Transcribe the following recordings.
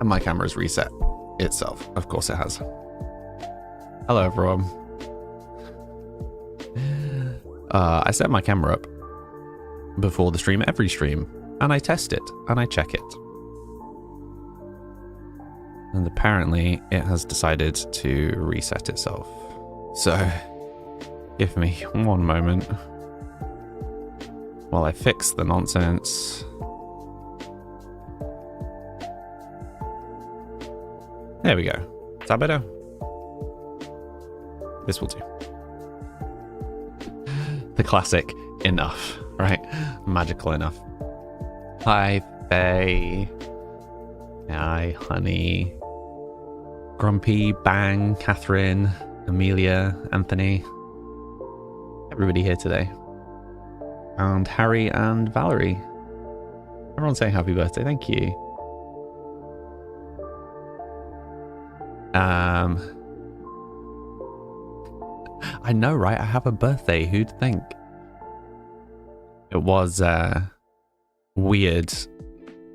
And my camera's reset itself. Of course it has. Hello, everyone. I set my camera up before the stream, every stream, and I test it and I check it. And apparently it has decided to reset itself. So, give me one moment while I fix the nonsense. There we go. Is that better? This will do. The classic enough, right? Magical enough. Hi, Faye. Hi, Honey. Grumpy, Bang, Catherine, Amelia, Anthony. Everybody here today. And Harry and Valerie. Everyone saying happy birthday. Thank you. I know, right? I have a birthday. Who'd think? It was weird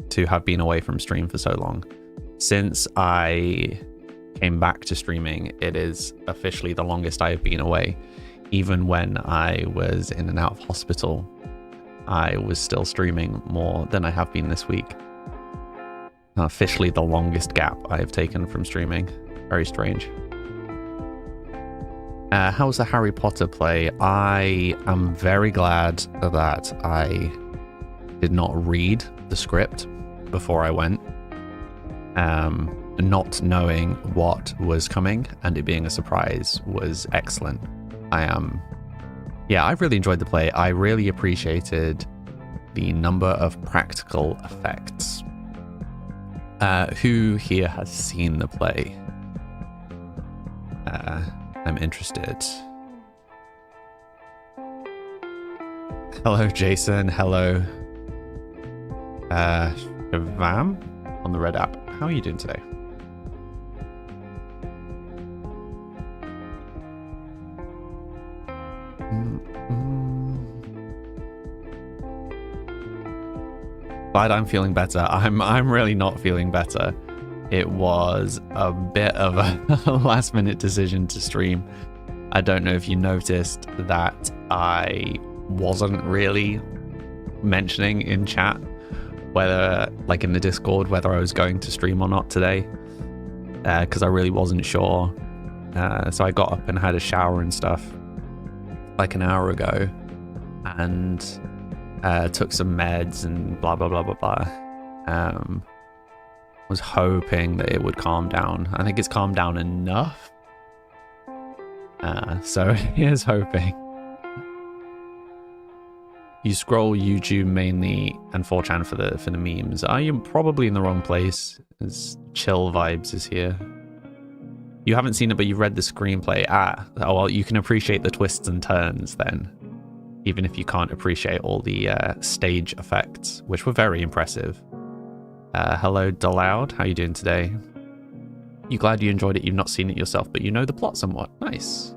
to have been away from stream for so long. Since I came back to streaming, it is officially the longest I have been away. Even when I was in and out of hospital, I was still streaming more than I have been this week. Officially the longest gap I have taken from streaming. Very strange. How's the Harry Potter play? I am very glad that I did not read the script before I went. Not knowing what was coming and it being a surprise was excellent. I really enjoyed the play. I really appreciated the number of practical effects. Who here has seen the play? I'm interested. Hello, Jason. Hello, Shavam on the Red app. How are you doing today? Glad I'm feeling better. I'm really not feeling better. It was a bit of a last minute decision to stream. I don't know if you noticed that I wasn't really mentioning in chat whether, like in the Discord, whether I was going to stream or not today, because I really wasn't sure. So I got up and had a shower and stuff like an hour ago and took some meds and blah, blah, blah, blah, blah. Was hoping that it would calm down. I think it's calmed down enough. So here's hoping. You scroll YouTube mainly and 4chan for the memes. Are you probably in the wrong place? As Chill Vibes is here. You haven't seen it, but you've read the screenplay. Oh well, you can appreciate the twists and turns then, even if you can't appreciate all the stage effects, which were very impressive. Hello, Daloud. How you doing today? You glad you enjoyed it? You've not seen it yourself, but you know the plot somewhat. Nice.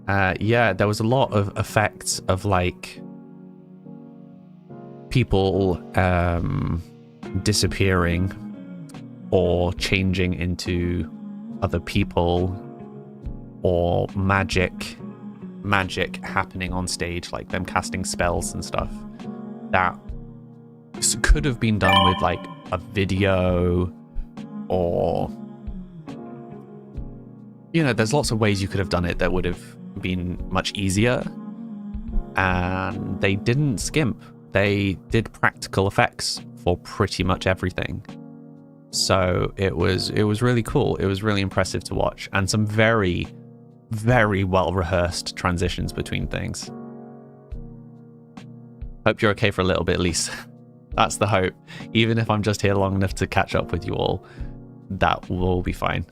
Yeah, there was a lot of effects of like people disappearing or changing into other people, or magic happening on stage, like them casting spells and stuff. That could have been done with like a video, or you know, there's lots of ways you could have done it that would have been much easier, and they didn't skimp. They did practical effects for pretty much everything. So it was really cool. It was really impressive to watch, and some very, very well rehearsed transitions between things. Hope you're okay for a little bit, Lisa. That's the hope. Even if I'm just here long enough to catch up with you all, that will be fine.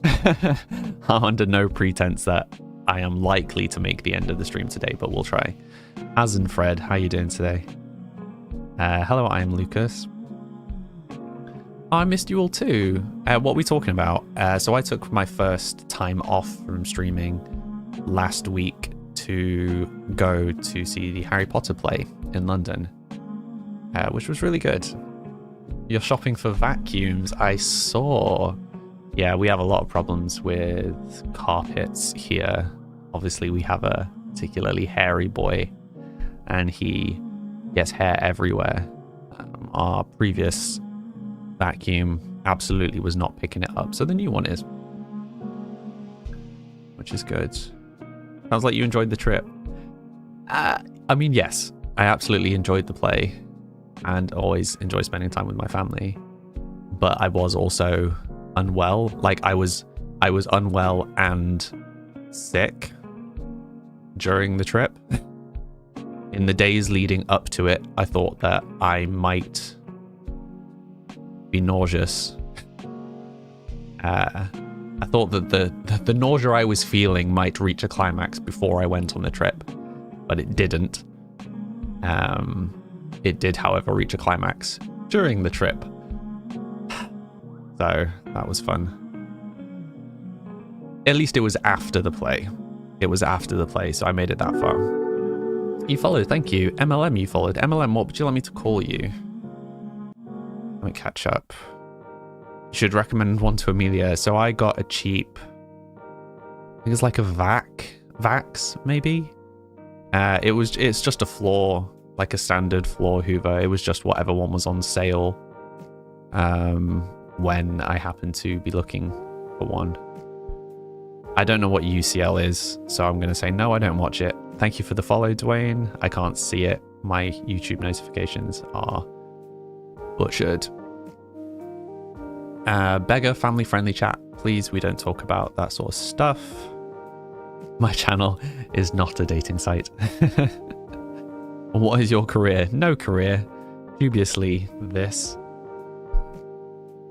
I'm under no pretense that I am likely to make the end of the stream today, but we'll try. Az and Fred, how you doing today? Hello, I am Lucas. I missed you all too. What are we talking about? So I took my first time off from streaming last week to go to see the Harry Potter play in London, which was really good. You're shopping for vacuums. I saw. Yeah, we have a lot of problems with carpets here. Obviously, we have a particularly hairy boy, and he gets hair everywhere. Our previous vacuum absolutely was not picking it up, so the new one is, which is good. Sounds like you enjoyed the trip. I mean, yes, I absolutely enjoyed the play and always enjoy spending time with my family, but I was also unwell. Like I was unwell and sick during the trip. In the days leading up to it, I thought that I might be nauseous. I thought that the nausea I was feeling might reach a climax before I went on the trip, but it didn't. It did, however, reach a climax during the trip. So that was fun. At least it was after the play. It was after the play, so I made it that far. You followed, thank you. MLM, you followed. MLM, what would you like me to call you? Let me catch up. Should recommend one to Amelia. So I got a cheap, I think it's like a Vax, maybe? It's just a floor, like a standard floor hoover. It was just whatever one was on sale when I happened to be looking for one. I don't know what UCL is, so I'm going to say no, I don't watch it. Thank you for the follow, Dwayne. I can't see it. My YouTube notifications are butchered. Beggar, family-friendly chat. Please, we don't talk about that sort of stuff. My channel is not a dating site. What is your career? No career. Dubiously this.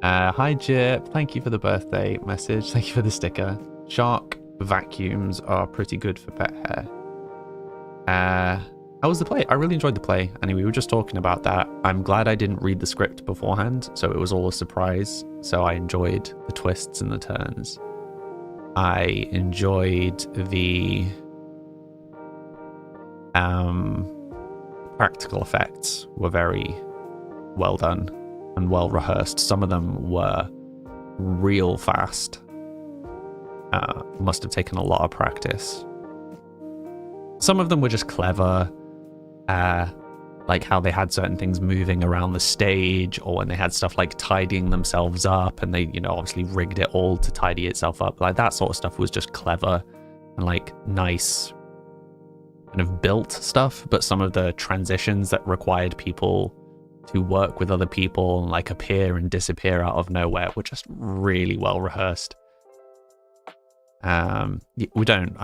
Hi, Jip. Thank you for the birthday message. Thank you for the sticker. Shark vacuums are pretty good for pet hair. How was the play? I really enjoyed the play. Anyway, we were just talking about that. I'm glad I didn't read the script beforehand, so it was all a surprise. So I enjoyed the twists and the turns. I enjoyed the practical effects were very well done and well rehearsed. Some of them were real fast. Must have taken a lot of practice. Some of them were just clever, like how they had certain things moving around the stage, or when they had stuff like tidying themselves up, and they, you know, obviously rigged it all to tidy itself up. Like that sort of stuff was just clever and like nice kind of built stuff. But some of the transitions that required people to work with other people and like appear and disappear out of nowhere were just really well rehearsed. I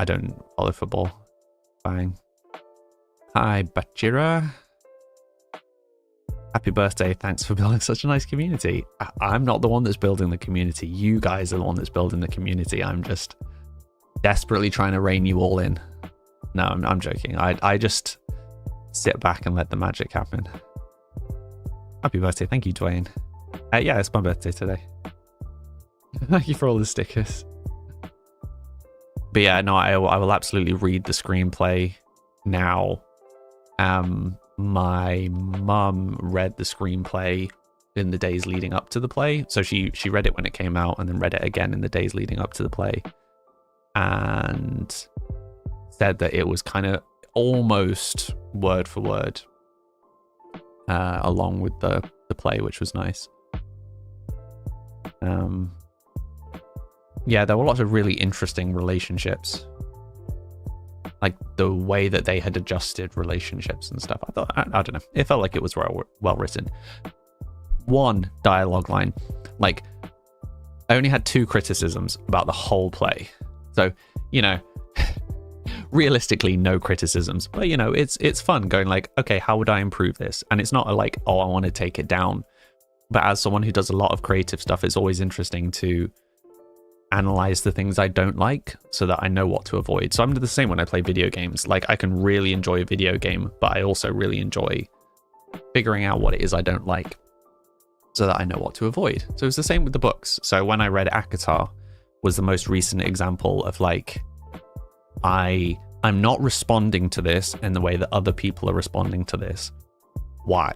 don't follow football. Fine. Hi, Bachira. Happy birthday. Thanks for building such a nice community. I'm not the one that's building the community. You guys are the one that's building the community. I'm just desperately trying to rein you all in. No, I'm joking. I just sit back and let the magic happen. Happy birthday. Thank you, Dwayne. Yeah, it's my birthday today. Thank you for all the stickers. But yeah, no, I will absolutely read the screenplay now. My mum read the screenplay in the days leading up to the play. So she read it when it came out and then read it again in the days leading up to the play. And said that it was kind of almost word for word along with the play, which was nice. Yeah, there were lots of really interesting relationships. Like the way that they had adjusted relationships and stuff. I don't know. It felt like it was well written. One dialogue line. Like, I only had 2 criticisms about the whole play. So, you know, realistically, no criticisms. But, you know, it's fun going like, okay, how would I improve this? And it's not like, oh, I want to take it down. But as someone who does a lot of creative stuff, it's always interesting to analyze the things I don't like so that I know what to avoid. So I'm the same when I play video games. Like, I can really enjoy a video game, but I also really enjoy figuring out what it is I don't like so that I know what to avoid. So it's the same with the books. So when I read ACOTAR was the most recent example of like, I'm not responding to this in the way that other people are responding to this. Why?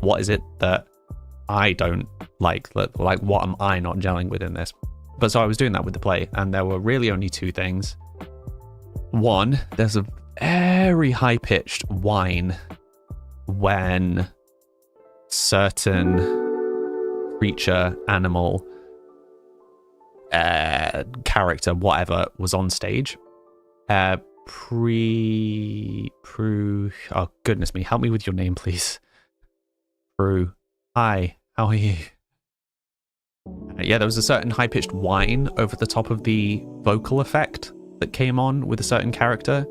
What is it that I don't like what am I not gelling with in this? But so I was doing that with the play, and there were really only two things. One, there's a very high-pitched whine when certain creature, animal, character, whatever, was on stage. Oh goodness me, help me with your name, please. Prue. Hi, how are you? Yeah, there was a certain high-pitched whine over the top of the vocal effect that came on with a certain character.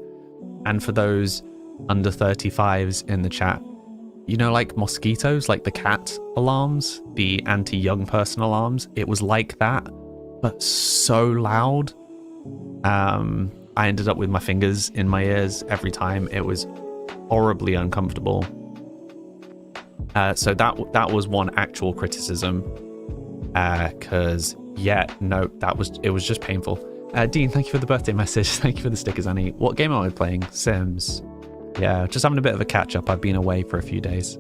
And for those under 35s in the chat, you know, like mosquitoes, like the cat alarms, the anti-young person alarms, it was like that, but so loud. I ended up with my fingers in my ears every time. It was horribly uncomfortable. So that was one actual criticism. Because it was just painful. Dean, thank you for the birthday message. Thank you for the stickers, Annie. What game am I playing? Sims. Yeah, just having a bit of a catch up. I've been away for a few days,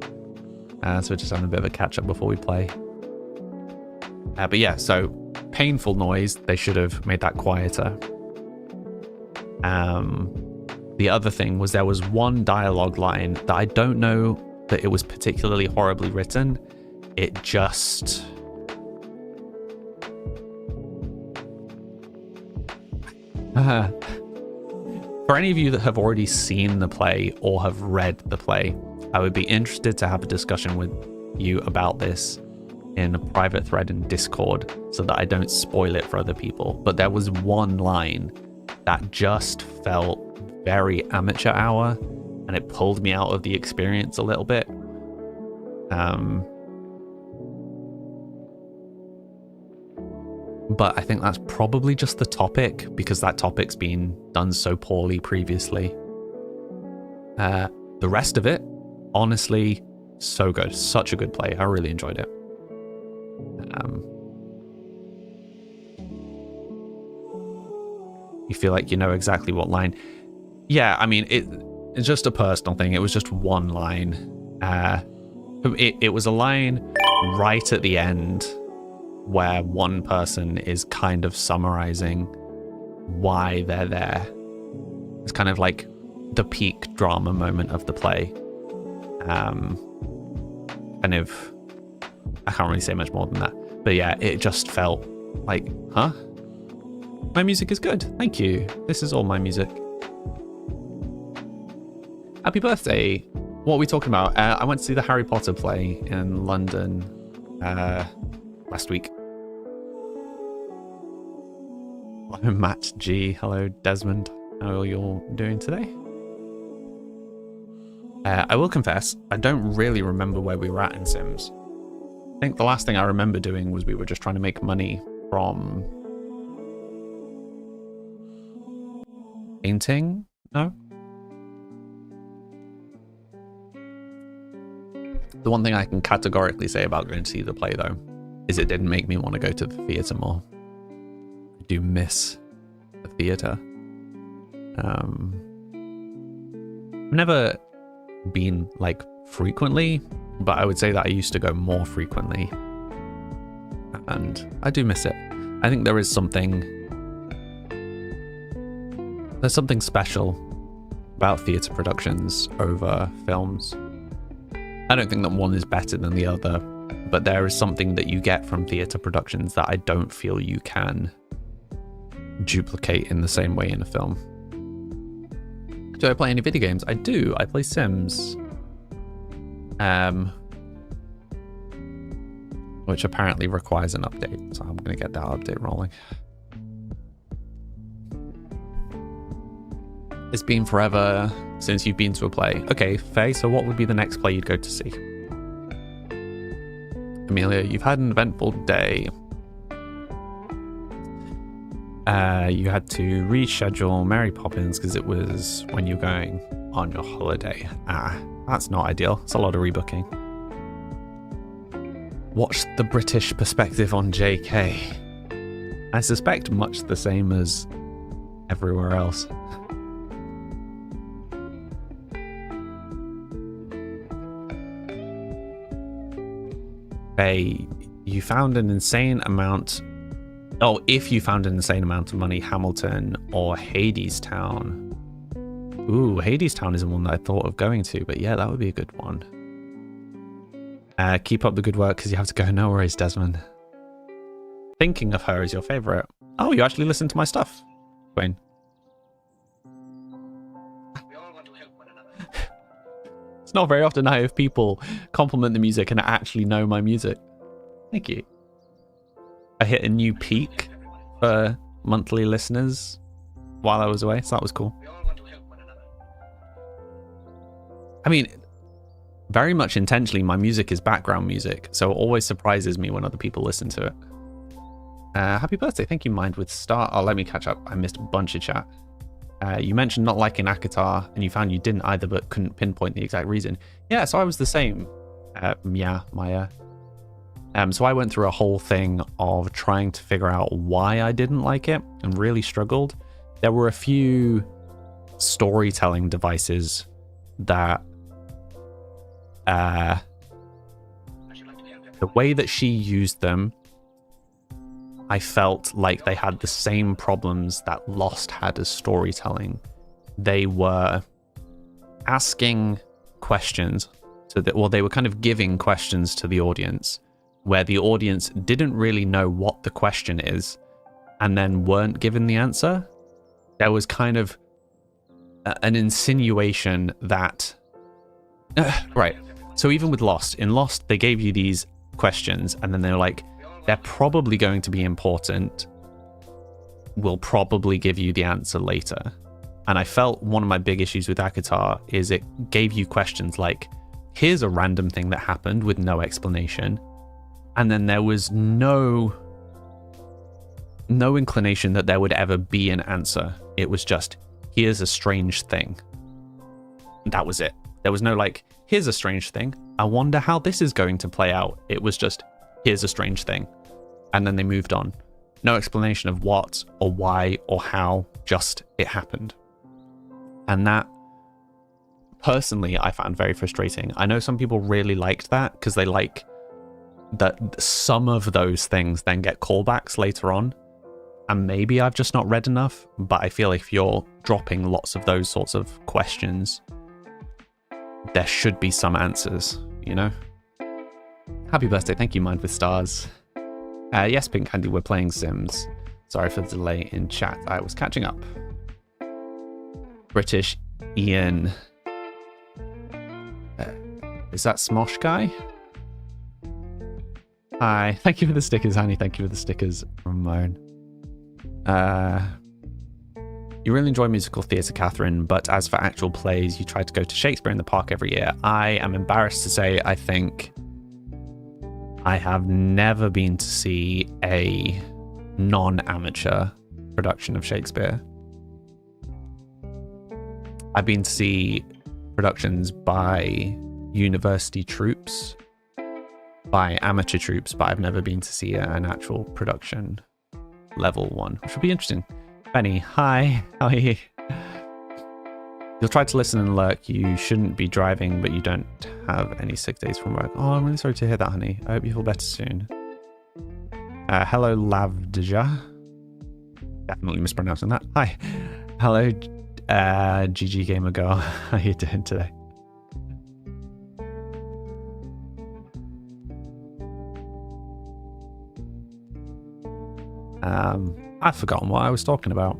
so just having a bit of a catch up before we play. But yeah, so painful noise. They should have made that quieter. The other thing was there was one dialogue line that I don't know that it was particularly horribly written. It just... For any of you that have already seen the play or have read the play, I would be interested to have a discussion with you about this in a private thread in Discord so that I don't spoil it for other people. But there was one line that just felt very amateur hour, and it pulled me out of the experience a little bit. But I think that's probably just the topic, because that topic's been done so poorly previously. The rest of it, honestly, so good. Such a good play. I really enjoyed it. You feel like you know exactly what line. Yeah, I mean, it's just a personal thing. It was just one line. It was a line right at the end where one person is kind of summarizing why they're there. It's kind of like the peak drama moment of the play. Kind of, I can't really say much more than that. But yeah, it just felt like, huh? My music is good. Thank you. This is all my music. Happy birthday. What are we talking about? I went to see the Harry Potter play in London last week. Hello, Matt G. Hello, Desmond. How are you all doing today? I will confess, I don't really remember where we were at in Sims. I think the last thing I remember doing was we were just trying to make money from painting? No? The one thing I can categorically say about going to see the play, though, is it didn't make me want to go to the theatre more. I do miss the theatre. I've never been, like, frequently, but I would say that I used to go more frequently. And I do miss it. I think there is something... There's something special about theatre productions over films. I don't think that one is better than the other, but there is something that you get from theatre productions that I don't feel you can duplicate in the same way in a film. Do I play any video games? I do. I play Sims. Which apparently requires an update, so I'm going to get that update rolling. It's been forever since you've been to a play. Okay, Faye, so what would be the next play you'd go to see? Amelia, you've had an eventful day. You had to reschedule Mary Poppins because it was when you're going on your holiday. That's not ideal. It's a lot of rebooking. Watch the British perspective on JK. I suspect much the same as everywhere else. Faye, you found an insane amount. Oh, if you found an insane amount of money, Hamilton or Hadestown. Ooh, Hadestown is one that I thought of going to, but yeah, that would be a good one. Keep up the good work because you have to go. No worries, Desmond. Thinking of Her is your favorite. Oh, you actually listen to my stuff, Wayne. It's not very often I have people compliment the music and actually know my music. Thank you. I hit a new peak for monthly listeners while I was away, so that was cool. I mean, very much intentionally, my music is background music, so it always surprises me when other people listen to it. Happy birthday. Thank you, Mind with Star. Oh, let me catch up. I missed a bunch of chat. You mentioned not liking ACOTAR, and you found you didn't either, but couldn't pinpoint the exact reason. Yeah, so I was the same. Maya. So I went through a whole thing of trying to figure out why I didn't like it and really struggled. There were a few storytelling devices that the way that she used them, I felt like they had the same problems that Lost had as storytelling. They were asking questions to they were kind of giving questions to the audience where the audience didn't really know what the question is and then weren't given the answer. There was kind of an insinuation that right. So even with Lost, in Lost, they gave you these questions and then they were like, they're probably going to be important. We'll probably give you the answer later. And I felt one of my big issues with ACOTAR is it gave you questions like, here's a random thing that happened with no explanation. And then there was no inclination that there would ever be an answer. It was just, here's a strange thing. That was it. There was no like, here's a strange thing. I wonder how this is going to play out. It was just, here's a strange thing. And then they moved on. No explanation of what or why or how, just it happened. And that, personally, I found very frustrating. I know some people really liked that because they like that some of those things then get callbacks later on. And maybe I've just not read enough, but I feel like if you're dropping lots of those sorts of questions, there should be some answers, you know? Happy birthday. Thank you, Mind with Stars. Yes, Pink Candy, we're playing Sims. Sorry for the delay in chat. I was catching up. British Ian. Is that Smosh guy? Hi. Thank you for the stickers, Honey. Thank you for the stickers, Ramon. You really enjoy musical theatre, Catherine, but as for actual plays, you try to go to Shakespeare in the Park every year. I am embarrassed to say I think I have never been to see a non-amateur production of Shakespeare. I've been to see productions by university troupes, by amateur troupes, but I've never been to see an actual production level one, which would be interesting. Benny, hi, how are you? You'll try to listen and lurk. You shouldn't be driving, but you don't have any sick days from work. Oh, I'm really sorry to hear that, honey. I hope you feel better soon. Hello, Lavdja. Definitely mispronouncing that. Hi. Hello, GG Gamer Girl. How are you doing today? I've forgotten what I was talking about.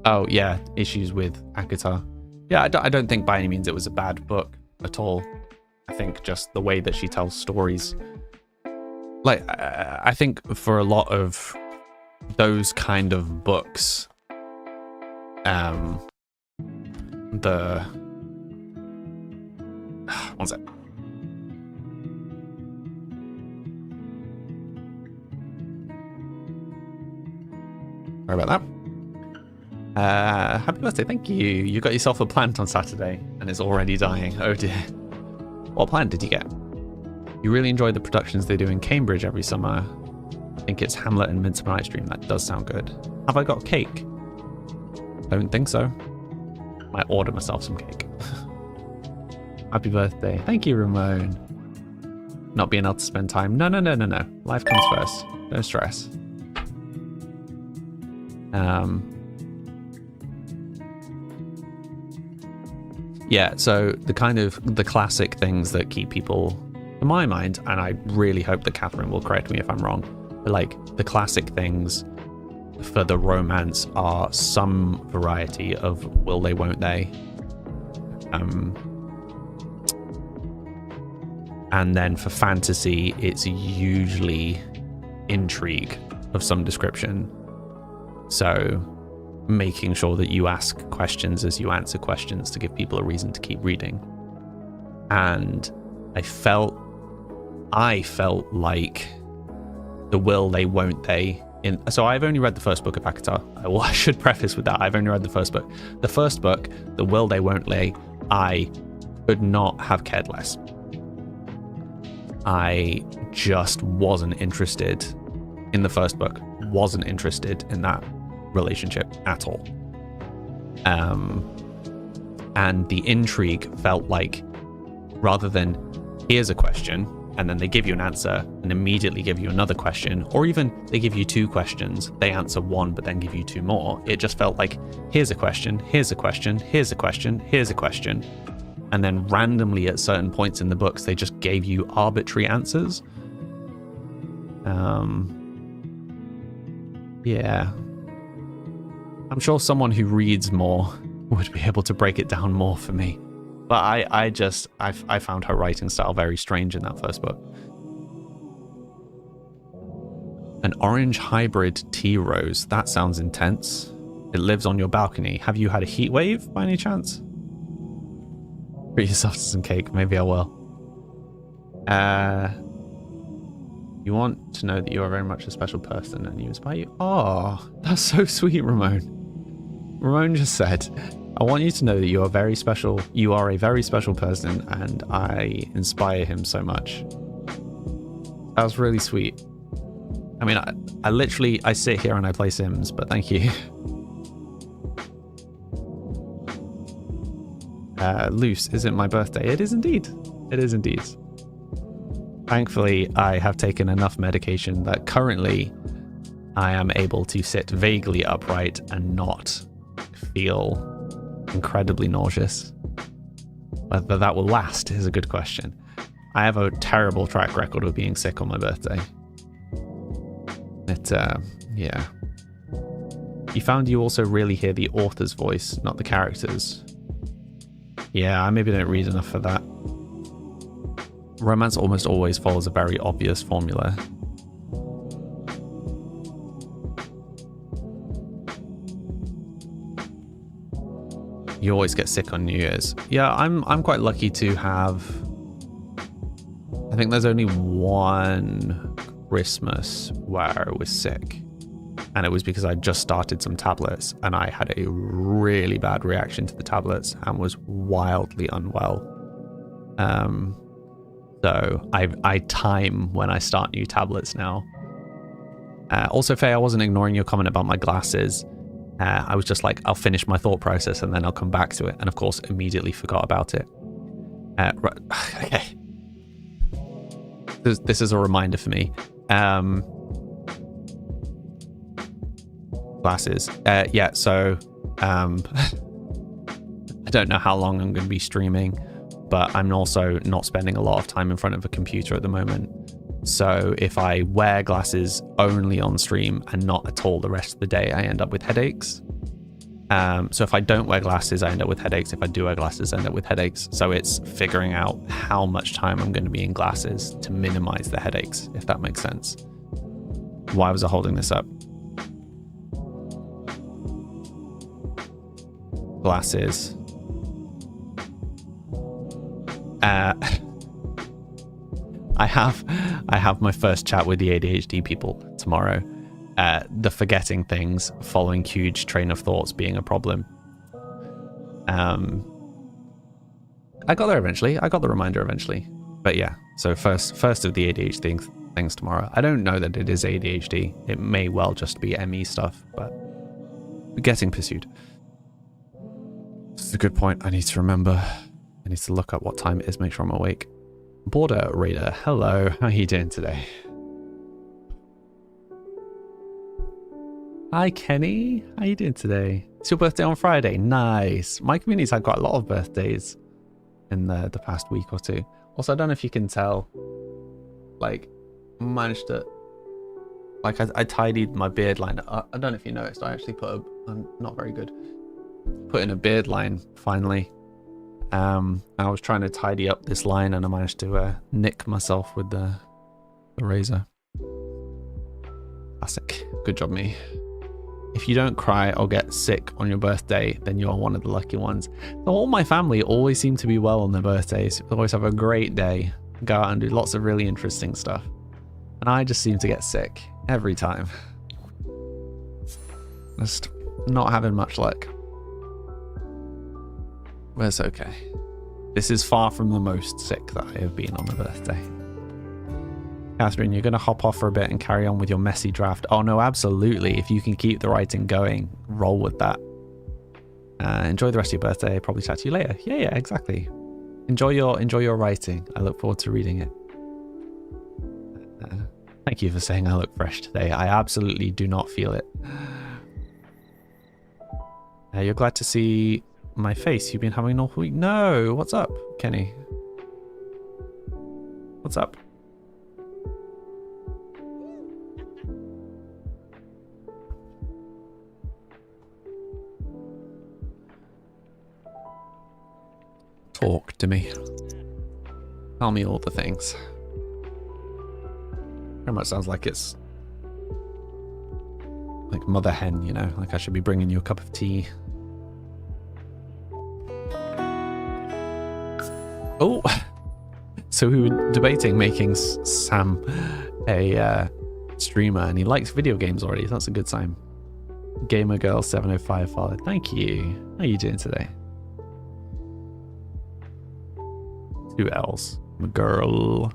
Oh, yeah, issues with ACOTAR. Yeah, I don't think by any means it was a bad book at all. I think just the way that she tells stories. Like, I think for a lot of those kind of books, one sec. Sorry about that. Happy birthday, thank you. You got yourself a plant on Saturday and it's already dying. Oh dear. What plant did you get? You really enjoy the productions they do in Cambridge every summer. I think it's Hamlet and Midsummer Night's Dream. That does sound good. Have I got cake? Don't think so. Might order myself some cake. Happy birthday. Thank you, Ramon. not being able to spend time. No. Life comes first. No stress. Yeah, so the classic things that keep people, in my mind, and I really hope that Catherine will correct me if I'm wrong, but like the classic things for the romance are some variety of will they, won't they. And then for fantasy, it's usually intrigue of some description. So making sure that you ask questions as you answer questions to give people a reason to keep reading. And I felt like the will they, won't they. So I've only read the first book of ACOTAR. Well, I should preface with that. I've only read the first book. The first book, the will they, won't they, I could not have cared less. I just wasn't interested in the first book. Wasn't interested in that relationship at all. And the intrigue felt like, rather than here's a question and then they give you an answer and immediately give you another question, or even they give you two questions, they answer one but then give you two more, it just felt like here's a question, here's a question, here's a question, here's a question, and then randomly at certain points in the books they just gave you arbitrary answers. Yeah, I'm sure someone who reads more would be able to break it down more for me. But I found her writing style very strange in that first book. An orange hybrid tea rose. That sounds intense. It lives on your balcony. Have you had a heat wave by any chance? Treat yourself to some cake. Maybe I will. You want to know that you are very much a special person and you inspire you. Oh, that's so sweet, Ramon. Ramon just said, I want you to know that you are very special. You are a very special person and I inspire him so much. That was really sweet. I mean, I literally sit here and I play Sims, but thank you. Luce, is it my birthday? It is indeed. It is indeed. Thankfully, I have taken enough medication that currently I am able to sit vaguely upright and not feel incredibly nauseous. Whether that will last is a good question. I have a terrible track record of being sick on my birthday. Yeah. You found you also really hear the author's voice, not the characters. Yeah, I maybe don't read enough for that. Romance almost always follows a very obvious formula. You always get sick on New Year's. Yeah, I'm quite lucky to have... I think there's only one Christmas where I was sick. And it was because I just started some tablets and I had a really bad reaction to the tablets and was wildly unwell. So I time when I start new tablets now. Also, Faye, I wasn't ignoring your comment about my glasses. I was just like, I'll finish my thought process and then I'll come back to it. And of course, immediately forgot about it. Right, okay. This is a reminder for me. Glasses. Yeah, so I don't know how long I'm going to be streaming, but I'm also not spending a lot of time in front of a computer at the moment. So if I wear glasses only on stream and not at all the rest of the day, I end up with headaches. So if I don't wear glasses, I end up with headaches. If I do wear glasses, I end up with headaches. So it's figuring out how much time I'm going to be in glasses to minimize the headaches, if that makes sense. Why was I holding this up? Glasses. I have my first chat with the ADHD people tomorrow. The forgetting things, following huge train of thoughts being a problem. I got there eventually. I got the reminder eventually. But yeah, so first of the ADHD things tomorrow. I don't know that it is ADHD. It may well just be ME stuff, but we're getting pursued. This is a good point. I need to remember. I need to look up what time it is, make sure I'm awake. Border Raider, hello. How are you doing today? Hi, Kenny. How you doing today? It's your birthday on Friday. Nice. My community's had quite a lot of birthdays in the past week or two. Also, I don't know if you can tell, like, managed to, like, I tidied my beard line. I don't know if you noticed, I actually I'm not very good, put in a beard line finally. I was trying to tidy up this line and I managed to nick myself with the razor. Classic. Good job, me. If you don't cry or get sick on your birthday, then you're one of the lucky ones. So all my family always seem to be well on their birthdays. They always have a great day, go out and do lots of really interesting stuff. And I just seem to get sick every time. Just not having much luck. But it's okay. This is far from the most sick that I have been on a birthday. Catherine, you're going to hop off for a bit and carry on with your messy draft. Oh no, absolutely. If you can keep the writing going, roll with that. Enjoy the rest of your birthday. Probably chat to you later. Yeah, exactly. Enjoy your writing. I look forward to reading it. Thank you for saying I look fresh today. I absolutely do not feel it. You're glad to see my face. You've been having an awful week. No, what's up, Kenny? What's up? Talk to me. Tell me all the things. Very much sounds like it's like mother hen, you know, like I should be bringing you a cup of tea. Oh, so we were debating making Sam a streamer, and he likes video games already. That's a good sign. Gamer Girl 705 followed. Thank you. How are you doing today? 2 L's. Girl.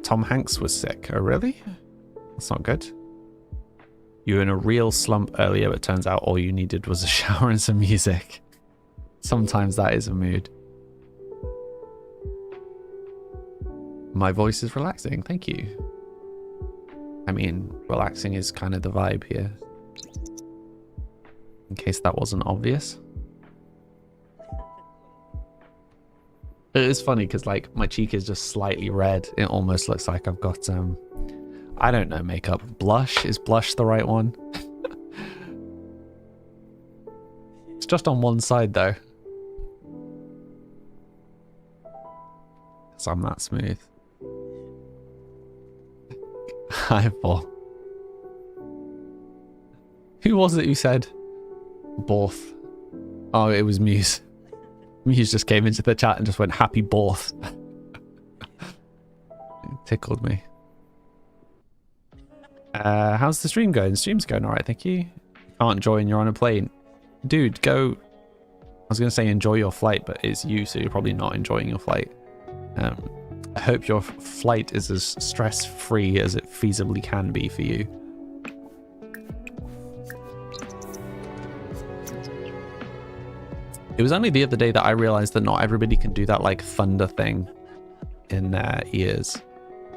Tom Hanks was sick. Oh, really? That's not good. You were in a real slump earlier, but turns out all you needed was a shower and some music. Sometimes that is a mood. My voice is relaxing. Thank you. I mean, relaxing is kind of the vibe here. In case that wasn't obvious. It is funny because, like, my cheek is just slightly red. It almost looks like I've got, I don't know, makeup. Blush? Is blush the right one? It's just on one side, though. Because I'm that smooth. Hi, Paul. Who was it who said Borth? Oh, it was Muse. Muse just came into the chat and just went, happy Borth. It tickled me. How's the stream going? The stream's going alright, thank you. Can't join, you're on a plane. Dude, go. I was going to say enjoy your flight, but it's you, so you're probably not enjoying your flight. I hope your flight is as stress-free as it feasibly can be for you. It was only the other day that I realized that not everybody can do that like thunder thing in their ears.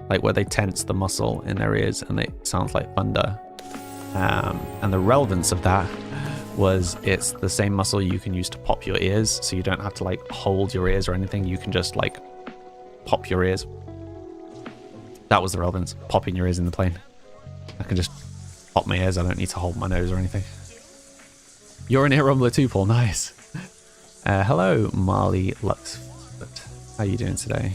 Like where they tense the muscle in their ears and it sounds like thunder. And the relevance of that was it's the same muscle you can use to pop your ears, so you don't have to like hold your ears or anything. You can just like pop your ears. That was the relevance. Popping your ears in the plane. I can just pop my ears. I don't need to hold my nose or anything. You're an ear rumbler too, Paul. Nice. Hello, Marley Lux. How you doing today?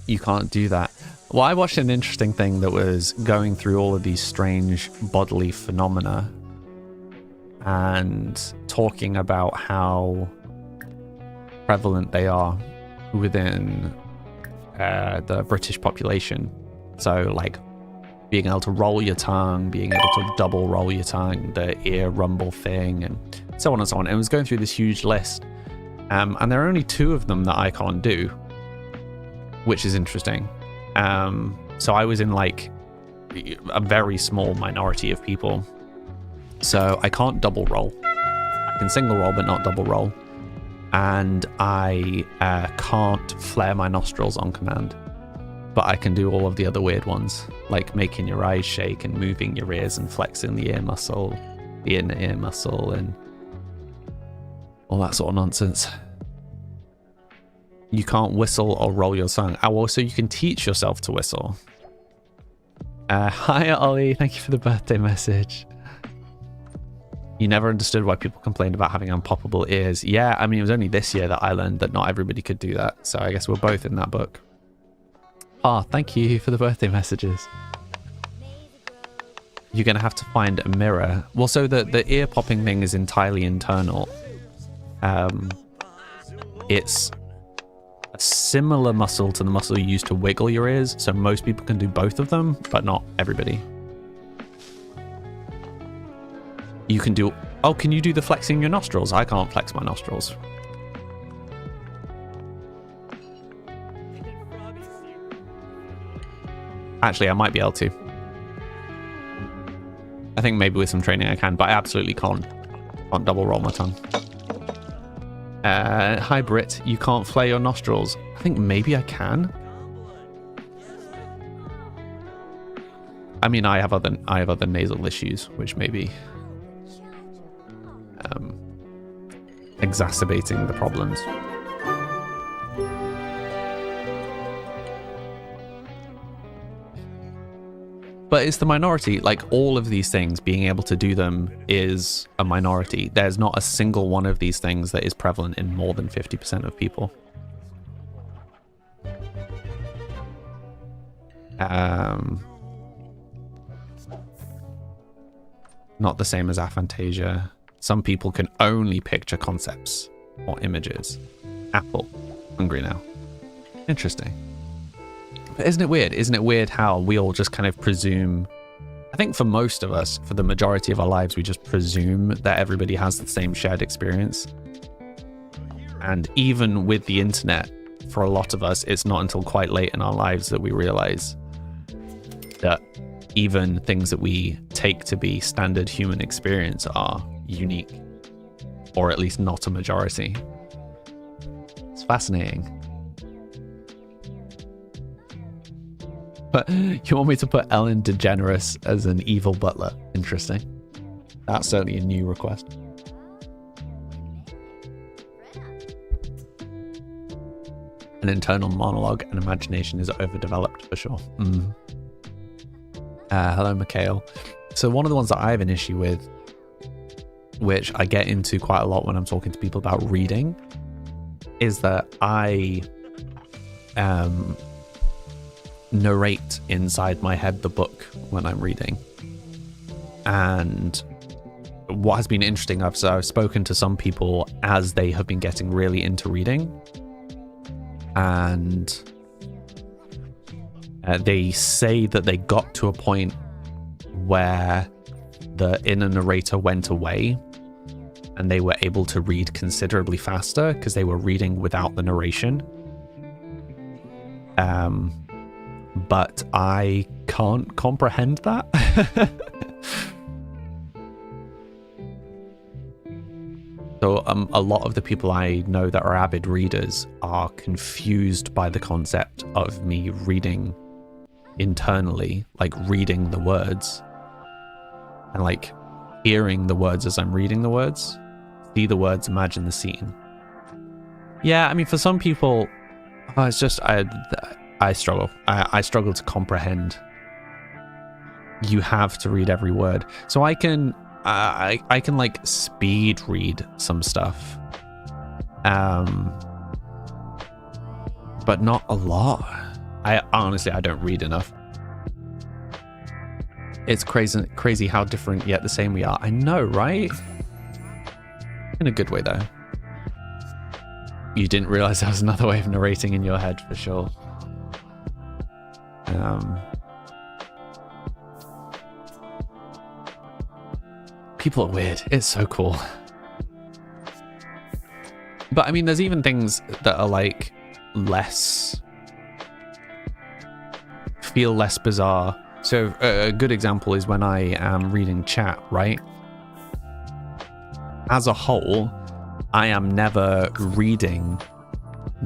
You can't do that. Well, I watched an interesting thing that was going through all of these strange bodily phenomena and talking about how prevalent they are within the British population. So like being able to roll your tongue, being able to double roll your tongue, the ear rumble thing, and so on and so on. It was going through this huge list. And there are only 2 of them that I can't do, which is interesting. So I was in like a very small minority of people. So I can't double roll. I can single roll, but not double roll. And I can't flare my nostrils on command. But I can do all of the other weird ones, like making your eyes shake and moving your ears and flexing the ear muscle, the inner ear muscle, and all that sort of nonsense. You can't whistle or roll your tongue. Oh, well, so you can teach yourself to whistle. Hi, Ollie. Thank you for the birthday message. You never understood why people complained about having unpoppable ears. Yeah, I mean, it was only this year that I learned that not everybody could do that. So I guess we're both in that book. Ah, thank you for the birthday messages. You're going to have to find a mirror. Well, so the ear popping thing is entirely internal. It's a similar muscle to the muscle you use to wiggle your ears. So most people can do both of them, but not everybody. You can do... Oh, can you do the flexing your nostrils? I can't flex my nostrils. Actually, I might be able to. I think maybe with some training I can, but I absolutely can't double roll my tongue. Hi, Brit. You can't flare your nostrils. I think maybe I can. I mean, I have other nasal issues, which may be exacerbating the problems. But it's the minority. Like, all of these things, being able to do them is a minority. There's not a single one of these things that is prevalent in more than 50% of people. Not the same as aphantasia. Some people can only picture concepts or images. Apple. Hungry now. Interesting. But isn't it weird? Isn't it weird how we all just kind of presume... I think for most of us, for the majority of our lives, we just presume that everybody has the same shared experience. And even with the internet, for a lot of us, it's not until quite late in our lives that we realize that even things that we take to be standard human experience are unique, or at least not a majority. It's fascinating. But you want me to put Ellen DeGeneres as an evil butler? Interesting. That's certainly a new request. An internal monologue and imagination is overdeveloped for sure. Hello, Mikhail. So one of the ones that I have an issue with, which I get into quite a lot when I'm talking to people about reading, is that I narrate inside my head the book when I'm reading. And what has been interesting, I've spoken to some people as they have been getting really into reading, and they say that they got to a point where the inner narrator went away and they were able to read considerably faster because they were reading without the narration. But I can't comprehend that. So a lot of the people I know that are avid readers are confused by the concept of me reading internally, like reading the words and like hearing the words as I'm reading the words. See the words, imagine the scene. Yeah, I mean, for some people, it's just I struggle. I struggle to comprehend. You have to read every word. So I can like speed read some stuff, but not a lot. I honestly don't read enough. It's crazy how different yet the same we are. I know, right? In a good way though. You didn't realize there was another way of narrating in your head, for sure. People are weird. It's so cool. But I mean, there's even things that are like less feel less bizarre. So a good example is when I am reading chat, right? As a whole, I am never reading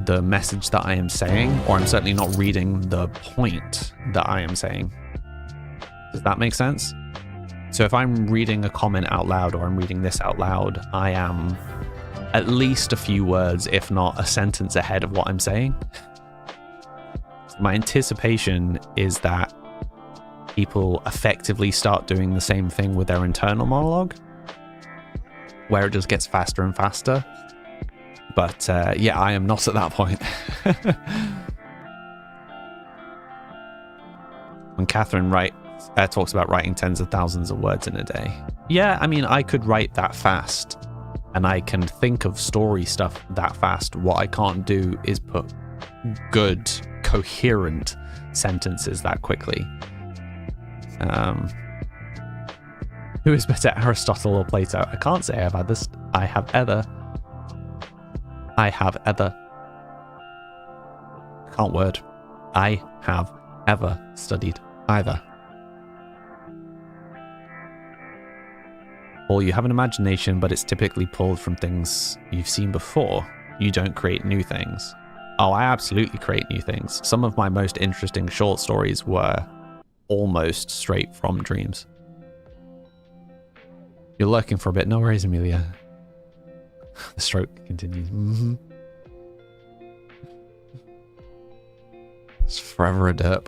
the message that I am saying, or I'm certainly not reading the point that I am saying. Does that make sense? So if I'm reading a comment out loud, or I'm reading this out loud, I am at least a few words, if not a sentence ahead of what I'm saying. My anticipation is that people effectively start doing the same thing with their internal monologue, where it just gets faster and faster. But yeah, I am not at that point. When Catherine talks about writing tens of thousands of words in a day. Yeah, I mean, I could write that fast, and I can think of story stuff that fast. What I can't do is put good, coherent sentences that quickly. Who is better, Aristotle or Plato? I can't say I've had this. I have either. Can't word. I have ever studied either. Or you have an imagination, but it's typically pulled from things you've seen before. You don't create new things. Oh, I absolutely create new things. Some of my most interesting short stories were almost straight from dreams. You're lurking for a bit. No worries, Amelia. The stroke continues. Mm-hmm. It's forever a derp.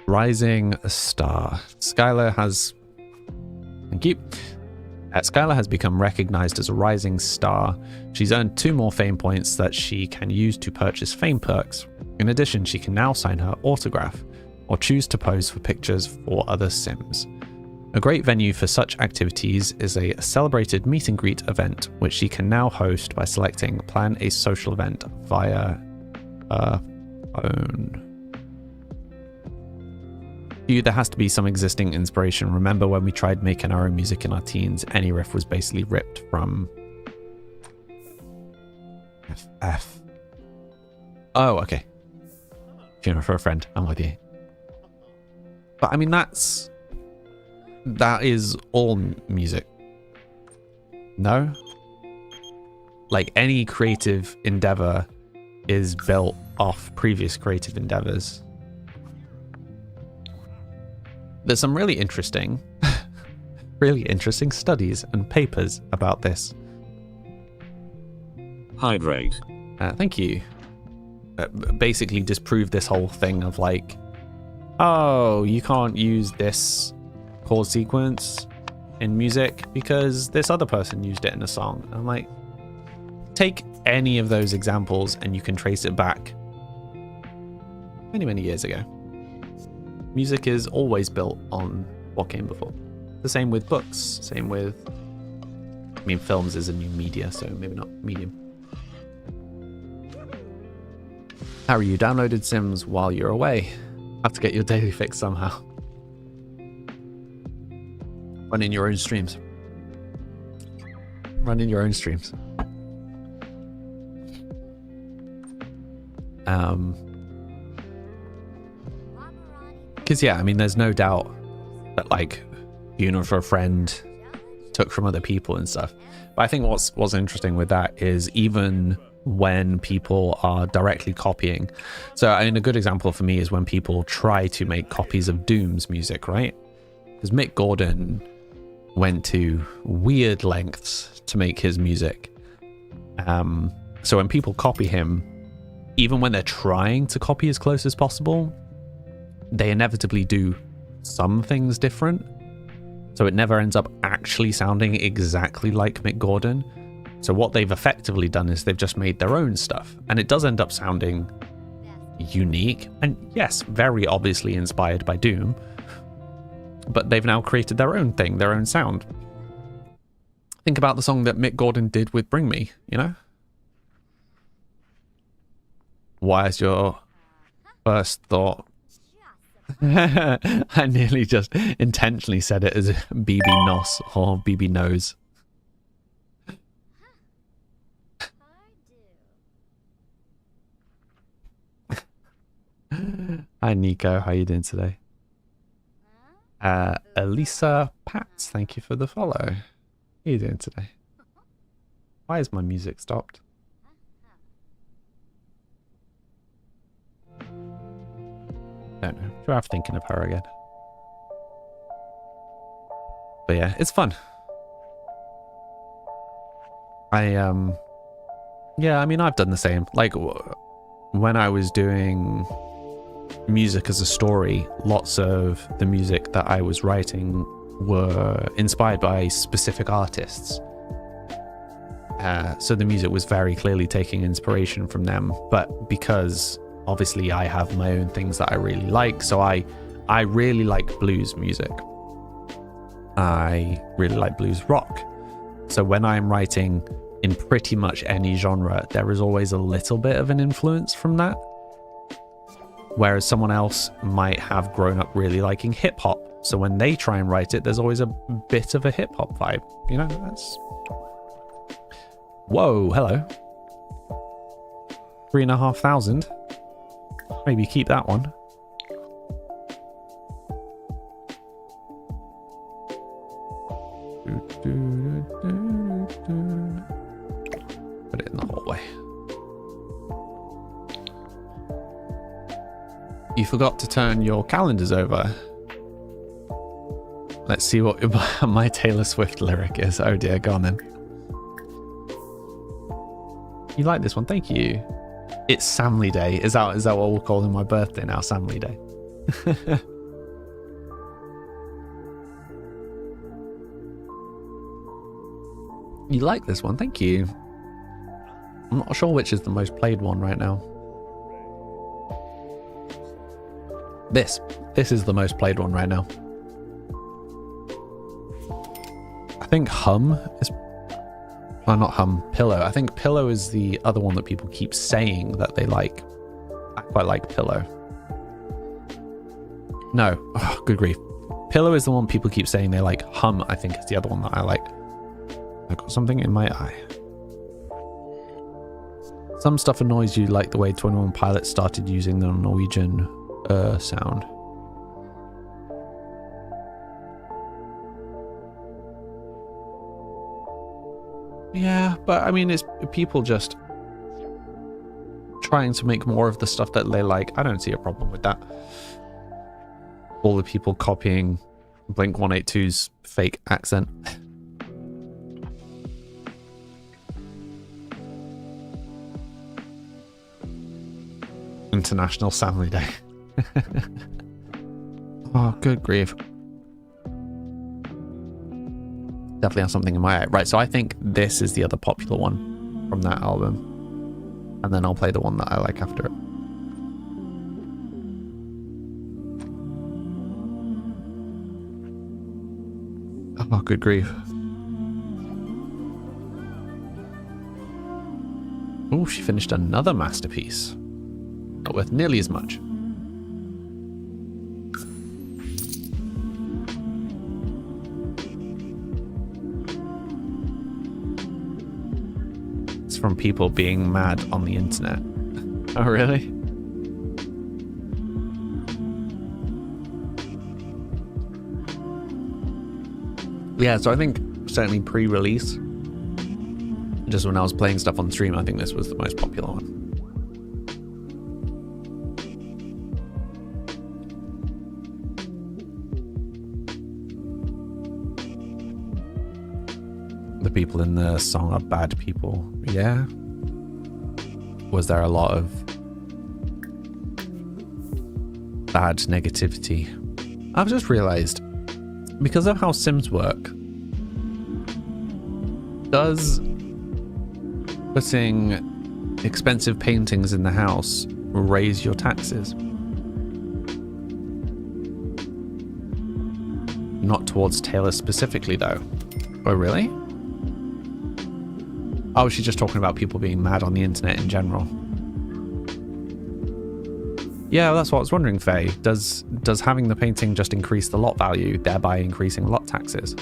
Rising Star. Skylar has... Thank you. Skylar has become recognized as a rising star. She's earned 2 more fame points that she can use to purchase fame perks. In addition, she can now sign her autograph or choose to pose for pictures for other Sims. A great venue for such activities is a celebrated meet and greet event, which she can now host by selecting plan a social event via her phone. There has to be some existing inspiration. Remember when we tried making our own music in our teens? Any riff was basically ripped from FF. Oh, okay. Funeral for a Friend. I'm with you. But I mean, that is all music. No? Like, any creative endeavor is built off previous creative endeavors. There's some really interesting studies and papers about this. Hydrate. Thank you. Basically disprove this whole thing of like, oh, you can't use this chord sequence in music because this other person used it in a song. I'm like, take any of those examples and you can trace it back many, many years ago. Music is always built on what came before. The same with books, same with... I mean, films is a new media, so maybe not medium. Harry, you downloaded Sims while you're away. Have to get your daily fix somehow. Running your own streams. Running your own streams. Because yeah, I mean, there's no doubt that like Funeral for a Friend took from other people and stuff. But I think what's interesting with that is even when people are directly copying. So I mean, a good example for me is when people try to make copies of Doom's music, right? Because Mick Gordon went to weird lengths to make his music. So when people copy him, even when they're trying to copy as close as possible, they inevitably do some things different. So it never ends up actually sounding exactly like Mick Gordon. So what they've effectively done is they've just made their own stuff. And it does end up sounding unique. And yes, very obviously inspired by Doom. But they've now created their own thing, their own sound. Think about the song that Mick Gordon did with Bring Me, you know? Why is your first thought? I nearly just intentionally said it as BB Nos or BB Nose. Hi, Nico. How you doing today? Elisa Pats, thank you for the follow. How you doing today? Why is my music stopped? Don't know. Try thinking of her again. But yeah, it's fun. Yeah, I mean, I've done the same. Like, when I was doing music as a story, lots of the music that I was writing were inspired by specific artists. So the music was very clearly taking inspiration from them. But because obviously I have my own things that I really like, so I really like blues music. I really like blues rock. So when I'm writing in pretty much any genre, there is always a little bit of an influence from that. Whereas someone else might have grown up really liking hip hop. So when they try and write it, there's always a bit of a hip hop vibe. You know, that's... Whoa, hello. 3,500. Maybe keep that one. Put it in the hallway. You forgot to turn your calendars over. Let's see what my Taylor Swift lyric is. Oh dear, go on then. You like this one? Thank you. It's Samly Day. Is that what we're calling my birthday now? Samly Day. You like this one? Thank you. I'm not sure which is the most played one right now. This is the most played one right now. I think Hum is... Well, not Hum, Pillow. I think Pillow is the other one that people keep saying that they like. I quite like Pillow. No. Oh, good grief. Pillow is the one people keep saying they like. Hum, I think, is the other one that I like. I got something in my eye. Some stuff annoys you, like the way 21 Pilots started using the Norwegian sound. Yeah, but I mean, it's people just trying to make more of the stuff that they like. I don't see a problem with that. All the people copying Blink-182's fake accent. International Samly Day. Oh, good grief. Definitely have something in my eye. Right, so I think this is the other popular one from that album. And then I'll play the one that I like after it. Oh, good grief. Oh, she finished another masterpiece. Not worth nearly as much. It's from people being mad on the internet. Oh, really? Yeah, so I think certainly pre-release, just when I was playing stuff on stream, I think this was the most popular one. The people in the song are bad people. Yeah. Was there a lot of bad negativity? I've just realized, because of how Sims work, does putting expensive paintings in the house raise your taxes? Not towards Taylor specifically, though. Oh, really? Oh, she's just talking about people being mad on the internet in general. Yeah, that's what I was wondering, Faye. Does having the painting just increase the lot value, thereby increasing lot taxes?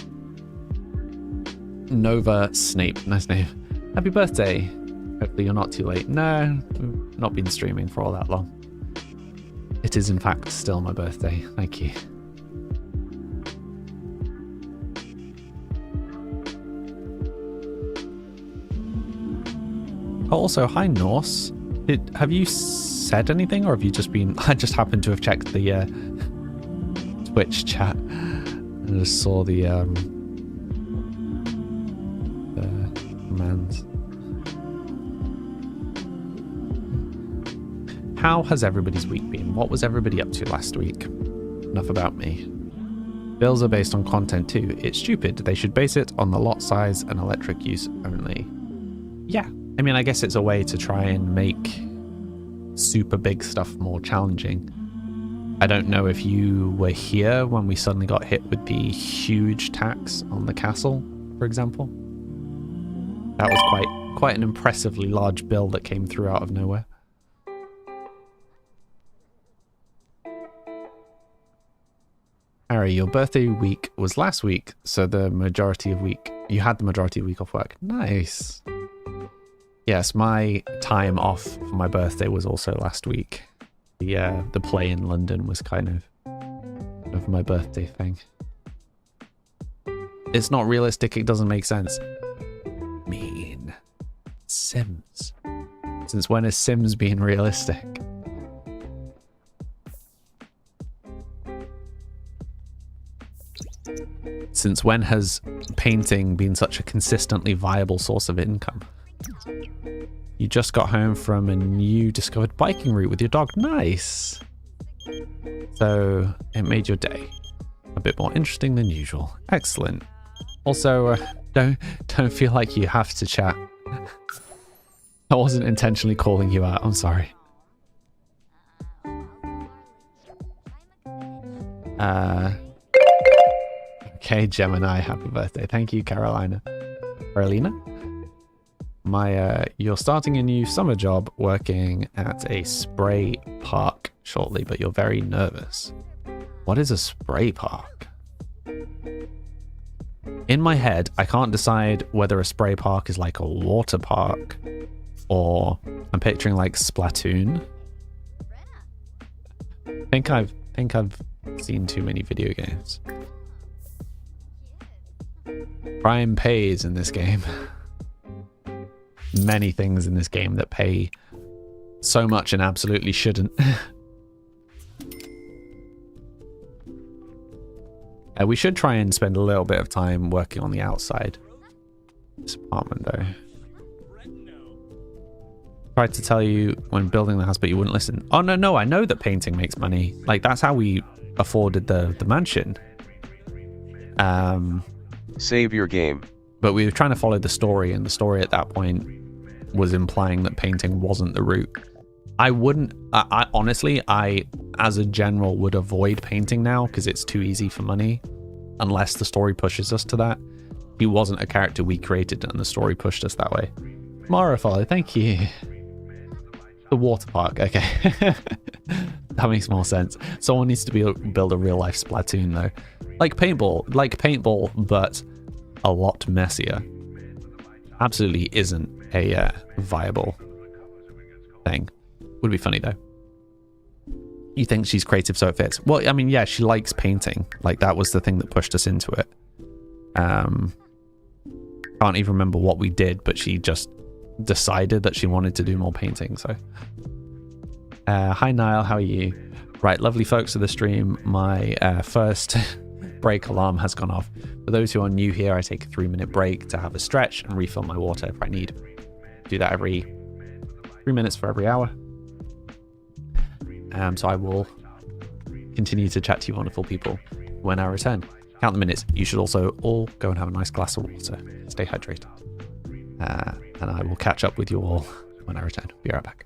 Nova Snape, nice name. Happy birthday. Hopefully you're not too late. No, we've not been streaming for all that long. It is in fact still my birthday. Thank you. Oh, also, hi Norse. Have you said anything, or have you just been... I just happened to have checked the Twitch chat and just saw the commands. How has everybody's week been? What was everybody up to last week? Enough about me. Bills are based on content too. It's stupid. They should base it on the lot size and electric use only. Yeah, I mean, I guess it's a way to try and make super big stuff more challenging. I don't know if you were here when we suddenly got hit with the huge tax on the castle, for example. That was quite an impressively large bill that came through out of nowhere. Harry, your birthday week was last week, so you had the majority of week off work. Nice. Yes, my time off for my birthday was also last week. The play in London was kind of my birthday thing. It's not realistic, it doesn't make sense. Mean. Sims. Since when has Sims been realistic? Since when has painting been such a consistently viable source of income? You just got home from a new discovered biking route with your dog. Nice. So it made your day a bit more interesting than usual. Excellent. Also, don't feel like you have to chat. I wasn't intentionally calling you out. I'm sorry. Okay, Gemini, happy birthday. Thank you, Carolina. You're starting a new summer job working at a spray park shortly, but you're very nervous. What is a spray park? In my head, I can't decide whether a spray park is like a water park or I'm picturing like Splatoon. I think I've seen too many video games. Crime pays in this game. Many things in this game that pay so much and absolutely shouldn't. We should try and spend a little bit of time working on the outside. This apartment though. Tried to tell you when building the house, but you wouldn't listen. Oh no, I know that painting makes money. Like that's how we afforded the mansion. Save your game. But we were trying to follow the story, and the story at that point was implying that painting wasn't the route. I honestly, as a general would avoid painting now because it's too easy for money, unless the story pushes us to that. He wasn't a character we created and the story pushed us that way. Mara follow, thank you. The water park, okay. That makes more sense. Someone needs to build a real life Splatoon though. Like paintball, but a lot messier. Absolutely isn't a viable thing. Would be funny though. You think she's creative so it fits? Well, I mean, yeah, she likes painting. Like that was the thing that pushed us into it. Can't even remember what we did, but she just decided that she wanted to do more painting. So, hi Niall, how are you? Right, lovely folks of the stream. My first break alarm has gone off. For those who are new here, I take a 3-minute break to have a stretch and refill my water if I need. Do that every 3 minutes for every hour. So I will continue to chat to you wonderful people when I return. Count the minutes. You should also all go and have a nice glass of water. Stay hydrated. And I will catch up with you all when I return. Be right back.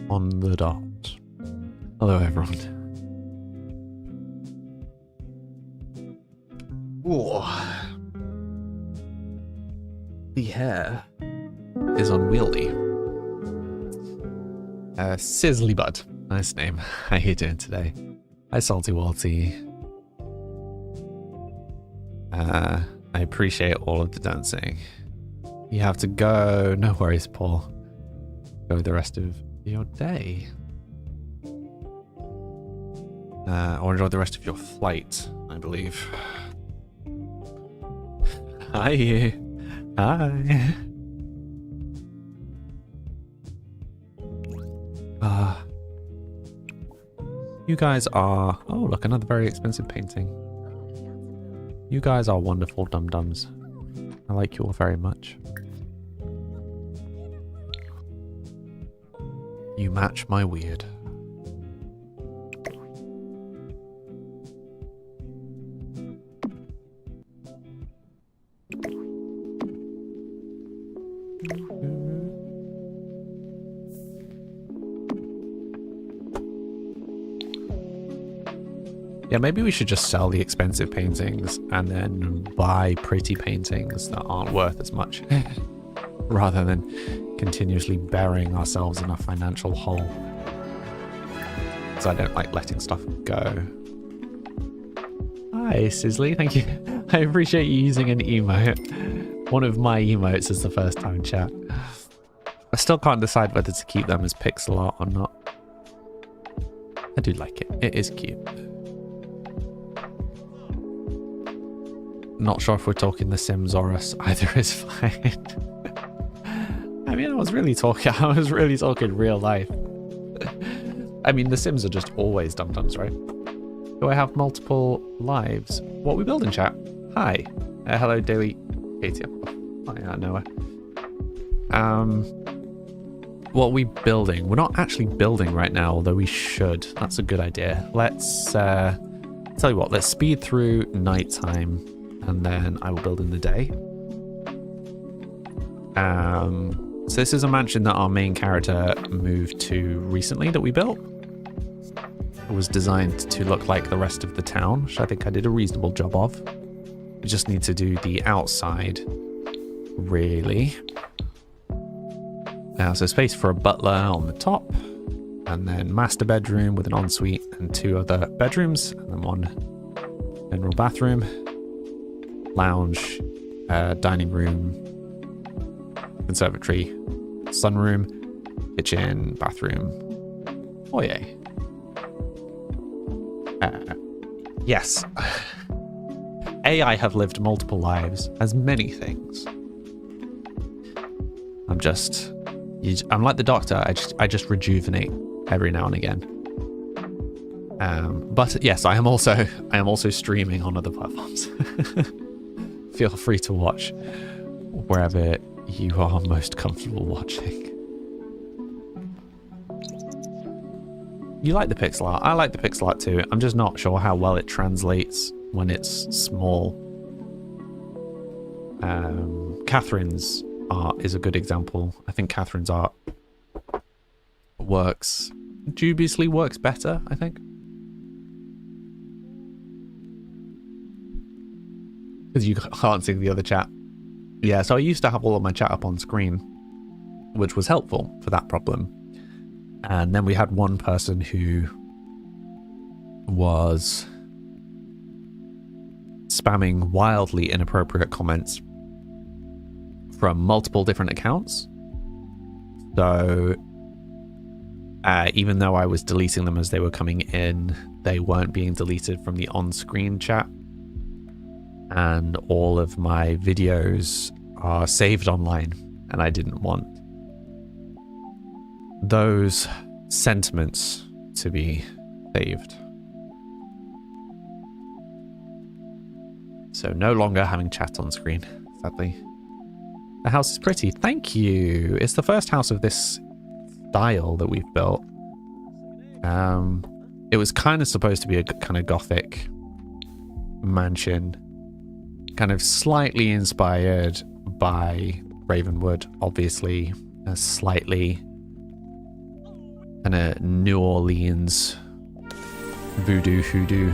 On the dot. Hello, everyone. Ooh. The hair is unwieldy. Sizzly Bud. Nice name. How you doing today? Hi, Salty Walty. I appreciate all of the dancing. You have to go. No worries, Paul. Go the rest of your day. Or enjoy the rest of your flight, I believe. Hi. Hi. You guys are... Oh, look, another very expensive painting. You guys are wonderful dum-dums. I like you all very much. You match my weird. Yeah, maybe we should just sell the expensive paintings and then buy pretty paintings that aren't worth as much. Rather than continuously burying ourselves in a financial hole. So I don't like letting stuff go. Hi, Sizzly, thank you. I appreciate you using an emote. One of my emotes is the first time chat. I still can't decide whether to keep them as pixel art or not. I do like it. It is cute. Not sure if we're talking The Sims or us. Either is fine. I mean, I was really talking real life. I mean, The Sims are just always dum-dums, right? Do I have multiple lives? What are we building, chat? Hi. Hello, Daily Katie. Oh, yeah, I know her. What are we building? We're not actually building right now, although we should. That's a good idea. Let's, tell you what, let's speed through nighttime, and then I will build in the day. So this is a mansion that our main character moved to recently that we built. It was designed to look like the rest of the town, which I think I did a reasonable job of. We just need to do the outside, really. So space for a butler on the top, and then master bedroom with an ensuite and 2 other bedrooms, and then 1 general bathroom, lounge, dining room, conservatory, sunroom, kitchen, bathroom, foyer. Yes. I have lived multiple lives as many things. I'm like the Doctor. I just rejuvenate every now and again. But yes, I am also streaming on other platforms. Feel free to watch wherever you are most comfortable watching. You like the pixel art? I like the pixel art too. I'm just not sure how well it translates when it's small. Catherine's art is a good example. I think Catherine's art dubiously works better, I think. Because you can't see the other chat. Yeah, so I used to have all of my chat up on screen, which was helpful for that problem. And then we had one person who was spamming wildly inappropriate comments from multiple different accounts. So even though I was deleting them as they were coming in, they weren't being deleted from the on-screen chat. And all of my videos are saved online, and I didn't want those sentiments to be saved. So no longer having chat on screen, sadly. The house is pretty. Thank you. It's the first house of this style that we've built. It was kind of supposed to be a kind of gothic mansion, kind of slightly inspired by Ravenwood, obviously, a slightly kind of New Orleans voodoo hoodoo.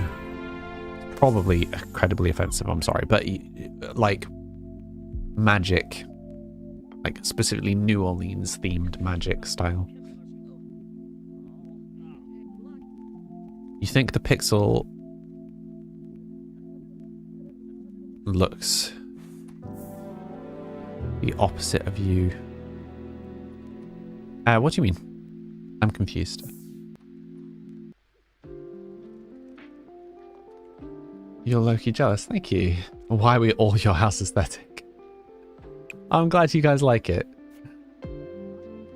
Probably incredibly offensive, I'm sorry, but like magic, like specifically New Orleans themed magic style. You think the pixel looks the opposite of you? What do you mean? I'm confused. You're low-key jealous. Thank you. Why are we all your house aesthetic? I'm glad you guys like it.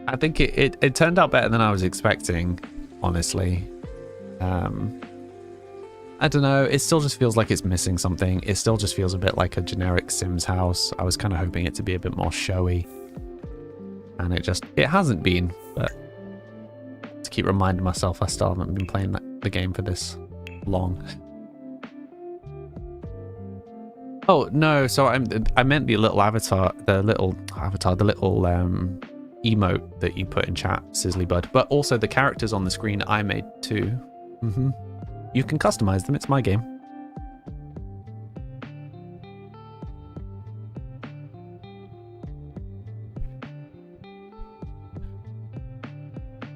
I think it turned out better than I was expecting, honestly. I don't know. It still just feels like it's missing something. It still just feels a bit like a generic Sims house. I was kind of hoping it to be a bit more showy. And it hasn't been, but to keep reminding myself I still haven't been playing the game for this long. Oh no, so I meant the little avatar, the little emote that you put in chat, Sizzly Bud, but also the characters on the screen I made too. You can customize them, it's my game.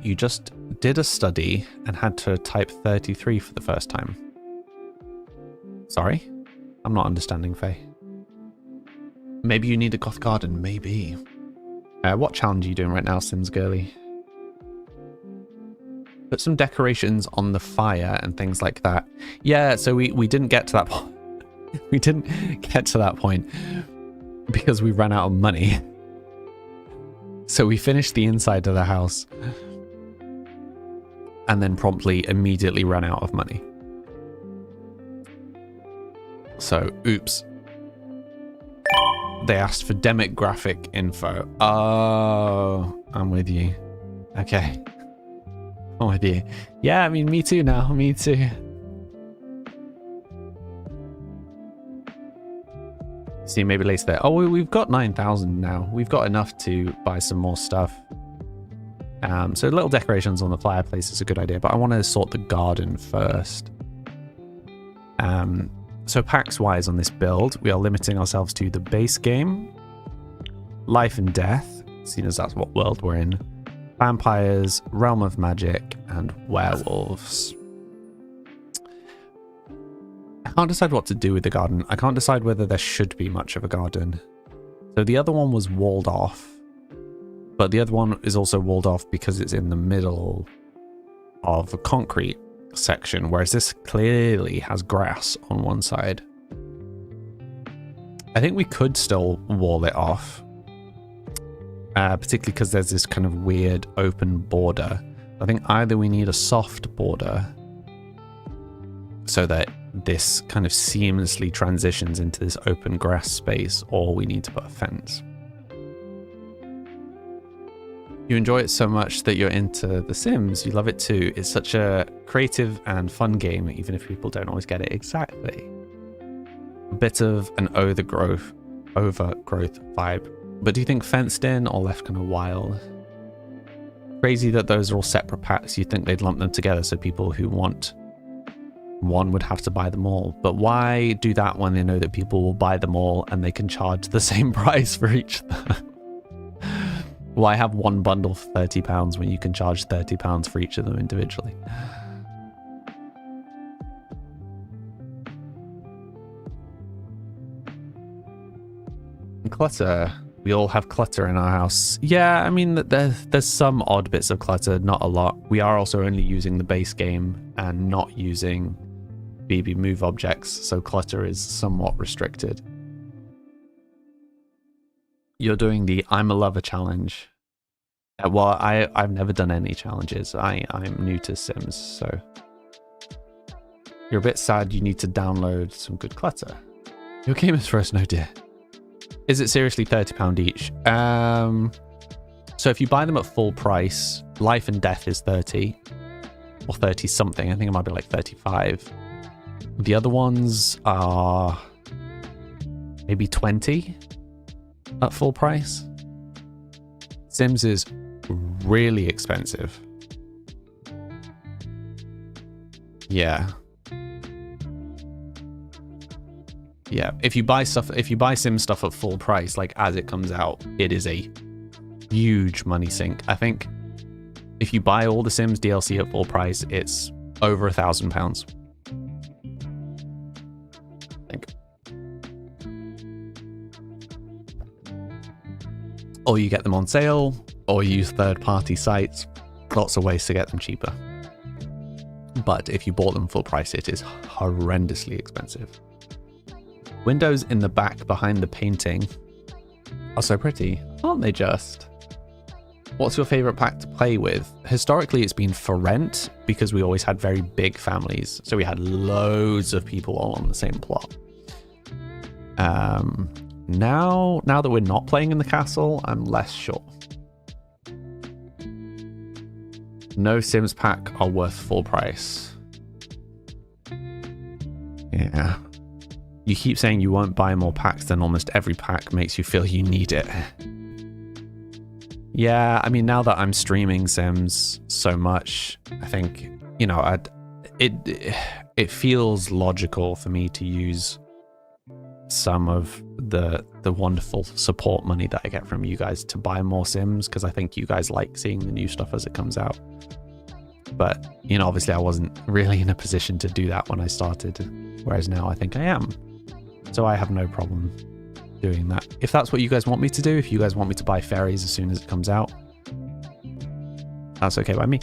You just did a study and had to type 33 for the first time. Sorry? I'm not understanding, Faye. Maybe you need a goth garden, maybe. What challenge are you doing right now, Sims Girly? Put some decorations on the fire and things like that. Yeah, so we didn't get to that point. We didn't get to that point because we ran out of money. So we finished the inside of the house and then promptly, immediately ran out of money. So, oops. They asked for demographic info. Oh, I'm with you. Okay. I'm with you. Yeah, I mean, me too now. Me too. See, maybe later there. Oh, we've got 9,000 now. We've got enough to buy some more stuff. So little decorations on the fireplace is a good idea, but I want to sort the garden first. So packs-wise on this build, we are limiting ourselves to the base game, Life and Death, seeing as that's what world we're in, Vampires, Realm of Magic, and Werewolves. I can't decide what to do with the garden. I can't decide whether there should be much of a garden. So the other one was walled off, but the other one is also walled off because it's in the middle of a concrete section, whereas this clearly has grass on one side. I think we could still wall it off, particularly because there's this kind of weird open border. I think either we need a soft border so that this kind of seamlessly transitions into this open grass space, or we need to put a fence. You enjoy it so much that you're into The Sims. You love it too. It's such a creative and fun game, even if people don't always get it exactly. A bit of an overgrowth vibe. But do you think fenced in or left kind of wild? Crazy that those are all separate packs. You'd think they'd lump them together so people who want one would have to buy them all. But why do that when they know that people will buy them all and they can charge the same price for each of them? Why have one bundle for £30 when you can charge £30 for each of them individually? Clutter. We all have clutter in our house. Yeah, I mean, there's some odd bits of clutter, not a lot. We are also only using the base game and not using BB move objects, so clutter is somewhat restricted. You're doing the I'm a Lover challenge. Well, I've never done any challenges. I'm new to Sims, so... You're a bit sad you need to download some good clutter. Your game is first, no dear. Is it seriously £30 each? So if you buy them at full price, Life and Death is 30 or 30 something. I think it might be like 35. The other ones are maybe 20 at full price. Sims is really expensive. Yeah. Yeah, if you buy Sim stuff at full price, like as it comes out, it is a huge money sink. I think if you buy all the Sims DLC at full price, it's over £1,000. I think. Or you get them on sale, or you use third-party sites. Lots of ways to get them cheaper. But if you bought them full price, it is horrendously expensive. Windows in the back behind the painting are so pretty, aren't they just? What's your favorite pack to play with? Historically, it's been For Rent, because we always had very big families. So we had loads of people all on the same plot. Now that we're not playing in the castle, I'm less sure. No Sims pack are worth full price. Yeah. You keep saying you won't buy more packs, then almost every pack makes you feel you need it. Yeah, I mean, now that I'm streaming Sims so much, I think, you know, it feels logical for me to use some of the wonderful support money that I get from you guys to buy more Sims, because I think you guys like seeing the new stuff as it comes out. But, you know, obviously I wasn't really in a position to do that when I started, whereas now I think I am. So I have no problem doing that. If that's what you guys want me to do, if you guys want me to buy fairies as soon as it comes out, that's okay by me.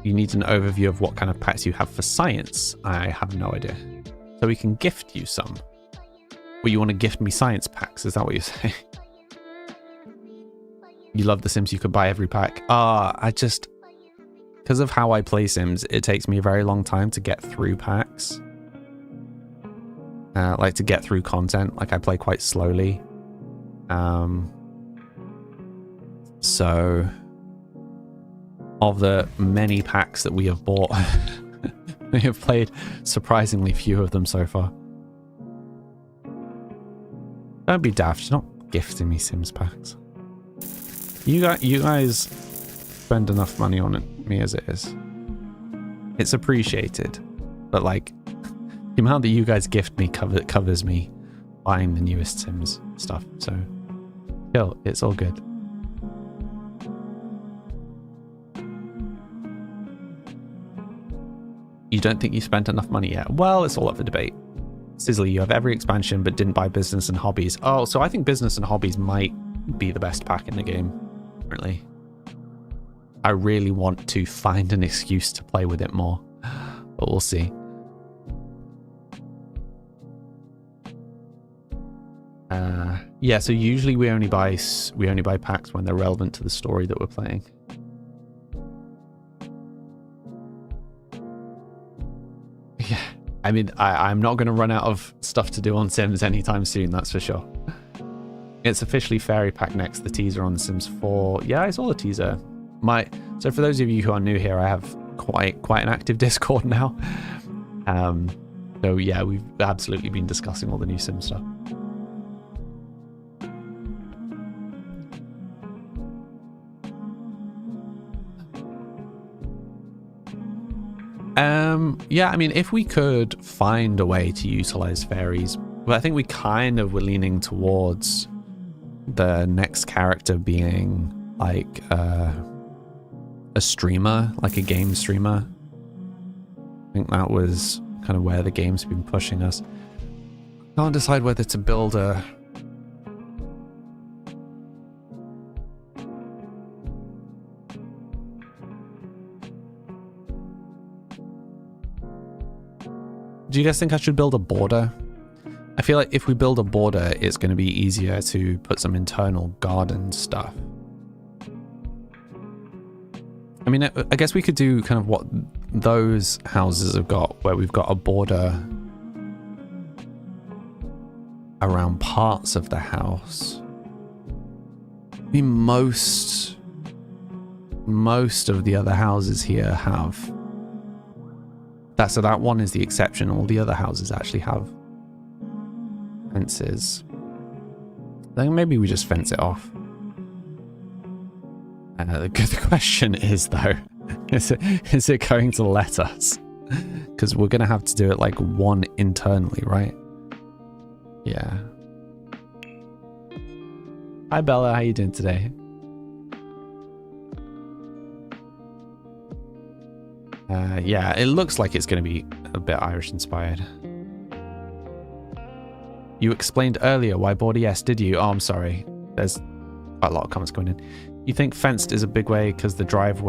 You need an overview of what kind of packs you have for science. I have no idea. So we can gift you some. Well, you want to gift me science packs? Is that what you're saying? You love The Sims, you could buy every pack. Because of how I play Sims, it takes me a very long time to get through packs. Like to get through content. Like I play quite slowly. So of the many packs that we have bought, we have played surprisingly few of them so far. Don't be daft, you're not gifting me Sims packs. You guys spend enough money on me as it is. It's appreciated, but like the amount that you guys gift me covers me buying the newest Sims stuff. So, chill, it's all good. You don't think you spent enough money yet? Well, it's all up for debate. Sizzly, you have every expansion but didn't buy Business and Hobbies. Oh, so I think Business and Hobbies might be the best pack in the game, currently. I really want to find an excuse to play with it more, but we'll see. Yeah, so usually we only buy packs when they're relevant to the story that we're playing. Yeah, I mean, I'm not going to run out of stuff to do on Sims anytime soon, that's for sure. It's officially Fairy Pack next, the teaser on The Sims 4. Yeah, I saw the teaser. So for those of you who are new here, I have quite an active Discord now. So yeah, we've absolutely been discussing all the new Sims stuff. Yeah, I mean, if we could find a way to utilize fairies, but I think we kind of were leaning towards the next character being like a streamer, like a game streamer. I think that was kind of where the game's been pushing us. Can't decide whether to build a... Do you guys think I should build a border? I feel like if we build a border, it's going to be easier to put some internal garden stuff. I mean, I guess we could do kind of what those houses have got, where we've got a border around parts of the house. I mean, most of the other houses here have that, so that one is the exception. All the other houses actually have fences. I think maybe we just fence it off. The question is, though, is it going to let us? Because we're going to have to do it like one internally, right? Yeah. Hi, Bella. How you doing today? Yeah, it looks like it's going to be a bit Irish inspired. You explained earlier why Border yes, did you? Oh, I'm sorry. There's quite a lot of comments going in. You think fenced is a big way because the drive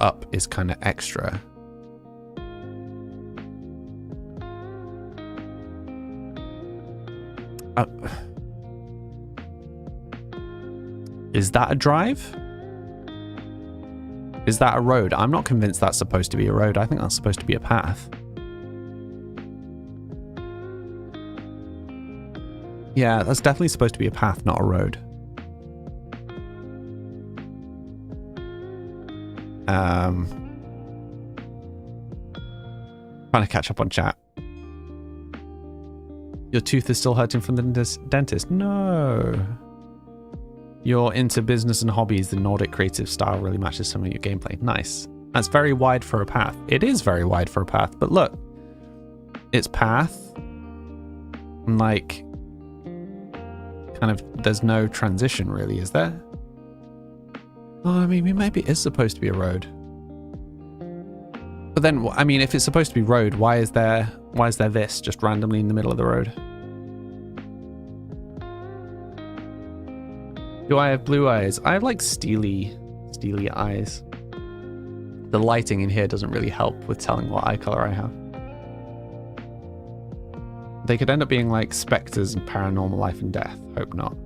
up is kind of extra. Is that a drive? Is that a road? I'm not convinced that's supposed to be a road. I think that's supposed to be a path. Yeah, that's definitely supposed to be a path, not a road. Trying to catch up on chat. Your tooth is still hurting from the dentist? No. You're into business and hobbies. The Nordic creative style really matches some of your gameplay. Nice. That's very wide for a path. It is very wide for a path, but look. It's path. And like, kind of, there's no transition really, is there? Oh, I mean, maybe it is supposed to be a road. But then, I mean, if it's supposed to be road, why is there this just randomly in the middle of the road? Do I have blue eyes? I have like steely eyes. The lighting in here doesn't really help with telling what eye color I have. They could end up being like specters and paranormal life and death. Hope not.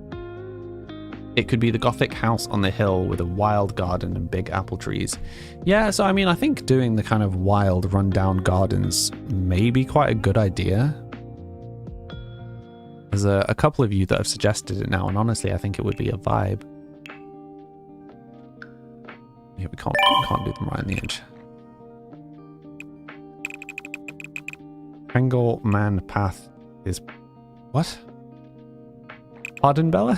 It could be the gothic house on the hill with a wild garden and big apple trees. Yeah, so I mean, I think doing the kind of wild rundown gardens may be quite a good idea. There's a couple of you that have suggested it now, and honestly, I think it would be a vibe. Yeah, we can't do them right on the edge. Pringle Man Path is... What? Pardon, Bella?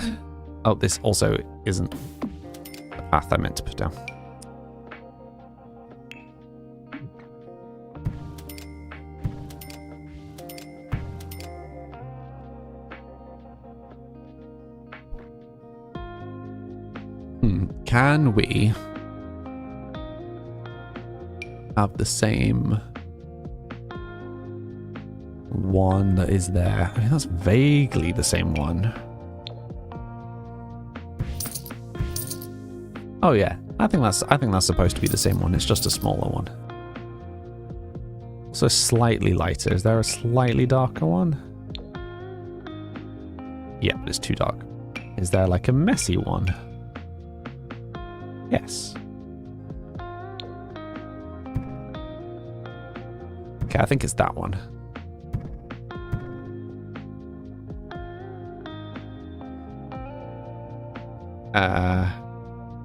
Oh, this also isn't the path I meant to put down. Can we have the same one that is there? I mean, that's vaguely the same one. Oh yeah, I think that's supposed to be the same one. It's just a smaller one. So slightly lighter. Is there a slightly darker one? Yeah, but it's too dark. Is there like a messy one? Yes. Okay, I think it's that one.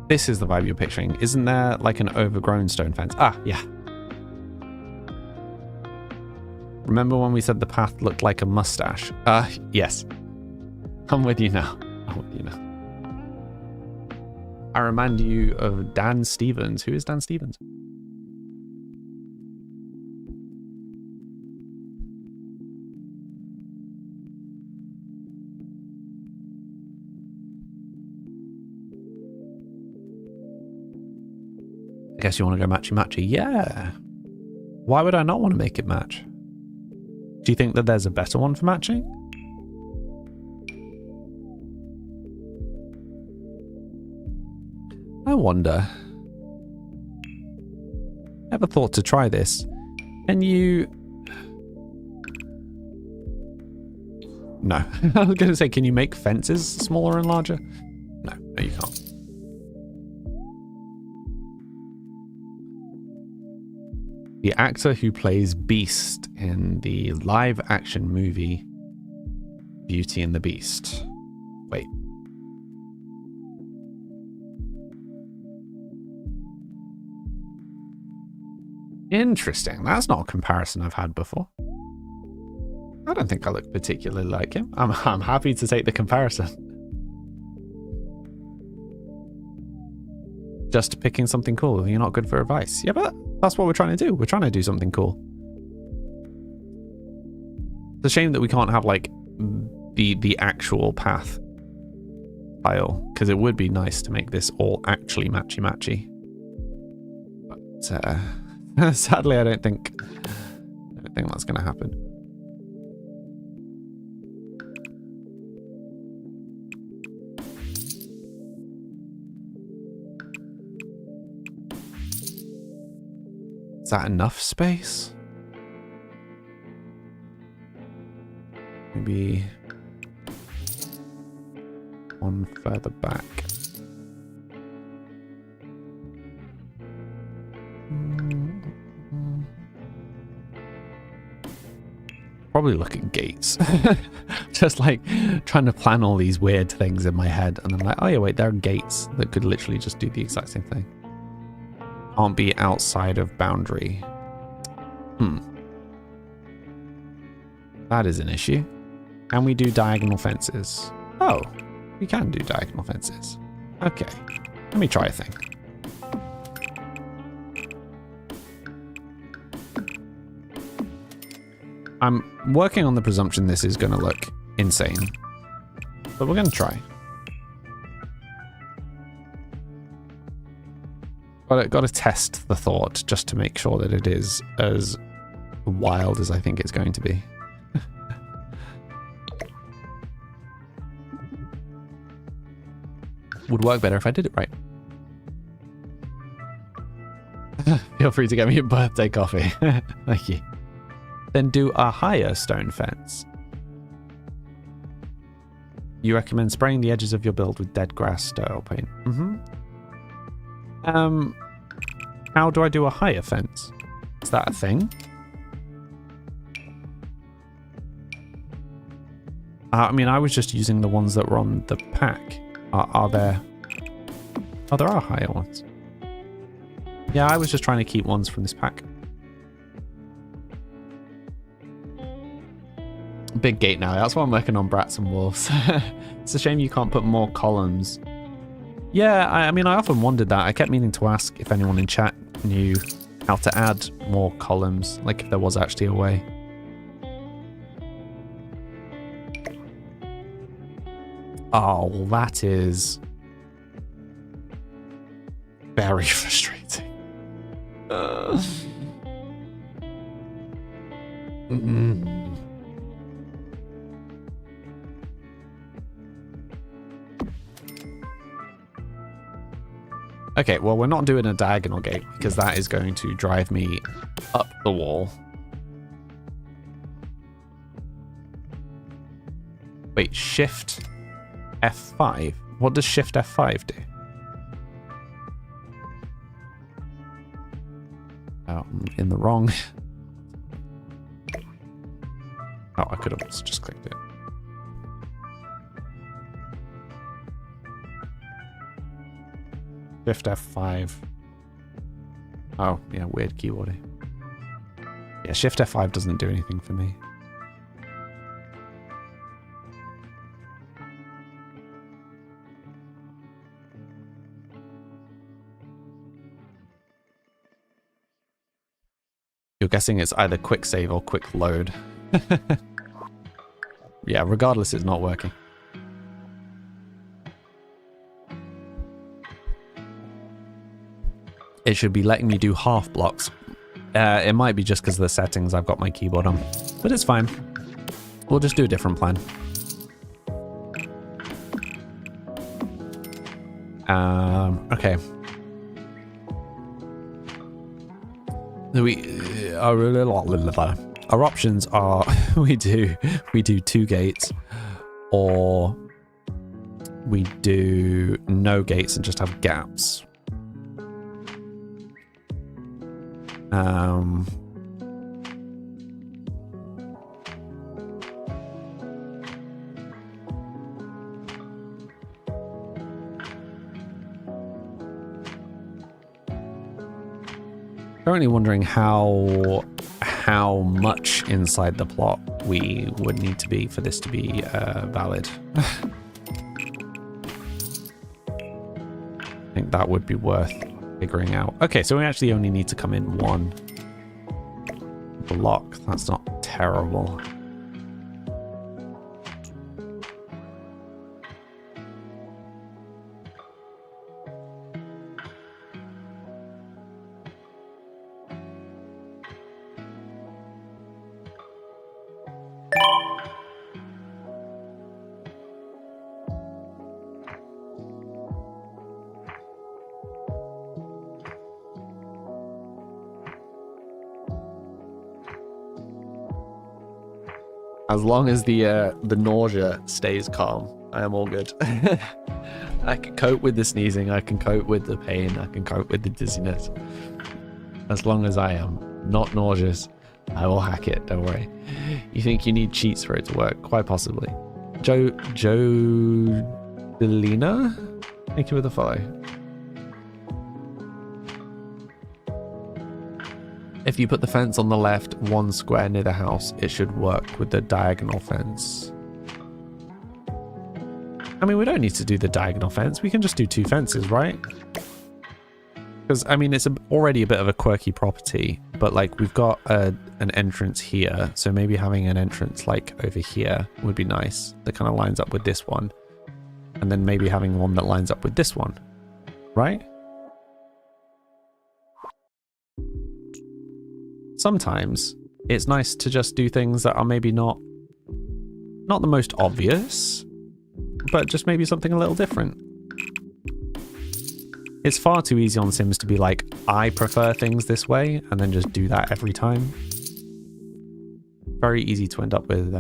This is the vibe you're picturing. Isn't there like an overgrown stone fence? Ah, yeah. Remember when we said the path looked like a mustache? Yes. I'm with you now. I'm with you now. I remind you of Dan Stevens. Who is Dan Stevens? Guess you want to go matchy-matchy? Yeah. Why would I not want to make it match? Do you think that there's a better one for matching? I wonder. Never thought to try this. Can you... No. I was going to say, can you make fences smaller and larger? No, you can't. The actor who plays Beast in the live-action movie Beauty and the Beast. Wait. Interesting. That's not a comparison I've had before. I don't think I look particularly like him. I'm happy to take the comparison. Just picking something cool. You're not good for advice. Yeah, but that's what we're trying to do. We're trying to do something cool. It's a shame that we can't have like the actual path tile, because it would be nice to make this all actually matchy-matchy. But sadly, I don't think that's going to happen. Is that enough space? Maybe one further back. Probably look at gates. Just like trying to plan all these weird things in my head, and I'm like, oh yeah, wait, there are gates that could literally just do the exact same thing. Can't be outside of boundary. That is an issue. Can we do diagonal fences? Oh, we can do diagonal fences. Okay, let me try a thing. I'm working on the presumption this is going to look insane, but we're going to try. Got to test the thought just to make sure that it is as wild as I think it's going to be. Would work better if I did it right. Feel free to get me a birthday coffee. Thank you. Then do a higher stone fence. You recommend spraying the edges of your build with dead grass style paint. How do I do a higher fence? Is that a thing? I mean, I was just using the ones that were on the pack. Are there... Oh, there are higher ones. Yeah, I was just trying to keep ones from this pack. Big gate now. That's why I'm working on Brats and Wolves. It's a shame you can't put more columns. Yeah, I mean, I often wondered that. I kept meaning to ask if anyone in chat knew how to add more columns, like if there was actually a way. Oh, that is very frustrating. Okay, well, we're not doing a diagonal gate because that is going to drive me up the wall. Wait, Shift F5? What does Shift F5 do? Oh, I'm in the wrong. Oh, I could have just clicked it. Shift F5. Oh, yeah, weird keyboarding. Yeah, Shift F5 doesn't do anything for me. You're guessing it's either quick save or quick load. Yeah, regardless, it's not working. it should be letting me do half blocks. It might be just because of the settings I've got my keyboard on, but it's fine. We'll just do a different plan. Okay. Our options are we do 2 gates, or we do no gates and just have gaps. Currently wondering how much inside the plot we would need to be for this to be valid. I think that would be worth figuring out. Okay, so we actually only need to come in 1 block. That's not terrible. As long as the nausea stays calm, I am all good. I can cope with the sneezing, I can cope with the pain, I can cope with the dizziness. As long as I am not nauseous, I will hack it, don't worry. You think you need cheats for it to work? Quite possibly. Joe Delina? Thank you for the follow. If you put the fence on the left 1 square near the house, it should work with the diagonal fence. I mean, we don't need to do the diagonal fence. We can just do 2 fences, right? Because, I mean, it's already a bit of a quirky property, but, like, we've got an entrance here, so maybe having an entrance, like, over here would be nice. That kind of lines up with this one. And then maybe having one that lines up with this one, right? Sometimes it's nice to just do things that are maybe not the most obvious, but just maybe something a little different. It's far too easy on Sims to be like, I prefer things this way, and then just do that every time. Very easy to end up with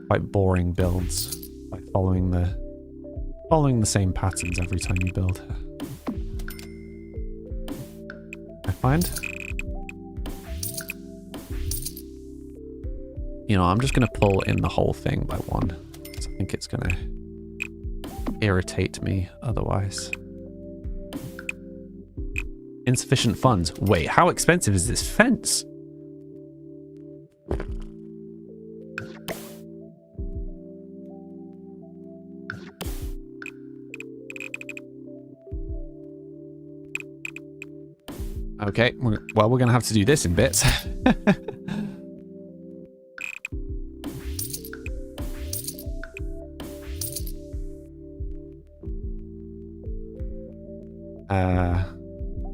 quite boring builds by following the same patterns every time you build. I find. You know, I'm just going to pull in the whole thing by 1. So I think it's going to irritate me otherwise. Insufficient funds. Wait, how expensive is this fence? Okay, well, we're going to have to do this in bits.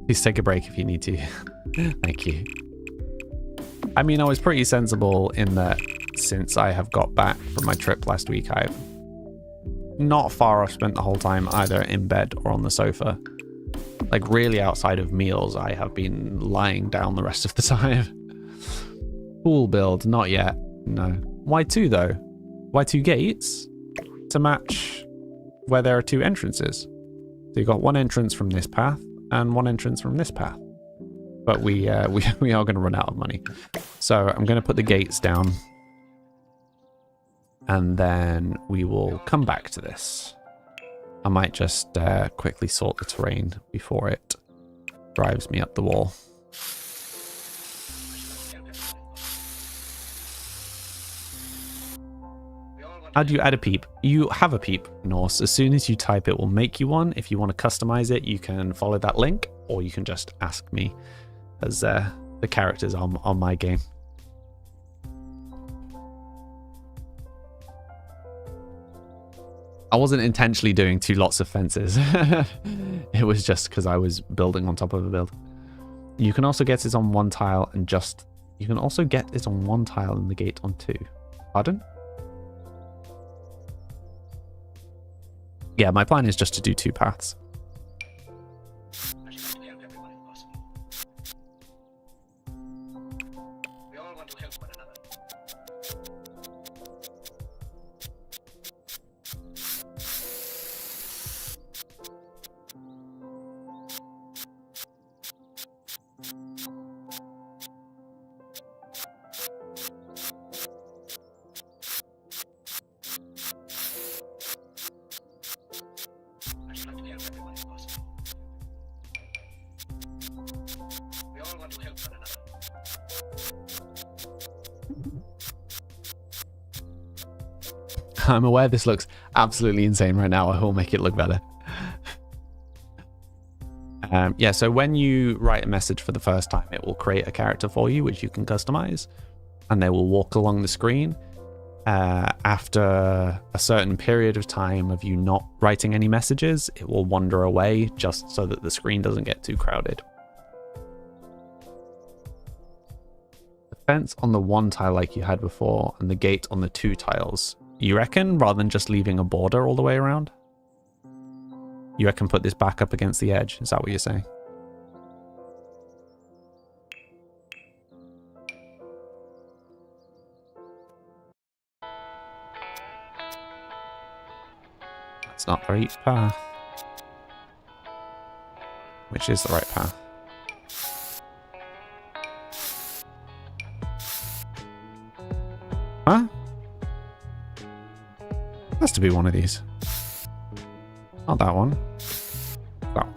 Please take a break if you need to. Thank you. I mean, I was pretty sensible in that since I have got back from my trip last week, I've not far off spent the whole time either in bed or on the sofa. Like, really outside of meals, I have been lying down the rest of the time. Pool build, not yet. No. Why 2 though? Why 2 gates? To match where there are 2 entrances. So you've got 1 entrance from this path and 1 entrance from this path. But we are going to run out of money. So I'm going to put the gates down. And then we will come back to this. I might just quickly sort the terrain before it drives me up the wall. How do you add a peep? You have a peep, Norse. As soon as you type it, will make you one. If you want to customize it, you can follow that link, or you can just ask me, as the characters on my game. I wasn't intentionally doing 2 lots of fences. It was just because I was building on top of a build. You can also get it on one tile and just... You can also get it on one tile and the gate on two. Pardon? Yeah, my plan is just to do two paths. I'm aware this looks absolutely insane right now. I will make it look better. Yeah, so when you write a message for the first time, it will create a character for you, which you can customize, and they will walk along the screen. After a certain period of time of you not writing any messages, it will wander away just so that the screen doesn't get too crowded. The fence on the one tile like you had before, and the gate on the two tiles. You reckon, rather than just leaving a border all the way around? You reckon put this back up against the edge? Is that what you're saying? That's not the right path. Which is the right path? Huh? Has to be one of these. Not that one. That one.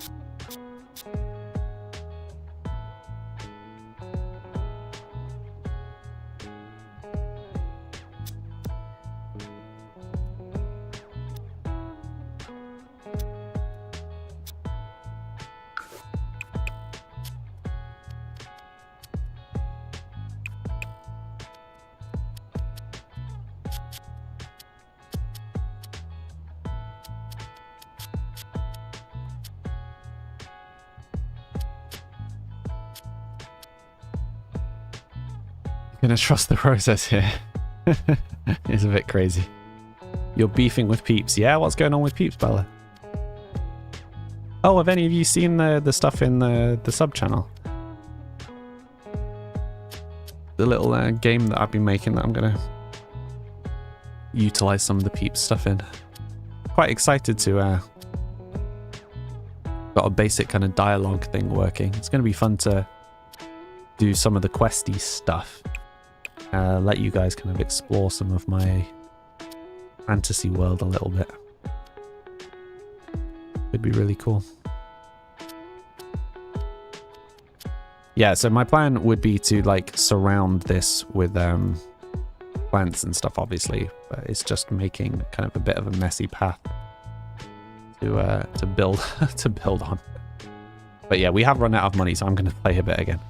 Gonna trust the process here. It's a bit crazy. You're beefing with Peeps. Yeah, what's going on with Peeps, Bella? Oh, have any of you seen the stuff in the sub channel? The little game that I've been making that I'm gonna utilize some of the Peeps stuff in. Quite excited to got a basic kind of dialogue thing working. It's gonna be fun to do some of the questy stuff. Let you guys kind of explore some of my fantasy world a little bit. Would be really cool. Yeah, so my plan would be to like surround this with plants and stuff, obviously, but it's just making kind of a bit of a messy path to build to build on. But yeah, we have run out of money, so I'm going to play a bit again.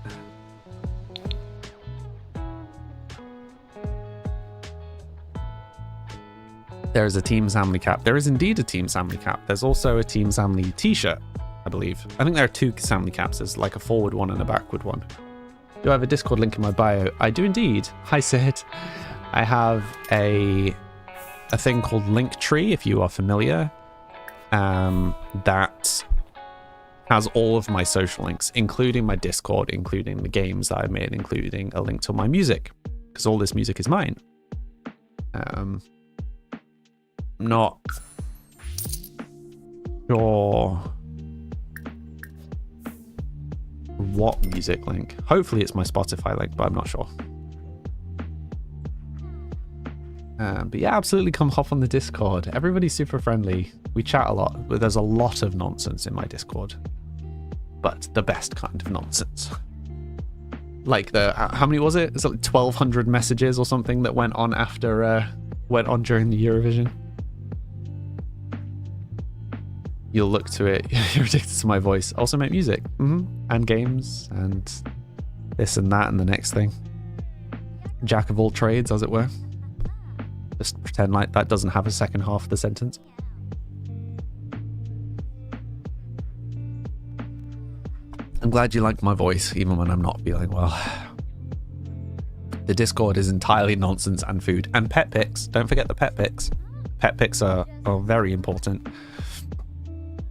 There is a Team Samly cap. There is indeed a Team Samly cap. There's also a Team Samly t-shirt, I believe. I think there are two Samly caps. There's like a forward one and a backward one. Do I have a Discord link in my bio? I do indeed. Hi, Sid. I have a thing called Linktree, if you are familiar, that has all of my social links, including my Discord, including the games that I've made, including a link to my music, because all this music is mine. Not sure what music link. Hopefully it's my Spotify link, but I'm not sure. But yeah, absolutely come hop on the Discord. Everybody's super friendly. We chat a lot, but there's a lot of nonsense in my Discord. But the best kind of nonsense. Like how many was it? It's like 1,200 messages or something that went on during the Eurovision. You'll look to it. You're addicted to my voice. Also make music. And games and this and that and the next thing. Jack of all trades, as it were. Just pretend like that doesn't have a second half of the sentence. I'm glad you like my voice, even when I'm not feeling well. The Discord is entirely nonsense and food. And pet pics. Don't forget the pet pics. Pet pics are very important.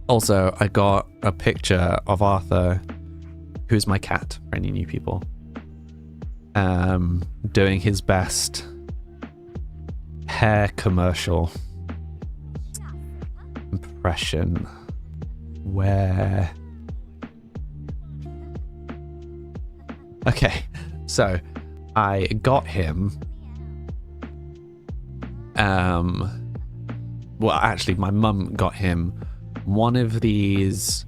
Also, I got a picture of Arthur, who's my cat, for any new people, doing his best hair commercial impression. Where... Okay, so I got him. Well, actually, my mum got him one of these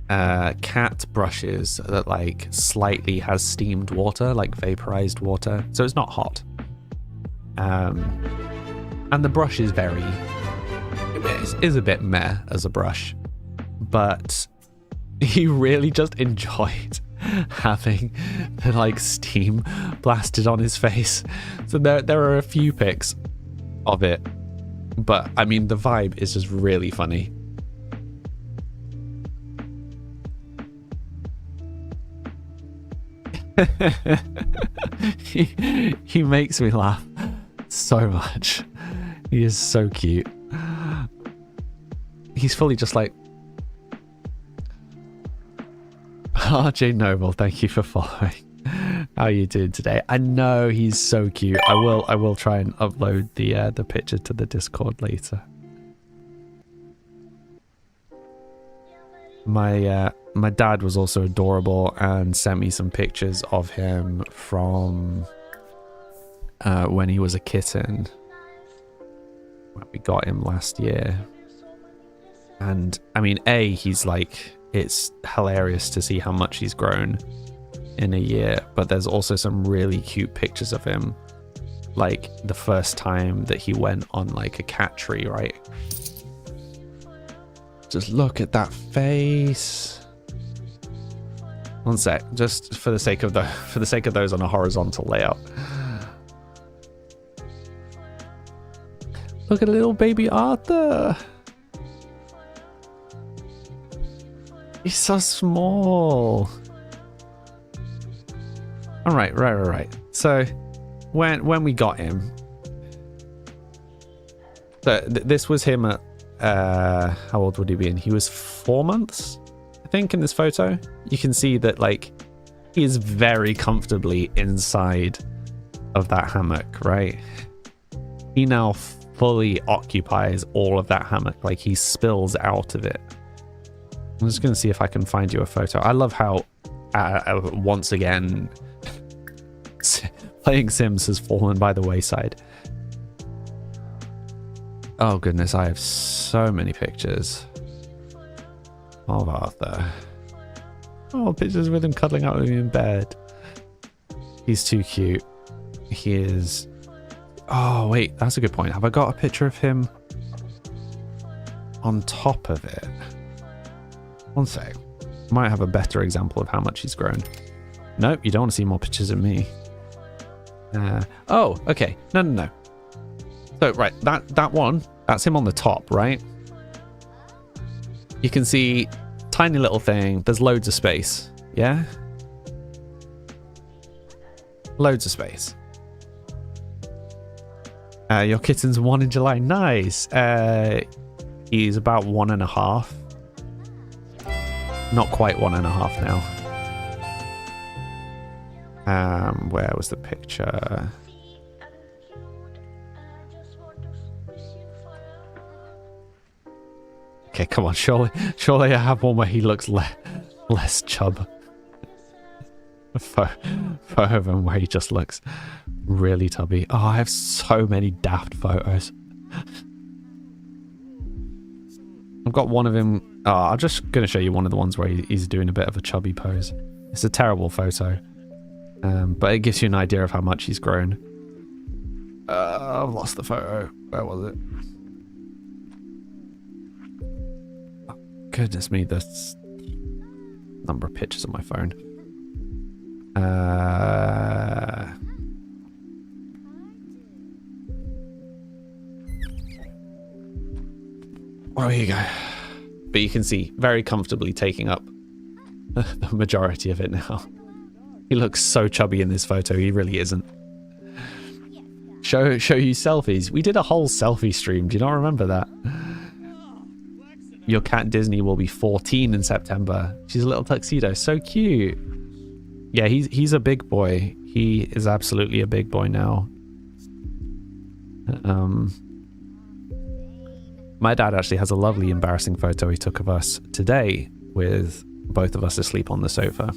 cat brushes that like slightly has steamed water, like vaporized water, so it's not hot. And the brush is is a bit meh as a brush, but he really just enjoyed having the like steam blasted on his face. So there are a few pics of it, but I mean the vibe is just really funny. he makes me laugh so much. He is so cute. He's fully just like, RJ Noble, thank you for following. How are you doing today? I know he's so cute. I will try and upload the picture to the Discord later. My dad was also adorable and sent me some pictures of him from when he was a kitten. We got him last year. And I mean, he's like, it's hilarious to see how much he's grown in a year, but there's also some really cute pictures of him, like the first time that he went on like a cat tree, right? Just look at that face. One sec, just for the sake of those on a horizontal layout. Look at little baby Arthur. He's so small. All right. So when we got him, so this was him at how old would he be? He was 4 months, I think, in this photo. You can see that like he is very comfortably inside of that hammock, right? He now fully occupies all of that hammock, like he spills out of it. I'm just going to see if I can find you a photo. I love how once again playing Sims has fallen by the wayside. Oh goodness, I have so many pictures of Arthur. Oh, pictures with him cuddling up with me in bed. He's too cute. He is... Oh wait, that's a good point. Have I got a picture of him on top of it? One sec. Might have a better example of how much he's grown. Nope, you don't want to see more pictures of me. Oh, okay. No. So, right, that one, that's him on the top, right? You can see tiny little thing. There's loads of space. Yeah? Loads of space. Your kitten's 1 in July. Nice. He's about 1.5. Not quite 1.5 now. Where was the picture? Okay, come on. Surely I have one where he looks less chub. Photo of him where he just looks really tubby. Oh, I have so many daft photos. I've got one of him. Oh, I'm just going to show you one of the ones where he's doing a bit of a chubby pose. It's a terrible photo. But it gives you an idea of how much he's grown. I've lost the photo. Where was it? Oh, goodness me, there's a number of pictures on my phone. Well, here you go. But you can see very comfortably taking up the majority of it now. He looks so chubby in this photo. He really isn't. Show you selfies. We did a whole selfie stream. Do you not remember that? Your cat Disney will be 14 in September. She's a little tuxedo. So cute. Yeah, he's a big boy. He is absolutely a big boy now. My dad actually has a lovely embarrassing photo he took of us today with both of us asleep on the sofa.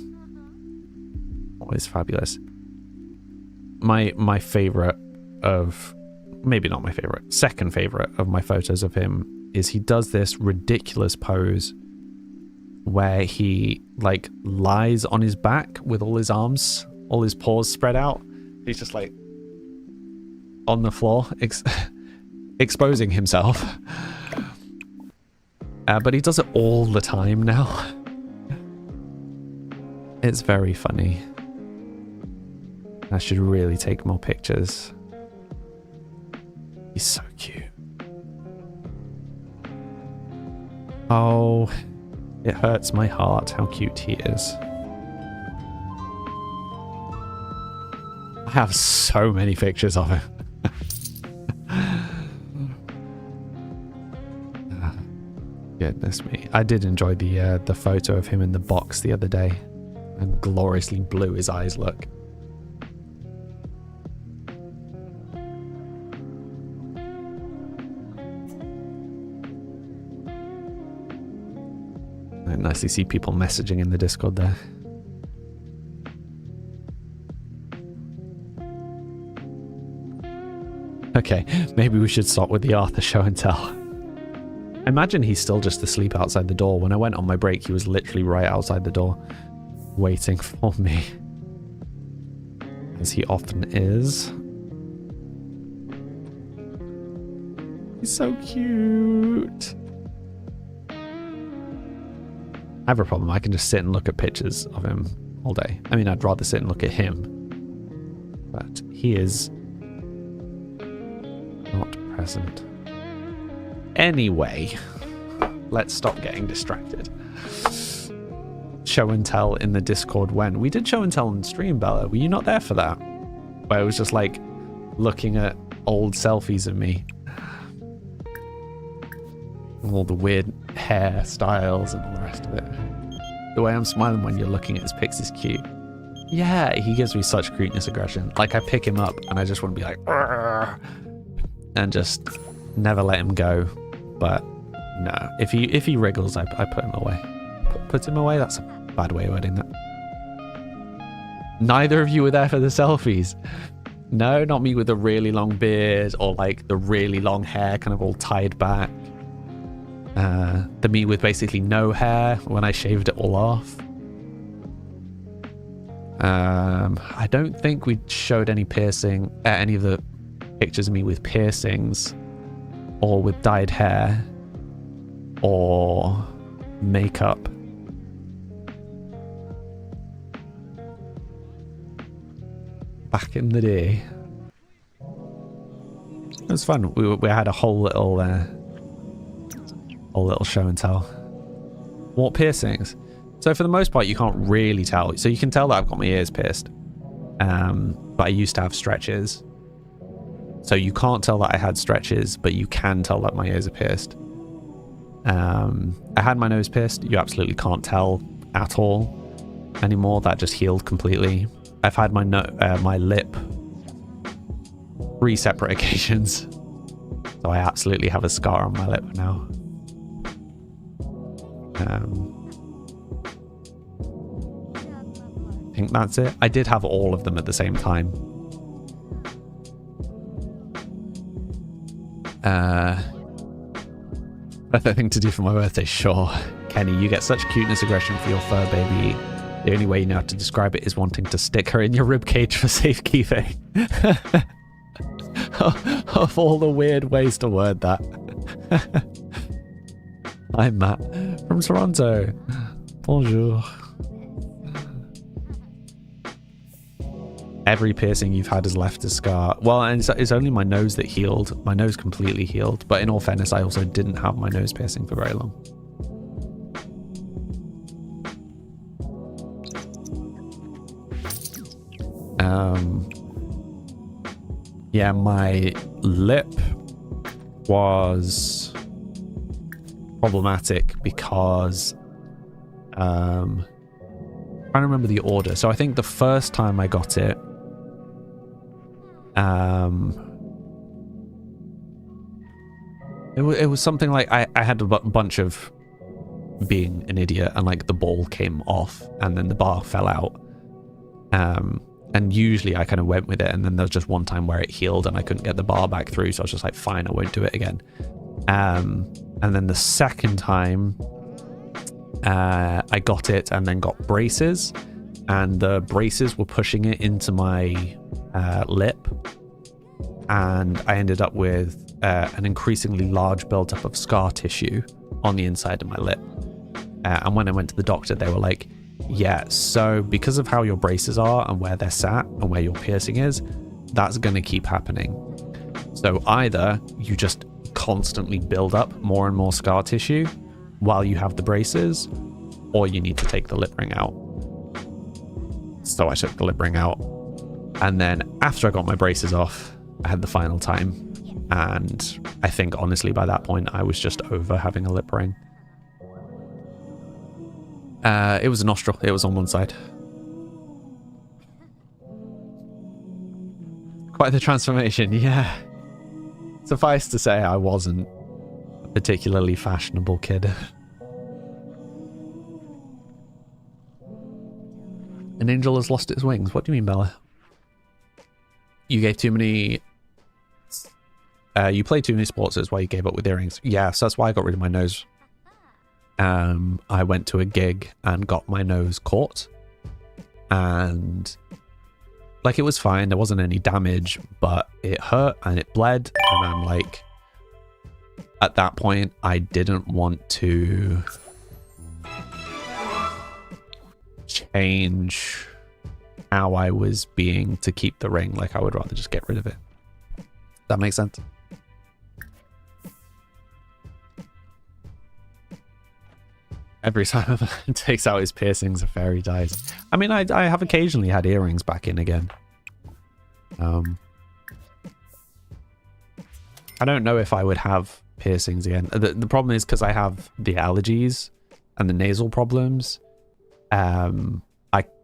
Always fabulous. My favorite of, maybe not my favorite, second favorite of my photos of him is he does this ridiculous pose where he like lies on his back with all his arms, all his paws spread out. He's just like on the floor, exposing himself. But he does it all the time now. It's very funny. I should really take more pictures. He's so cute. Oh, it hurts my heart how cute he is. I have so many pictures of him. Goodness me. I did enjoy the photo of him in the box the other day. And gloriously blue his eyes look. I nicely see people messaging in the Discord there. Okay, maybe we should start with the Arthur show and tell. I imagine he's still just asleep outside the door. When I went on my break, he was literally right outside the door, waiting for me. As he often is. He's so cute. I have a problem. I can just sit and look at pictures of him all day. I mean, I'd rather sit and look at him. But he is not present. Anyway, let's stop getting distracted. Show and tell in the Discord when? We did show and tell on stream, Bella. Were you not there for that? Where it was just like looking at old selfies of me. All the weird hairstyles and all the rest of it. The way I'm smiling when you're looking at his pics is cute. Yeah, he gives me such cuteness aggression. Like I pick him up and I just want to be like, "Argh," and just never let him go. But no, if he wriggles, I put him away. Put him away? That's a bad way of wording that. Neither of you were there for the selfies. No, not me with the really long beard or like the really long hair kind of all tied back. The me with basically no hair when I shaved it all off. I don't think we showed any any of the pictures of me with piercings or with dyed hair or makeup. Back in the day. It was fun. We had a whole little show and tell. What piercings? So for the most part, you can't really tell. So you can tell that I've got my ears pierced. But I used to have stretches. So you can't tell that I had stretches, but you can tell that my ears are pierced. I had my nose pierced. You absolutely can't tell at all anymore. That just healed completely. I've had my lip 3 separate occasions. So I absolutely have a scar on my lip now. I think that's it. I did have all of them at the same time. Birthday thing to do for my birthday, sure. Kenny, you get such cuteness aggression for your fur baby. The only way you know how to describe it is wanting to stick her in your ribcage for safekeeping. Of all the weird ways to word that. I'm Matt from Toronto. Bonjour. Every piercing you've had has left a scar. Well, and it's only my nose that healed. My nose completely healed. But in all fairness, I also didn't have my nose piercing for very long. Yeah, my lip was problematic because trying to remember the order. So I think the first time I got it, it was something like I had a bunch of being an idiot, and like the ball came off and then the bar fell out. And usually I kind of went with it, and then there was just one time where it healed and I couldn't get the bar back through, so I was just like, fine, I won't do it again. And then the second time I got it and then got braces, and the braces were pushing it into my lip, and I ended up with an increasingly large buildup of scar tissue on the inside of my lip. And when I went to the doctor, they were like, yeah, so because of how your braces are and where they're sat and where your piercing is, that's going to keep happening. So either you just constantly build up more and more scar tissue while you have the braces, or you need to take the lip ring out. So I took the lip ring out, and then after I got my braces off, I had the final time, and I think honestly by that point I was just over having a lip ring. It was a nostril. It was on one side. Quite the transformation, yeah. Suffice to say, I wasn't a particularly fashionable kid. An angel has lost its wings. What do you mean, Bella? You gave too many... you played too many sports, that's why you gave up with earrings. Yeah, so that's why I got rid of my nose. I went to a gig and got my nose caught, and like it was fine, there wasn't any damage, but it hurt and it bled, and I'm like, at that point I didn't want to change how I was being to keep the ring. Like, I would rather just get rid of it. That makes sense. Every time a man takes out his piercings, a fairy dies. I mean, I have occasionally had earrings back in again. I don't know if I would have piercings again. The problem is because I have the allergies and the nasal problems. I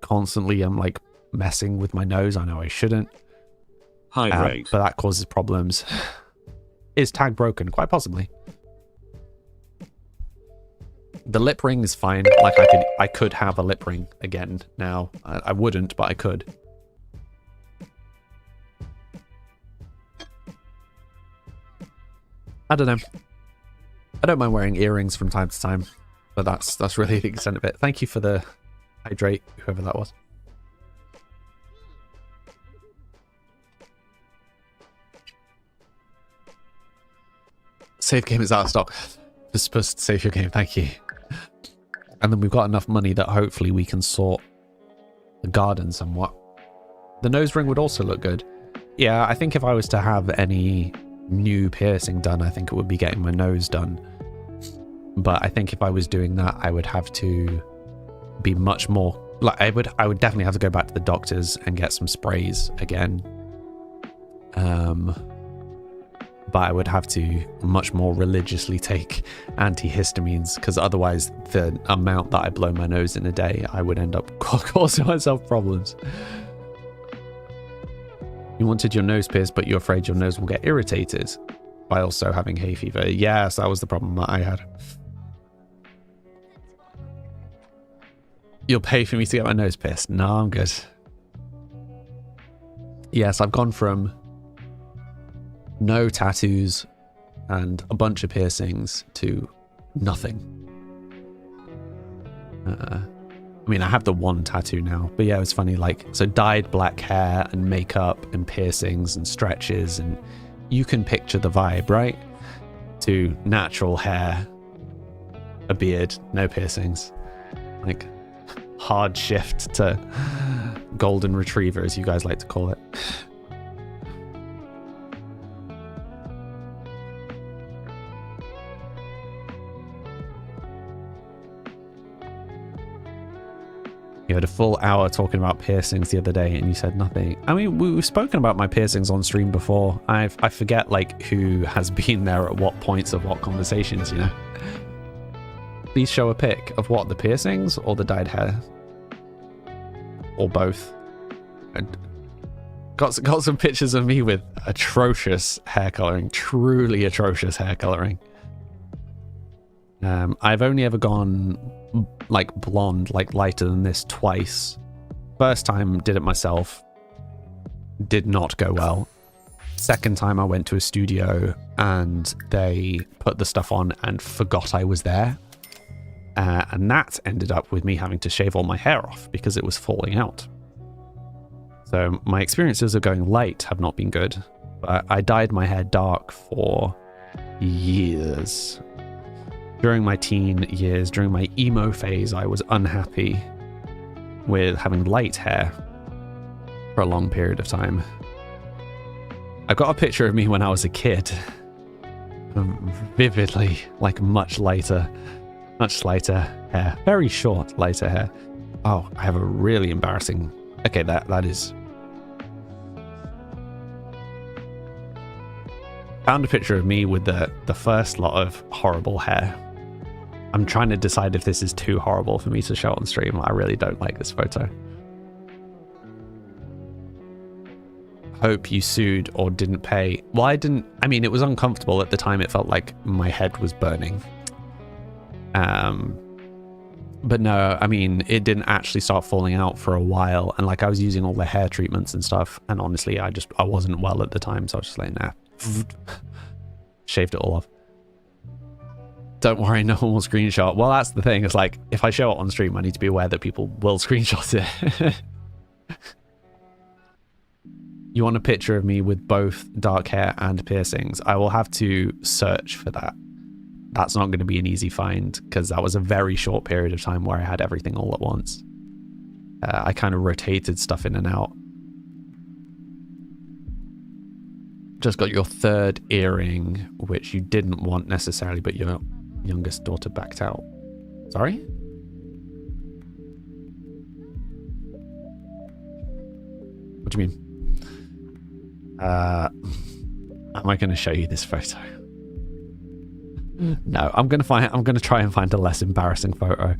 constantly am like messing with my nose. I know I shouldn't. High rate. But that causes problems. Is tag broken? Quite possibly. The lip ring is fine. Like, I could have a lip ring again now. I wouldn't, but I could. I don't know. I don't mind wearing earrings from time to time, but that's really the extent of it. Thank you for the hydrate, whoever that was. Save game is out of stock. Just supposed to save your game, thank you. And then we've got enough money that hopefully we can sort the garden somewhat. The nose ring would also look good. Yeah, I think if I was to have any new piercing done, I think it would be getting my nose done. But I think if I was doing that, I would have to be much more... Like, I would definitely have to go back to the doctors and get some sprays again. But I would have to much more religiously take antihistamines, because otherwise the amount that I blow my nose in a day, I would end up causing myself problems. You wanted your nose pierced, but you're afraid your nose will get irritated by also having hay fever. Yes, that was the problem that I had. You'll pay for me to get my nose pierced? No, I'm good. Yes, I've gone from no tattoos and a bunch of piercings to nothing. I mean, I have the one tattoo now, but yeah, it's funny, like, so dyed black hair and makeup and piercings and stretches, and you can picture the vibe, right? To natural hair, a beard, no piercings, like hard shift to golden retriever, as you guys like to call it. You had a full hour talking about piercings the other day and you said nothing. I mean, we've spoken about my piercings on stream before. I forget like who has been there at what points of what conversations, you know. Please show a pic of what, the piercings or the dyed hair? Or both. Got some pictures of me with atrocious hair coloring, truly atrocious hair coloring. I've only ever gone like blonde, like lighter than this twice. First time did it myself, did not go well. Second time I went to a studio and they put the stuff on and forgot I was there. And that ended up with me having to shave all my hair off because it was falling out. So my experiences of going light have not been good. But I dyed my hair dark for years. During my teen years, during my emo phase, I was unhappy with having light hair for a long period of time. I got a picture of me when I was a kid. Vividly, like much lighter hair. Very short, lighter hair. Oh, I have a really embarrassing... Okay, that is... Found a picture of me with the first lot of horrible hair. I'm trying to decide if this is too horrible for me to show on stream. I really don't like this photo. Hope you sued or didn't pay. Well, I didn't. I mean, it was uncomfortable at the time. It felt like my head was burning. But no, I mean, it didn't actually start falling out for a while. And like I was using all the hair treatments and stuff. And honestly, I wasn't well at the time. So I was just like, nah. Shaved it all off. Don't worry, no one will screenshot. Well, that's the thing. It's like, if I show it on stream, I need to be aware that people will screenshot it. You want a picture of me with both dark hair and piercings? I will have to search for that. That's not going to be an easy find because that was a very short period of time where I had everything all at once. I kind of rotated stuff in and out. Just got your third earring, which you didn't want necessarily, but your youngest daughter backed out. Sorry? What do you mean? Am I going to show you this photo? No, I'm going to try and find a less embarrassing photo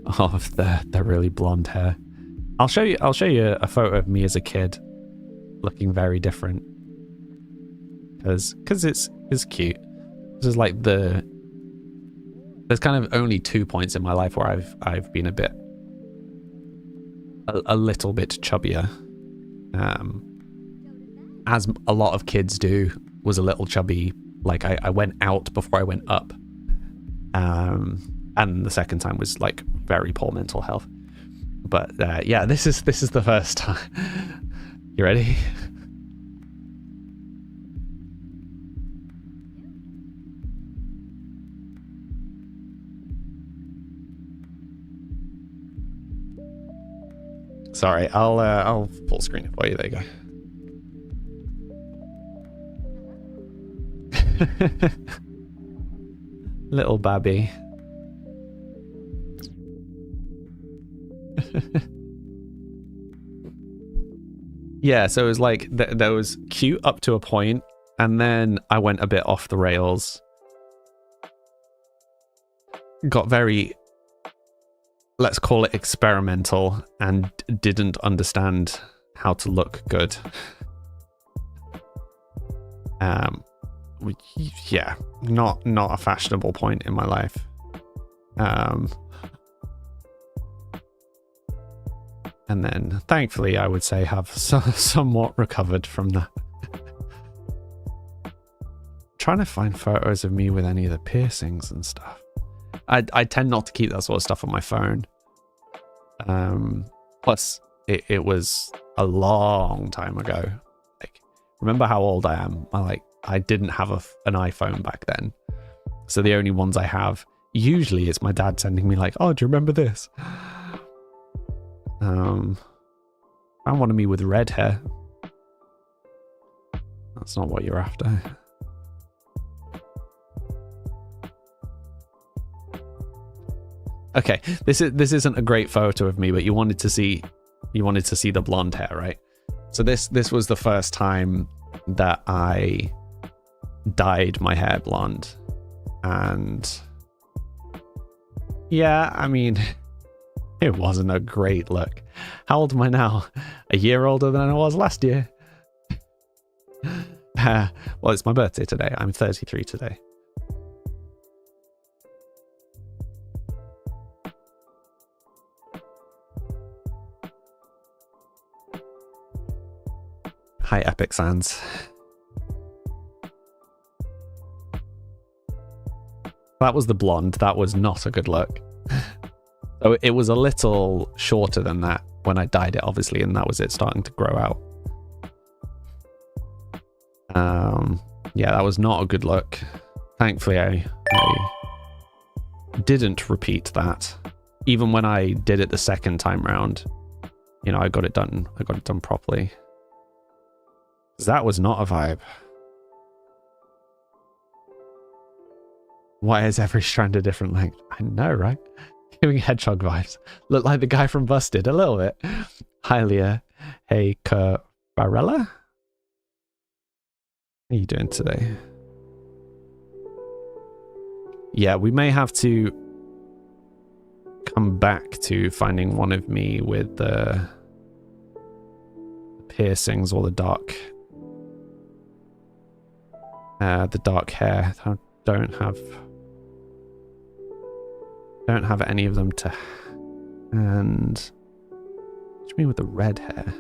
of the really blonde hair. I'll show you a photo of me as a kid looking very different. Because it's cute. This is like there's kind of only 2 points in my life where I've been a little bit chubbier. As a lot of kids do, was a little chubby. Like I went out before I went up. And the second time was like very poor mental health. But yeah, this is the first time. You ready? Sorry, I'll full screen it for you. There you go. Little babby. Yeah, so it was like there was cute up to a point, and then I went a bit off the rails. Got very, let's call it experimental, and didn't understand how to look good. Yeah, not a fashionable point in my life. And then thankfully I would say have somewhat recovered from that. Trying to find photos of me with any of the piercings and stuff. I tend not to keep that sort of stuff on my phone. Plus it was a long time ago. Like, remember how old I am? I didn't have an iPhone back then. So the only ones I have, usually it's my dad sending me like, oh, do you remember this? Found one of me with red hair. That's not what you're after. Okay, this isn't a great photo of me, but you wanted to see the blonde hair, right? So this was the first time that I dyed my hair blonde, and yeah, I mean, it wasn't a great look. How old am I now? A year older than I was last year. Well, it's my birthday today. I'm 33 today. Hi, Epic Sans. That was the blonde. That was not a good look. So it was a little shorter than that when I dyed it, obviously, and that was it starting to grow out. Yeah, that was not a good look. Thankfully, I didn't repeat that. Even when I did it the second time round, you know, I got it done properly. That was not a vibe. Why is every strand a different length? I know, right? Giving hedgehog vibes. Look like the guy from Busted, a little bit. Hi, Leah. Hey, Barella? How are you doing today? Yeah, we may have to come back to finding one of me with the piercings or the dark hair. I don't have any of them to hand. What do you mean with the red hair?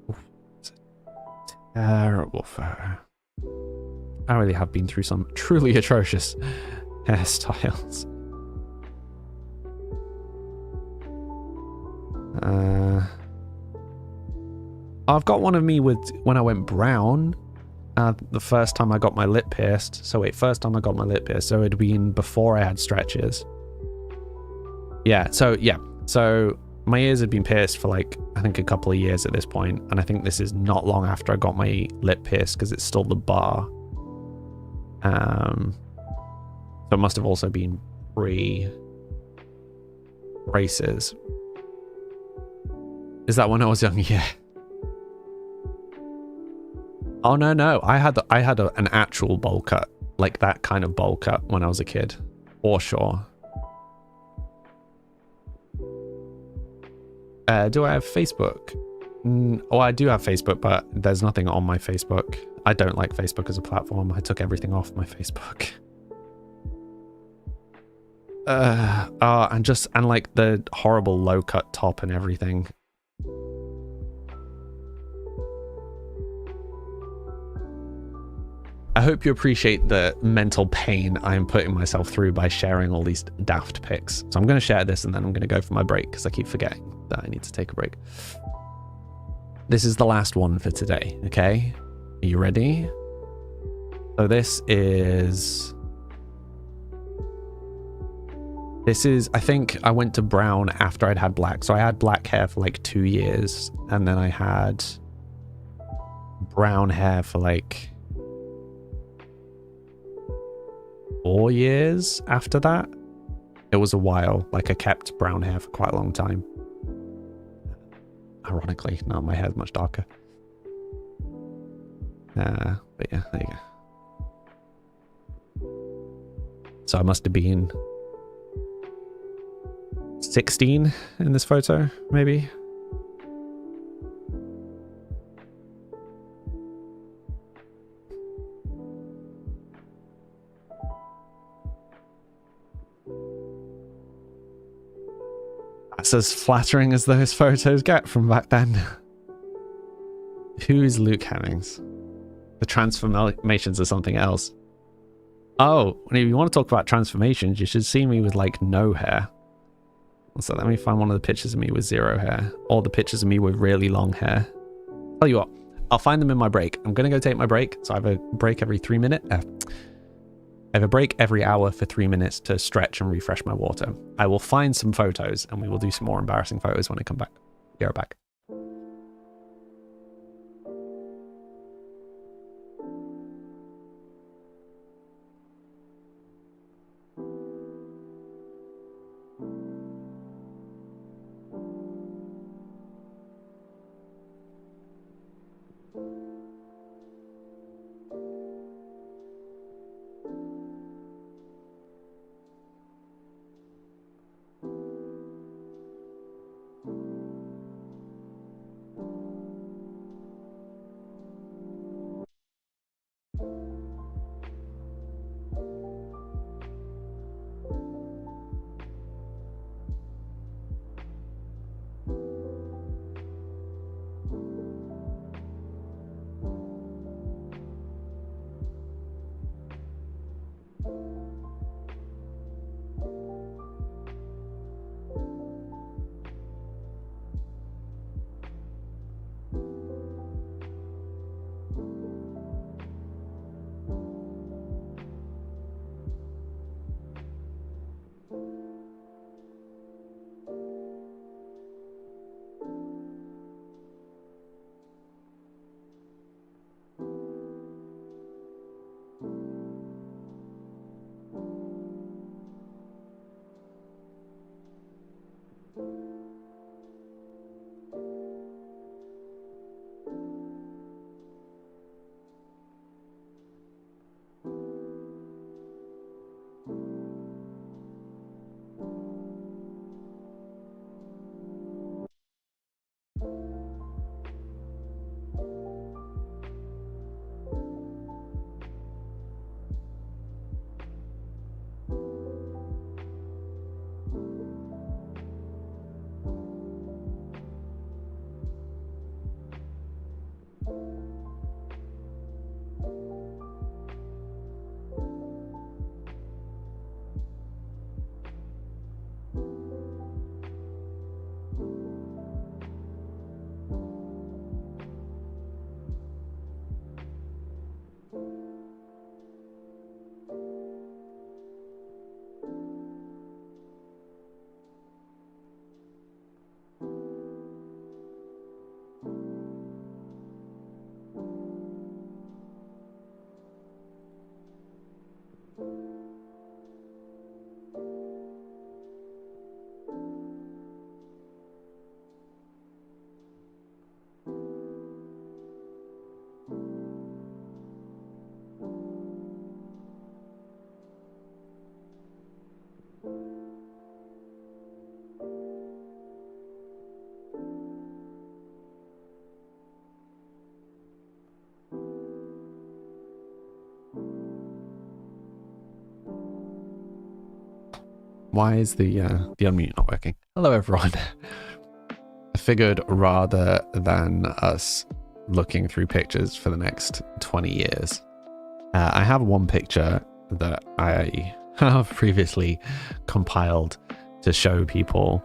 Oof, it's a terrible photo. I really have been through some truly atrocious hairstyles. I've got one of me with when I went brown. The first time I got my lip pierced. So wait, first time I got my lip pierced. So it'd been before I had stretches. Yeah. So my ears had been pierced for like, I think a couple of years at this point. And I think this is not long after I got my lip pierced because it's still the bar. So it must have also been pre-braces. Is that when I was young? Yeah. Oh no! I had an actual bowl cut, like that kind of bowl cut when I was a kid, for sure. Do I have Facebook? Oh, I do have Facebook, but there's nothing on my Facebook. I don't like Facebook as a platform. I took everything off my Facebook. And like the horrible low cut top and everything. I hope you appreciate the mental pain I'm putting myself through by sharing all these daft pics. So I'm going to share this and then I'm going to go for my break because I keep forgetting that I need to take a break. This is the last one for today, okay? Are you ready? So this is, I think I went to brown after I'd had black. So I had black hair for like 2 years and then I had brown hair for like 4 years after that. It was a while. Like I kept brown hair for quite a long time. Ironically, now my hair's much darker. But yeah, there you go. So I must have been 16 in this photo, maybe. That's as flattering as those photos get from back then. Who's Luke Hemmings? The transformations are something else. Oh, if you want to talk about transformations, you should see me with like no hair. So let me find one of the pictures of me with zero hair, or the pictures of me with really long hair. Tell you what, I'll find them in my break. I'm gonna go take my break. So I have a break every 3 minutes. I have a break every hour for 3 minutes to stretch and refresh my water. I will find some photos and we will do some more embarrassing photos when I come back. Be right back. Why is the unmute not working? Hello, everyone. I figured rather than us looking through pictures for the next 20 years, I have one picture that I have previously compiled to show people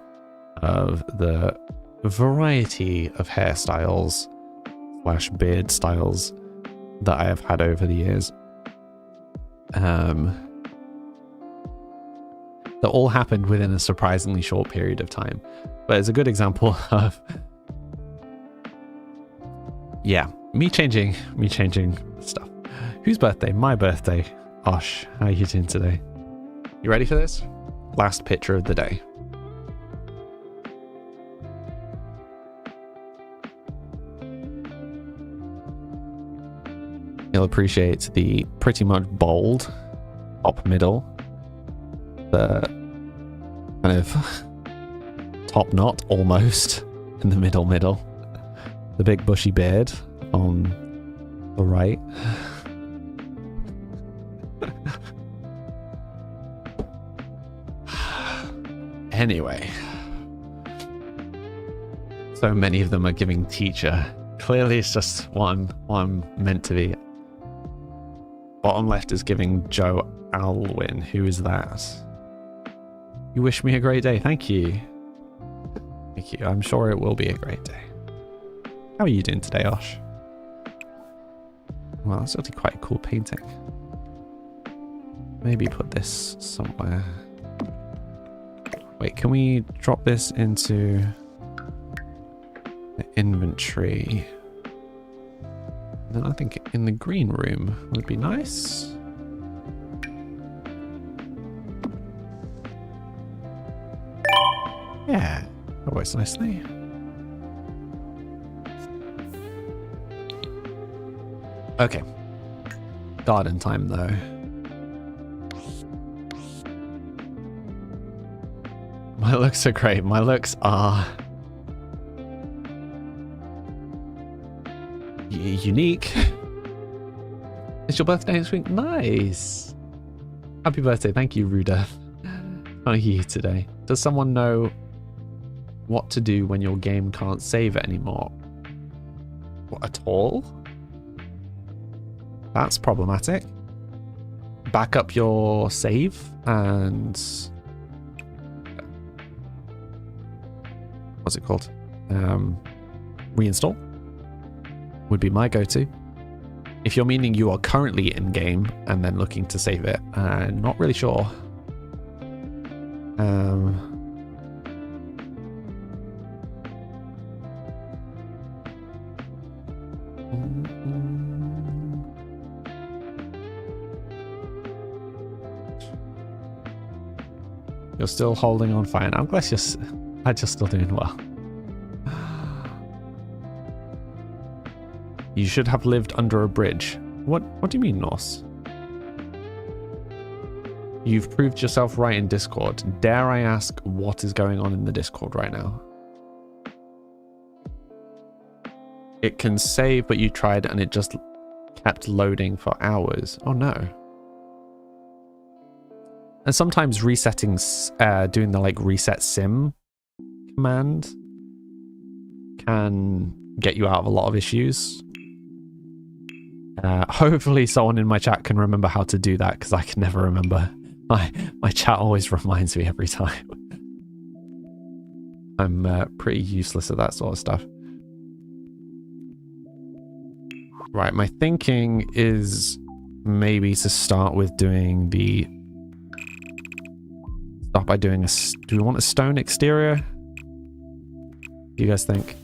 of the variety of hairstyles / beard styles that I have had over the years. That all happened within a surprisingly short period of time. But it's a good example of, yeah, me changing stuff. Whose birthday? My birthday. Osh, how are you doing today? You ready for this? Last picture of the day. You'll appreciate the pretty much bold top middle, the kind of top knot almost in the middle, the big bushy beard on the right. Anyway, so many of them are giving teacher. Clearly it's just what I'm meant to be. Bottom left is giving Joe Alwyn. Who is that? You wish me a great day. Thank you. Thank you. I'm sure it will be a great day. How are you doing today, Osh? Well, that's actually quite a cool painting. Maybe put this somewhere. Wait, can we drop this into the inventory? Then I think in the green room would be nice. Yeah, that works nicely. Okay. Garden time though. My looks are great. My looks are unique. It's your birthday next week? Nice. Happy birthday. Thank you, Ruda. How are you today? Does someone know what to do when your game can't save it anymore? What, at all? That's problematic. Back up your save and what's it called? Reinstall would be my go-to. If you're meaning you are currently in game and then looking to save it, not really sure. You're still holding on fine. I'm glad you're still doing well. You should have lived under a bridge. What do you mean, Norse? You've proved yourself right in Discord. Dare I ask what is going on in the Discord right now? It can save, but you tried and it just kept loading for hours. Oh no. And sometimes resetting, doing the like reset sim command can get you out of a lot of issues. Hopefully someone in my chat can remember how to do that, because I can never remember. My chat always reminds me every time. I'm pretty useless at that sort of stuff. Right, my thinking is maybe to start with doing the... Start by doing a... Do we want a stone exterior? What do you guys think?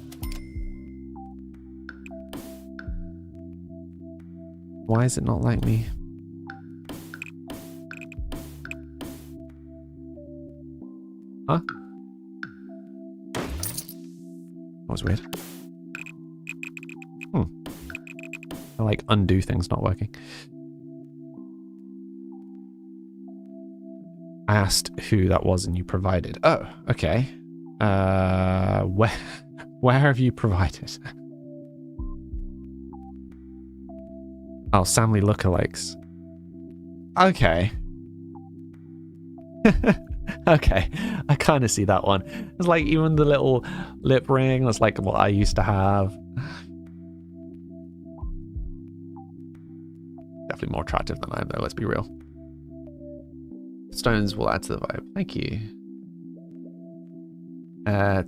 Why is it not like me? Huh? That was weird. I like undo things not working. I asked who that was and you provided. Oh, okay. Where have you provided? Oh, Samly lookalikes. Okay. Okay, I kind of see that one. It's like even the little lip ring, that's like what I used to have. Definitely more attractive than I am though, let's be real. Stones will add to the vibe. Thank you.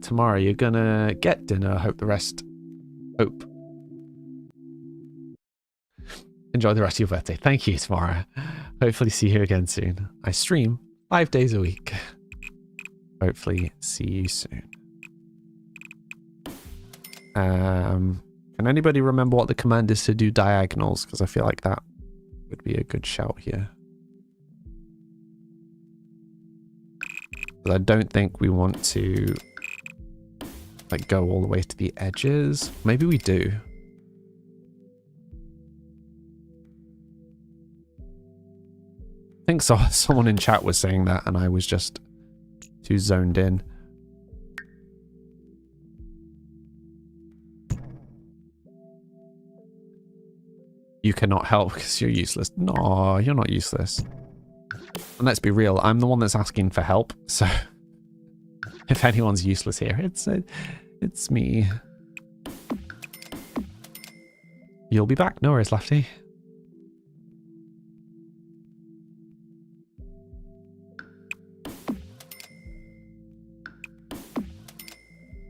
Tomorrow you're gonna get dinner, hope. Enjoy the rest of your birthday. Thank you, Tamara. Hopefully see you again soon. I stream 5 days a week. Hopefully see you soon. Can anybody remember what the command is to do diagonals? Because I feel like that would be a good shout here. But I don't think we want to like go all the way to the edges. Maybe we do. I think so. Someone in chat was saying that and I was just too zoned in. You cannot help because you're useless. No, you're not useless. And let's be real, I'm the one that's asking for help. So if anyone's useless here, it's me. You'll be back. No worries, Lefty.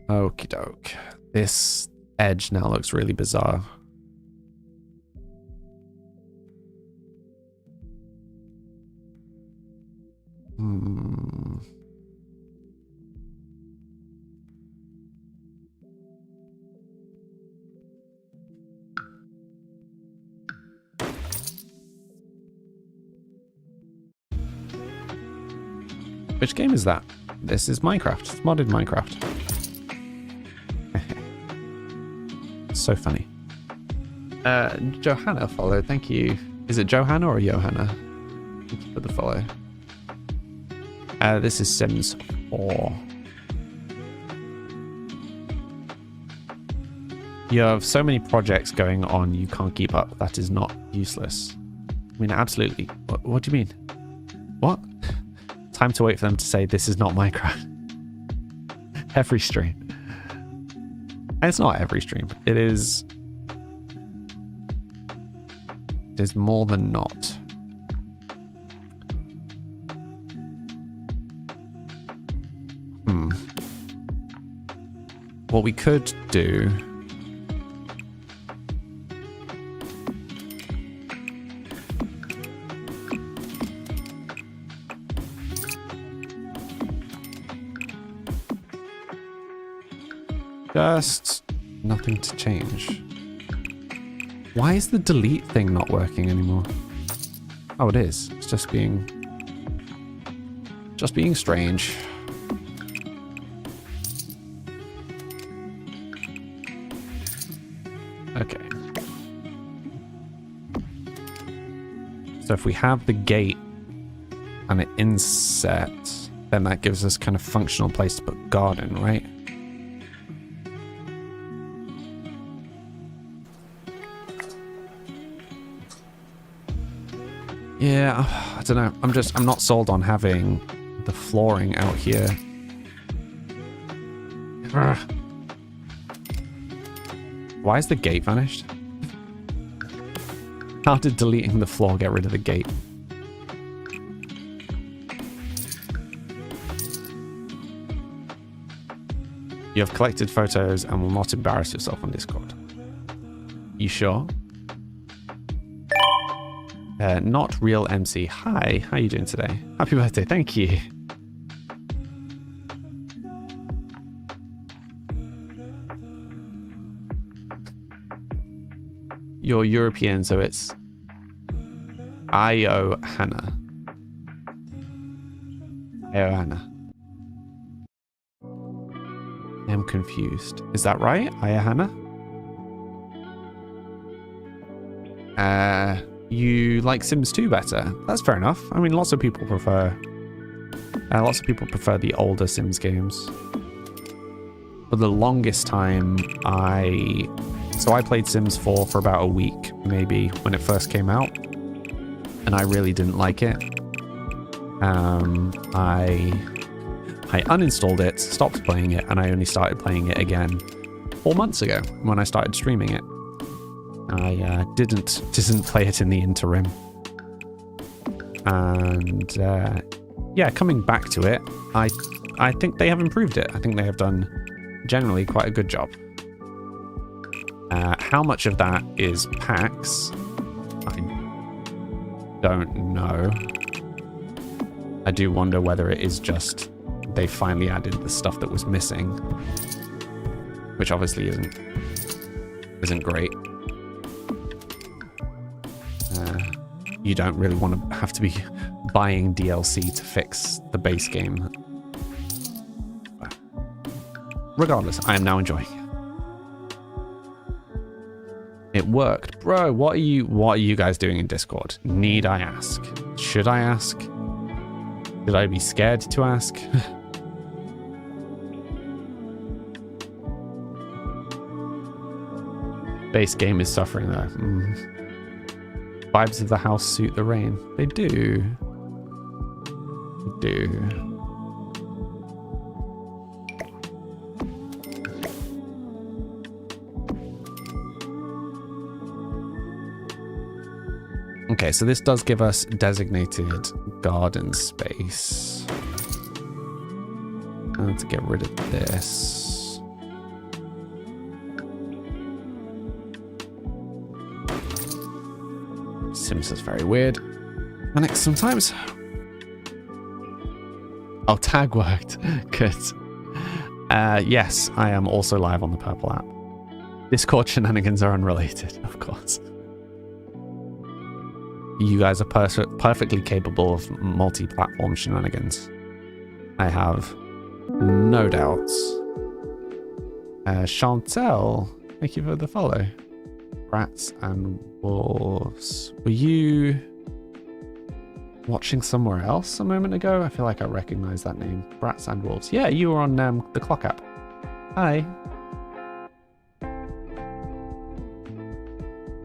Okie doke. This edge now looks really bizarre. Which game is that? This is Minecraft. It's modded Minecraft. So funny. Johanna followed. Thank you. Is it Johanna or Johanna? Thank you for the follow. This is Sims 4. You have so many projects going on, you can't keep up. That is not useless. I mean, absolutely. What do you mean? What? Time to wait for them to say this is not Minecraft. Every stream. And it's not every stream. It is more than not. What we could do just nothing to change. Why is the delete thing not working anymore? Oh, it is. It's just being strange. Okay. So if we have the gate and it inset, then that gives us kind of functional place to put garden, right? Yeah, I don't know. I'm not sold on having the flooring out here. Ugh. Why is the gate vanished? How did deleting the floor get rid of the gate? You have collected photos and will not embarrass yourself on Discord. You sure? Not real MC. Hi, how you doing today? Happy birthday, thank you. You're European, so it's Iohanna. Iohanna. I'm confused. Is that right? Iohanna? You like Sims 2 better? That's fair enough. I mean, lots of people prefer the older Sims games. For the longest time, I played Sims 4 for about a week, maybe, when it first came out, and I really didn't like it. I uninstalled it, stopped playing it, and I only started playing it again 4 months ago when I started streaming it. I didn't play it in the interim, and yeah, coming back to it, I think they have improved it. I think they have done generally quite a good job. How much of that is packs? I don't know. I do wonder whether it is just they finally added the stuff that was missing, which obviously isn't great. You don't really want to have to be buying DLC to fix the base game. Regardless, I am now enjoying it. It worked. Bro, what are you guys doing in Discord? Need I ask? Should I ask? Should I be scared to ask? Base game is suffering though. Vibes of the house suit the rain. They do. They do. Okay, so this does give us designated garden space. Let's get rid of this. Sims is very weird. Panics sometimes. Oh, tag worked. Good. Yes, I am also live on the Purple app. Discord shenanigans are unrelated, of course. You guys are perfectly capable of multi-platform shenanigans. I have no doubts. Chantel, thank you for the follow. Rats and Wolves. Were you watching somewhere else a moment ago? I feel like I recognize that name. Rats and Wolves. Yeah, you were on the Clock app. Hi.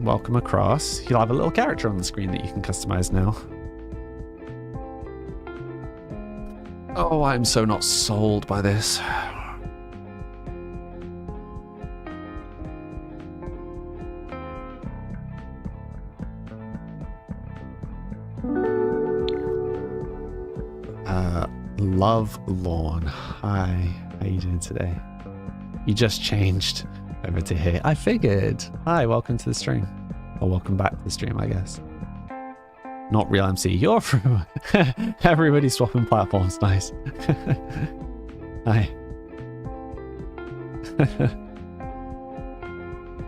Welcome across. You'll have a little character on the screen that you can customize now. Oh, I'm so not sold by this. Love Lawn. Hi, how you doing today? You just changed over to here. I figured. Hi, welcome to the stream. Or welcome back to the stream, I guess. Not real MC. You're from... Everybody swapping platforms. Nice. Hi.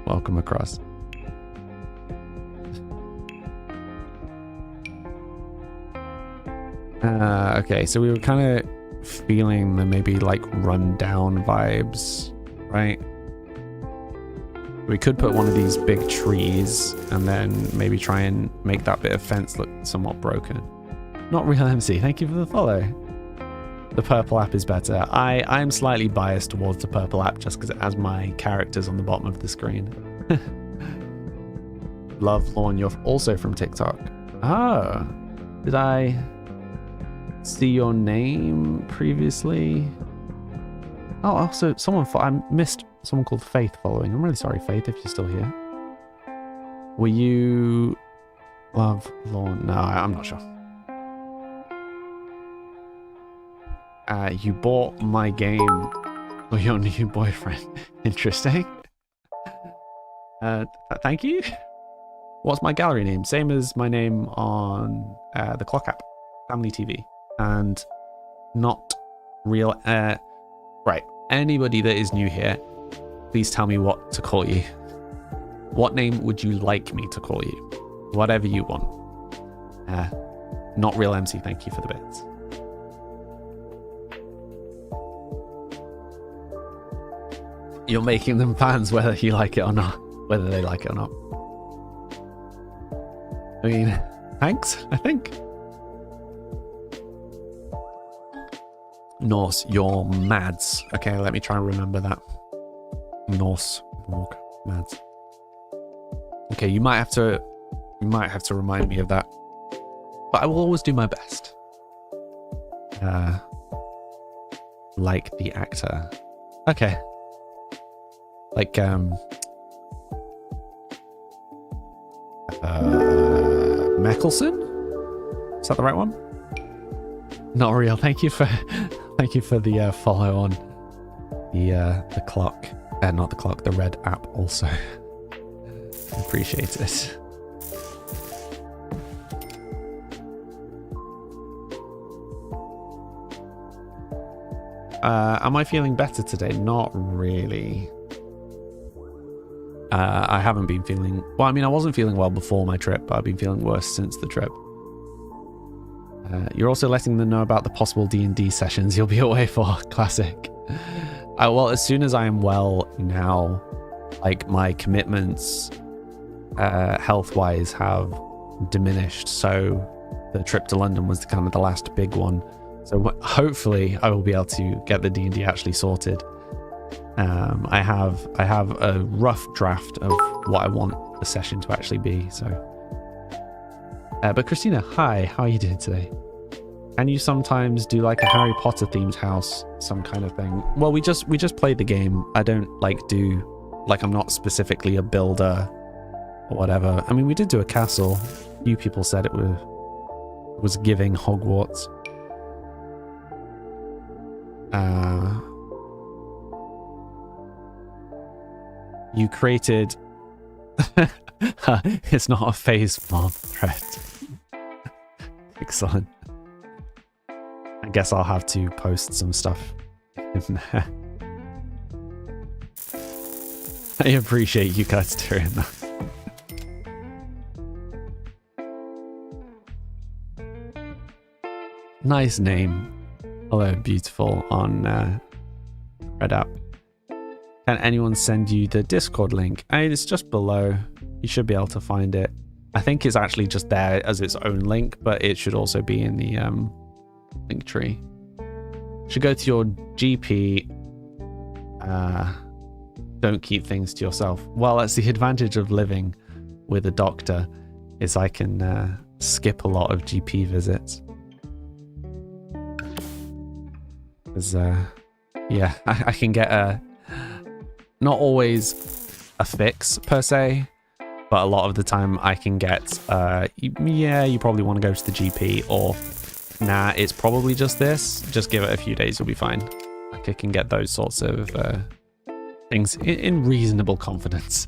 Welcome across. Okay, so we were kind of feeling the maybe like rundown vibes, right? We could put one of these big trees and then maybe try and make that bit of fence look somewhat broken. Not real MC, thank you for the follow. The Purple app is better. I'm slightly biased towards the Purple app just because it has my characters on the bottom of the screen. Love Lawn, you're also from TikTok. Oh, did I see your name previously? Oh, also I missed someone called Faith following. I'm really sorry, Faith, if you're still here. Were you Love Lawn? No, I'm not sure. You bought my game for your new boyfriend. Interesting. Thank you. What's my gallery name? Same as my name on the Clock app, Family TV, and not real. Right. Anybody that is new here, please tell me what to call you. What name would you like me to call you? Whatever you want. Not real MC. Thank you for the bits. You're making them fans whether you like it or not. Whether they like it or not. I mean, thanks, I think. Norse, you're mads. Okay, let me try and remember that. Norse, Morg, mads. Okay, you might have to remind me of that. But I will always do my best. Like the actor. Okay. Like, Meckelson? Is that the right one? Not real. Thank you for the follow on the clock. Not the clock, the red app also. Appreciate it. Am I feeling better today? Not really. I haven't been feeling... Well, I mean, I wasn't feeling well before my trip, but I've been feeling worse since the trip. You're also letting them know about the possible D&D sessions you'll be away for. Classic. Well, as soon as I am well now, like, my commitments health-wise have diminished, so the trip to London was kind of the last big one. So hopefully I will be able to get the D&D actually sorted. I have a rough draft of what I want the session to actually be. So, but Christina, hi, how are you doing today? Can you sometimes do like a Harry Potter themed house, some kind of thing? Well, we just play the game. I don't I'm not specifically a builder or whatever. I mean, we did do a castle. A few people said it was giving Hogwarts. You created... It's not a phase farm thread. Excellent. I guess I'll have to post some stuff in there. I appreciate you guys doing that. Nice name. Hello, beautiful on Red App. Can anyone send you the Discord link? It's just below. You should be able to find it. I think it's actually just there as its own link, but it should also be in the link tree. Should go to your GP. Don't keep things to yourself. Well, that's the advantage of living with a doctor, is I can skip a lot of GP visits. Because, yeah, I can get not always a fix per se, but a lot of the time I can get, yeah, you probably want to go to the GP, or nah, it's probably just this. Just give it a few days, you'll be fine. Like, I can get those sorts of things in reasonable confidence.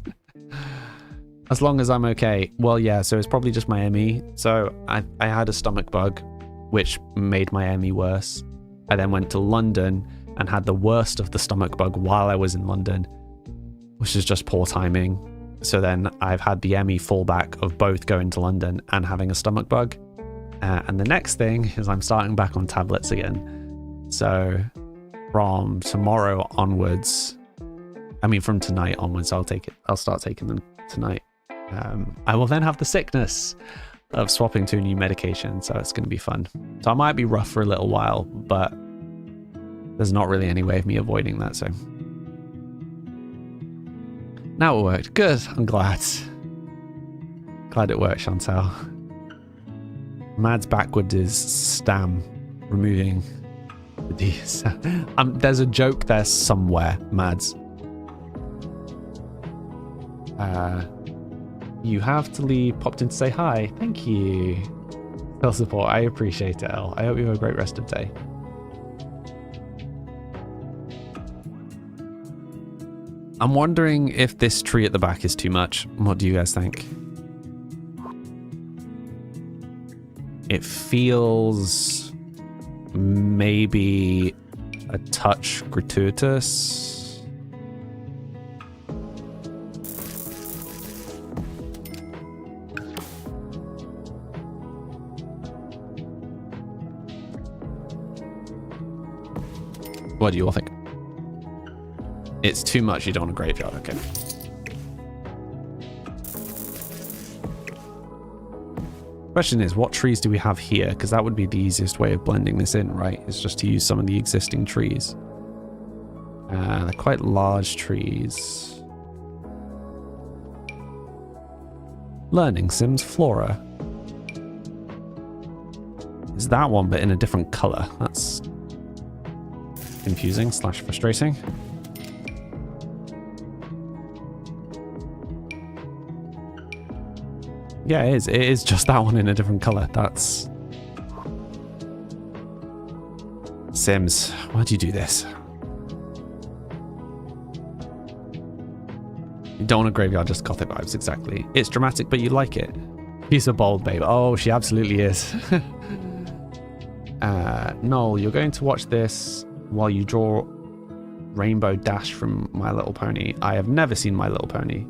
As long as I'm okay. Well, yeah, so it's probably just my ME. So I had a stomach bug, which made my ME worse. I then went to London and had the worst of the stomach bug while I was in London, which is just poor timing. So then I've had the ME fallback of both going to London and having a stomach bug. And the next thing is I'm starting back on tablets again. So from tomorrow onwards, I mean from tonight onwards, I'll start taking them tonight. I will then have the sickness of swapping to a new medication, so it's going to be fun. So I might be rough for a little while, but there's not really any way of me avoiding that, so. Now it worked. Good, I'm glad. Glad it worked, Chantal. Mads backward is Stam removing the D. There's a joke there somewhere, Mads. You have to leave. Popped in to say hi. Thank you. Still support. I appreciate it, El. I hope you have a great rest of the day. I'm wondering if this tree at the back is too much. What do you guys think? It feels maybe a touch gratuitous. What do you all think? It's too much, you don't want a graveyard, okay. Question is, what trees do we have here? Because that would be the easiest way of blending this in, right? Is just to use some of the existing trees. They're quite large trees. Learning Sims Flora. Is that one, but in a different color? That's confusing / frustrating. Yeah, it is. It is just that one in a different color. That's... Sims, why do you do this? You don't want a graveyard, just Gothic vibes, exactly. It's dramatic, but you like it. She's a bold babe. Oh, she absolutely is. Noel, you're going to watch this while you draw Rainbow Dash from My Little Pony. I have never seen My Little Pony.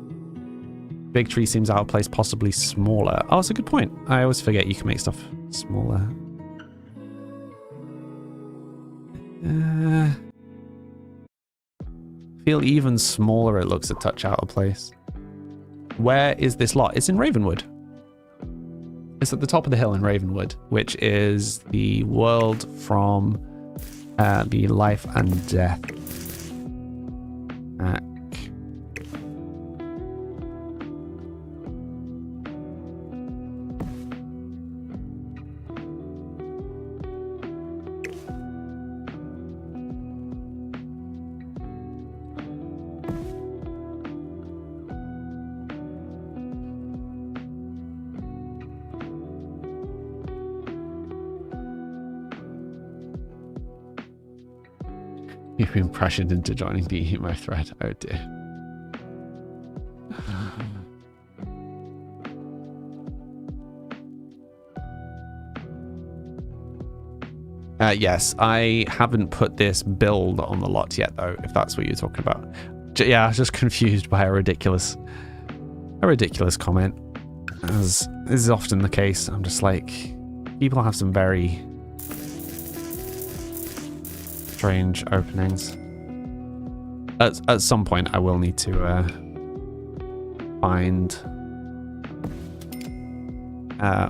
Big tree seems out of place, possibly smaller. Oh, that's a good point. I always forget you can make stuff smaller. Feel even smaller, it looks a touch out of place. Where is this lot? It's in Ravenwood. It's at the top of the hill in Ravenwood, which is the world from the Life and Death pack. You've been pressured into joining the emo thread. Oh dear. Yes, I haven't put this build on the lot yet, though, if that's what you're talking about. Yeah, I was just confused by a ridiculous comment. As is often the case, I'm just like, people have some very strange openings. At some point, I will need to find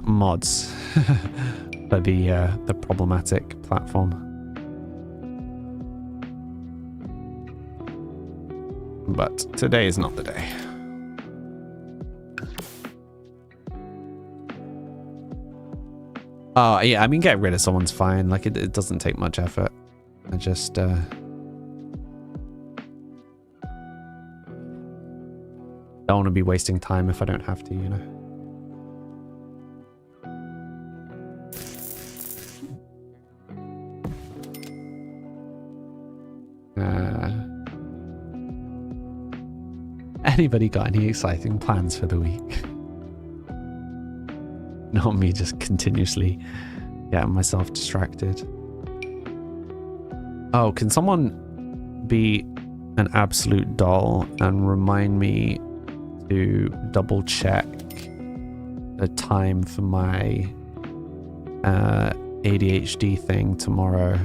mods for the problematic platform. But today is not the day. Oh yeah, I mean, getting rid of someone's fine. Like it doesn't take much effort. I just don't want to be wasting time if I don't have to, you know. Anybody got any exciting plans for the week? Not me just continuously getting myself distracted. Oh, can someone be an absolute doll and remind me to double check the time for my ADHD thing tomorrow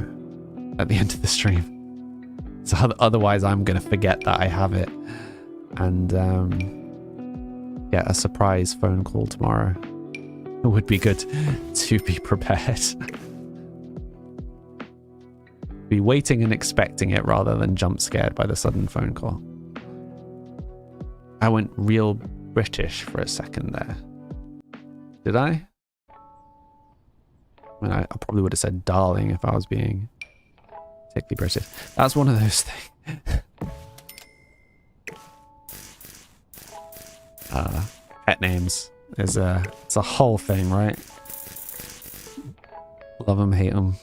at the end of the stream? So otherwise I'm going to forget that I have it and get a surprise phone call tomorrow. It would be good to be prepared. Be waiting and expecting it rather than jump scared by the sudden phone call. I went real British for a second there. Did I? I mean, I probably would have said darling if I was being particularly British. That's one of those things. Pet names is it's a whole thing, right? Love them, hate them.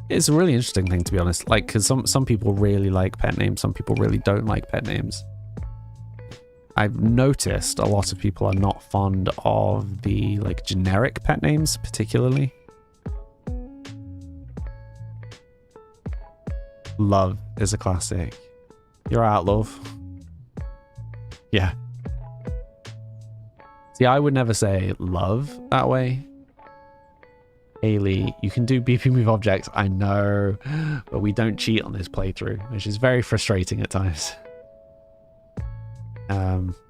It's a really interesting thing, to be honest. Like, because some people really like pet names, some people really don't like pet names. I've noticed a lot of people are not fond of the like generic pet names, particularly. Love is a classic. You're out, love. Yeah. See, I would never say love that way. Haley, you can do beeping with objects, I know, but we don't cheat on this playthrough, which is very frustrating at times.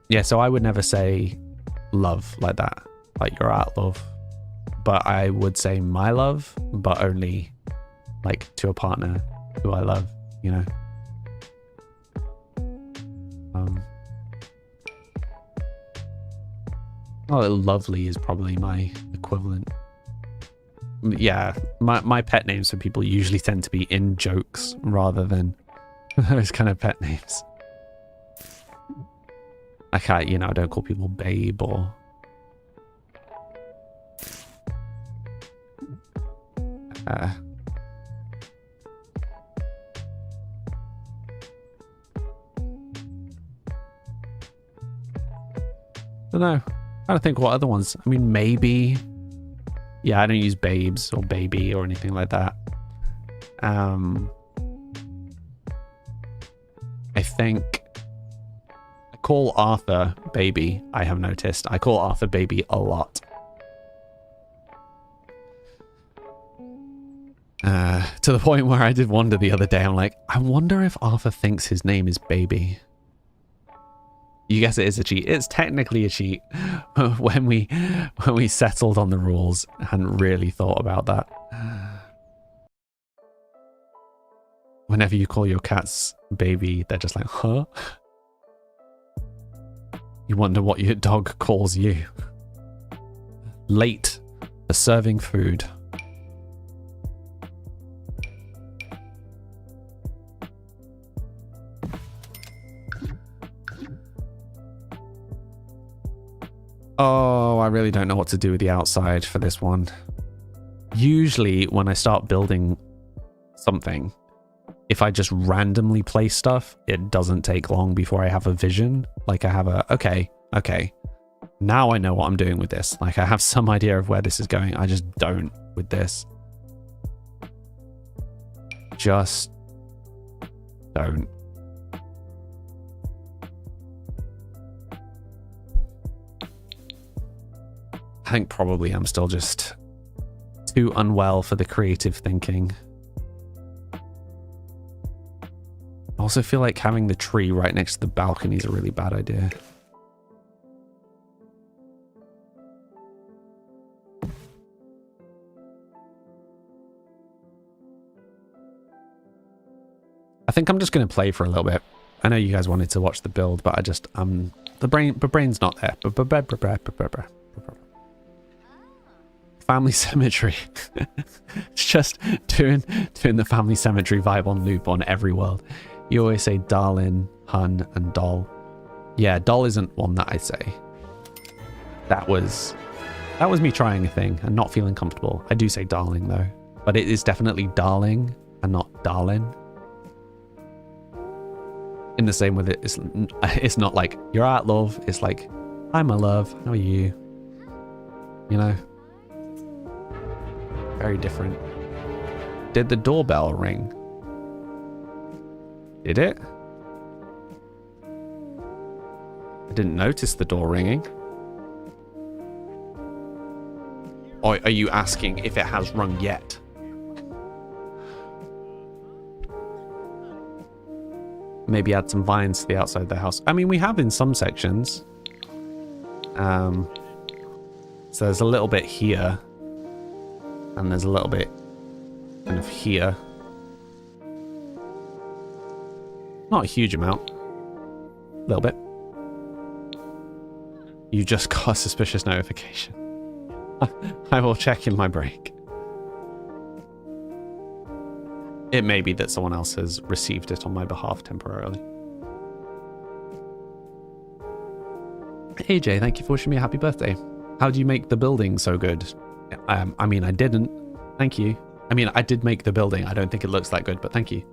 Yeah, so I would never say love like that, like you're out, love. But I would say my love, but only like to a partner who I love, you know. Oh, lovely is probably my equivalent. Yeah, my pet names for people usually tend to be in jokes rather than those kind of pet names. I can't, you know, I don't call people babe or... I don't know. I don't think what other ones. I mean, maybe. Yeah, I don't use babes or baby or anything like that. I think I call Arthur baby. I have noticed. I call Arthur baby a lot. To the point where I did wonder the other day. I'm like, I wonder if Arthur thinks his name is baby. You guess it is a cheat. It's technically a cheat. When we settled on the rules, I hadn't really thought about that. Whenever you call your cats baby, they're just like, huh? You wonder what your dog calls you. Late for serving food. Oh, I really don't know what to do with the outside for this one. Usually when I start building something, if I just randomly place stuff, it doesn't take long before I have a vision. Like I have a, okay, now I know what I'm doing with this. Like I have some idea of where this is going. I just don't with this. Just don't. I think probably I'm still just too unwell for the creative thinking. I also feel like having the tree right next to the balcony is a really bad idea. I think I'm just going to play for a little bit. I know you guys wanted to watch the build, but I just the brain's not there. Family Cemetery. It's just doing the Family Cemetery vibe on loop on every world. You always say darling, hun, and doll. Yeah, doll isn't one that I say. That was me trying a thing and not feeling comfortable. I do say darling though, but it is definitely darling and not darling. In the same with it's not like you're out, love. It's like, hi my love, how are you? You know. Very different. Did the doorbell ring? Did it? I didn't notice the door ringing. Or are you asking if it has rung yet? Maybe add some vines to the outside of the house. I mean, we have in some sections. So there's a little bit here. And there's a little bit kind of here. Not a huge amount. A little bit. You just got a suspicious notification. I will check in my break. It may be that someone else has received it on my behalf temporarily. AJ, thank you for wishing me a happy birthday. How do you make the building so good? I mean, I didn't. Thank you. I mean, I did make the building. I don't think it looks that good, but thank you.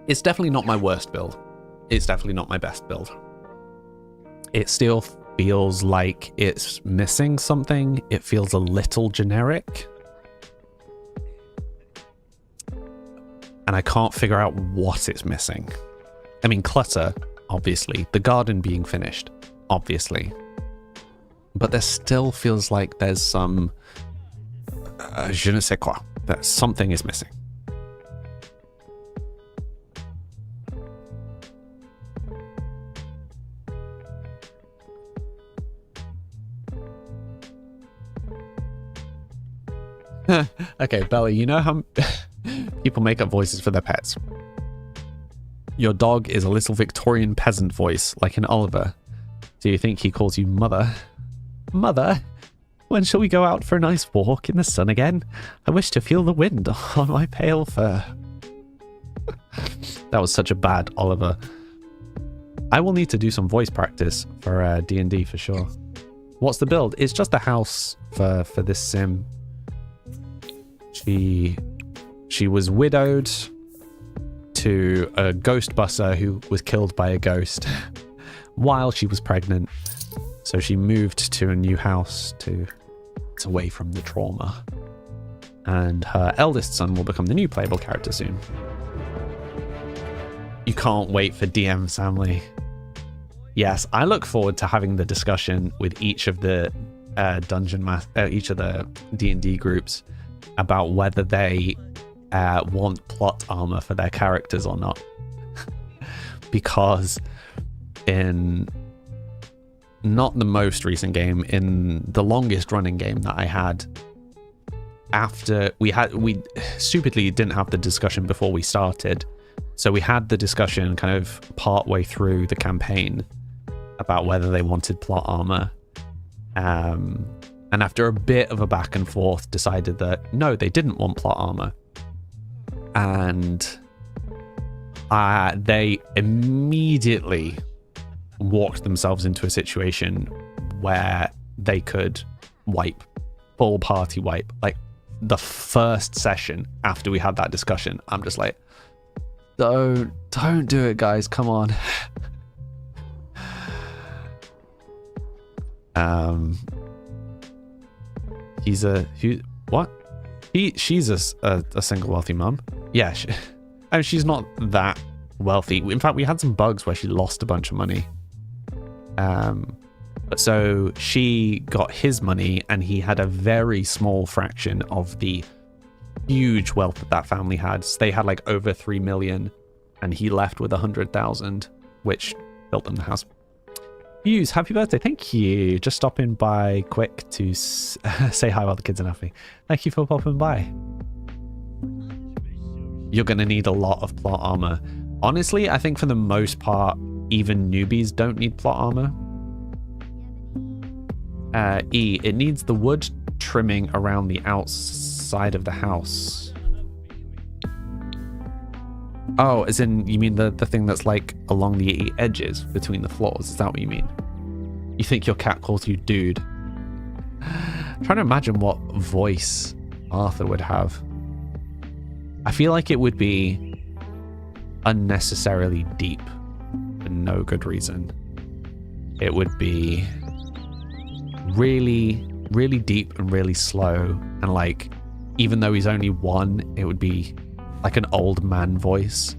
It's definitely not my worst build. It's definitely not my best build. It still feels like it's missing something. It feels a little generic. And I can't figure out what it's missing. I mean, clutter, obviously. The garden being finished, obviously. But there still feels like there's some... je ne sais quoi. That something is missing. Okay, Bella, you know how people make up voices for their pets? Your dog is a little Victorian peasant voice, like in Oliver. Do you think he calls you mother? Mother? When shall we go out for a nice walk in the sun again? I wish to feel the wind on my pale fur. That was such a bad Oliver. I will need to do some voice practice for D&D for sure. What's the build? It's just a house for this sim. She was widowed to a ghost busser who was killed by a ghost while she was pregnant. So she moved to a new house it's away from the trauma. And her eldest son will become the new playable character soon. You can't wait for DM family. Yes, I look forward to having the discussion with each of the each of the D&D groups about whether they want plot armor for their characters or not. Because in not the most recent game, in the longest running game that I had, after we stupidly didn't have the discussion before we started, so we had the discussion kind of part way through the campaign about whether they wanted plot armor, and after a bit of a back and forth decided that no, they didn't want plot armor. And they immediately walked themselves into a situation where they could full party wipe. Like the first session after we had that discussion, I'm just like, don't do it, guys, come on. She's a single wealthy mum. Yeah, she's not that wealthy. In fact, we had some bugs where she lost a bunch of money. But so she got his money and he had a very small fraction of the huge wealth that family had. So they had like over 3 million and he left with 100,000, which built them the house. Hughes, happy birthday. Thank you. Just stopping by quick to say hi while the kids are napping. Thank you for popping by. You're going to need a lot of plot armor. Honestly, I think for the most part, even newbies don't need plot armor. It needs the wood trimming around the outside of the house. Oh, as in, you mean the thing that's like along the edges between the floors? Is that what you mean? You think your cat calls you dude? I'm trying to imagine what voice Arthur would have. I feel like it would be unnecessarily deep for no good reason. It would be really, really deep and really slow. And like, even though he's only one, it would be like an old man voice.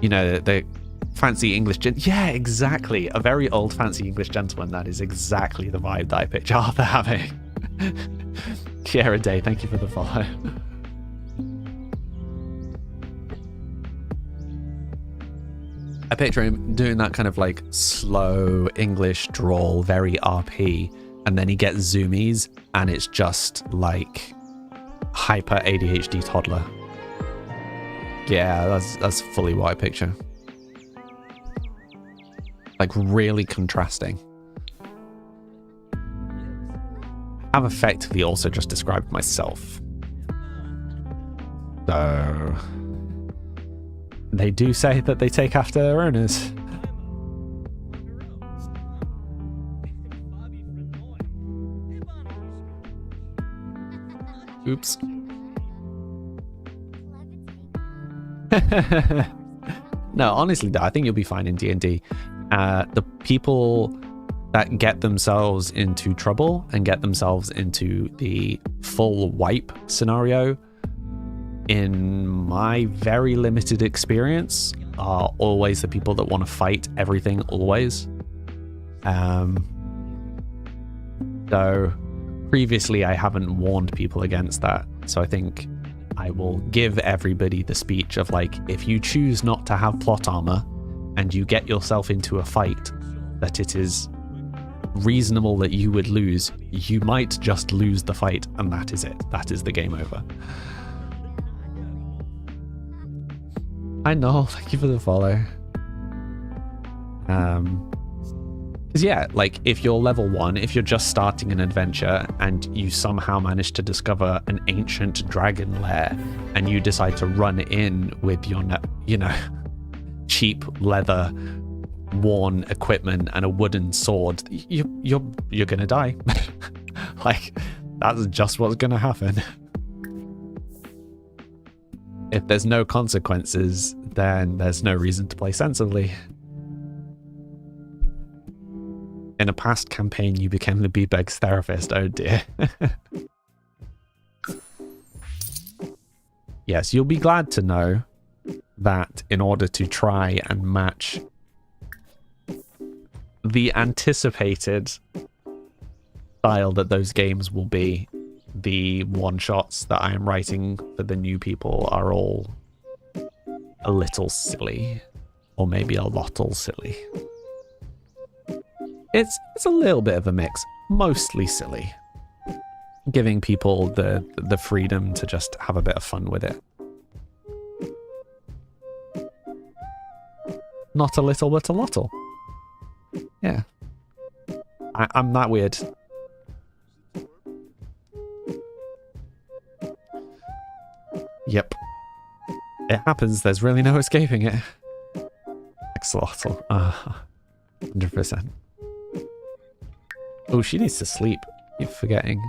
You know, the fancy English yeah, exactly. A very old fancy English gentleman. That is exactly the vibe that I picture Arthur having. Kiera Day, thank you for the follow. I picture him doing that kind of like slow English drawl, very RP, and then he gets zoomies and it's just like hyper ADHD toddler. Yeah, that's fully what I picture. Like really contrasting. I've effectively also just described myself. So they do say that they take after their owners. Oops. No, honestly, I think you'll be fine in D&D. The people that get themselves into trouble and get themselves into the full wipe scenario, in my very limited experience, are always the people that want to fight everything always. So previously I haven't warned people against that, so I think I will give everybody the speech of like, if you choose not to have plot armor and you get yourself into a fight that it is reasonable that you would lose, you might just lose the fight, and that is it. That is the game over. I know, thank you for the follow. Because yeah, like if you're level 1, if you're just starting an adventure and you somehow manage to discover an ancient dragon lair and you decide to run in with your, you know, cheap leather worn equipment and a wooden sword, you're gonna die. Like that's just what's gonna happen. If there's no consequences, then there's no reason to play sensibly. In a past campaign, you became the B-Beg's therapist. Oh dear. Yes, you'll be glad to know that in order to try and match the anticipated style that those games will be, the one-shots that I am writing for the new people are all a little silly, or maybe a lottle silly. It's a little bit of a mix, mostly silly, giving people the freedom to just have a bit of fun with it. Not a little, but a lottle. Yeah. I'm that weird. Yep. It happens, there's really no escaping it. Axolotl. 100%. Oh, she needs to sleep. You're forgetting.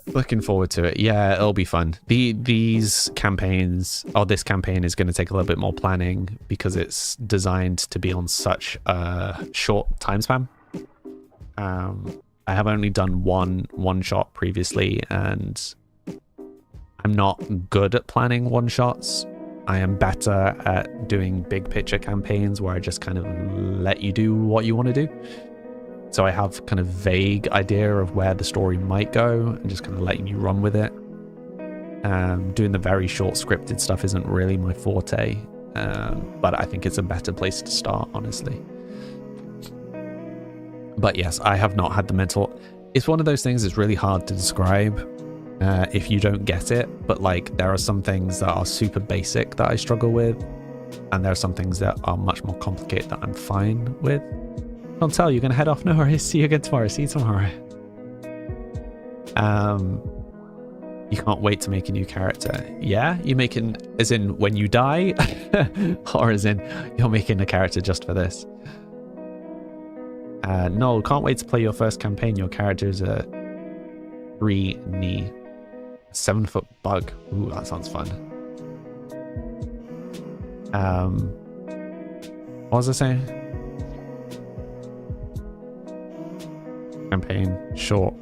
Looking forward to it. Yeah, it'll be fun. These campaigns, or this campaign is going to take a little bit more planning because it's designed to be on such a short time span. I have only done one shot previously, and I'm not good at planning one shots. I am better at doing big picture campaigns where I just kind of let you do what you want to do. So I have kind of vague idea of where the story might go and just kind of letting you run with it. Doing the very short scripted stuff isn't really my forte, but I think it's a better place to start, honestly. But yes, I have not had the mental... It's one of those things that's really hard to describe if you don't get it, but like there are some things that are super basic that I struggle with, and there are some things that are much more complicated that I'm fine with. Don't tell, you're gonna head off. No worries. See you again tomorrow. See you tomorrow. You can't wait to make a new character. Yeah, you're making, as in when you die, or as in you're making a character just for this. No, can't wait to play your first campaign. Your character is a 3-knee, 7-foot bug. Ooh, that sounds fun. What was I saying? Campaign short.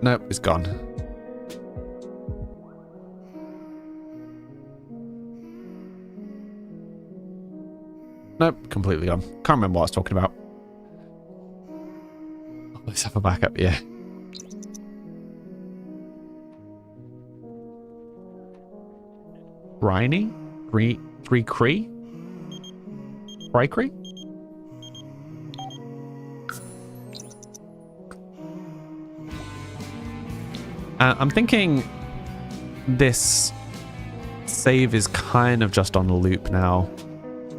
Nope, it's gone. Nope, completely gone. Can't remember what I was talking about. Oh, let's have a backup, yeah. Briny? Three Cree? Cree? I'm thinking this save is kind of just on a loop now.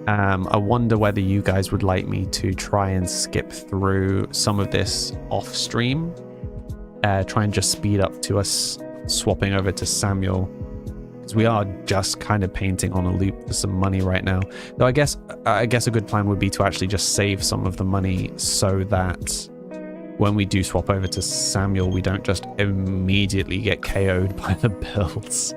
I wonder whether you guys would like me to try and skip through some of this off stream. Try and just speed up to us swapping over to Samuel. Because we are just kind of painting on a loop for some money right now. Though I guess a good plan would be to actually just save some of the money so that when we do swap over to Samuel, we don't just immediately get KO'd by the builds.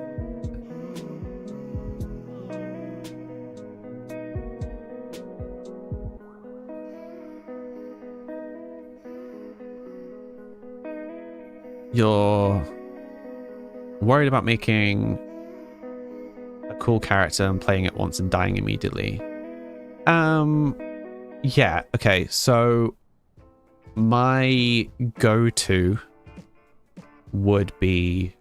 You're worried about making a cool character and playing it once and dying immediately. Yeah, okay, so my go-to would be,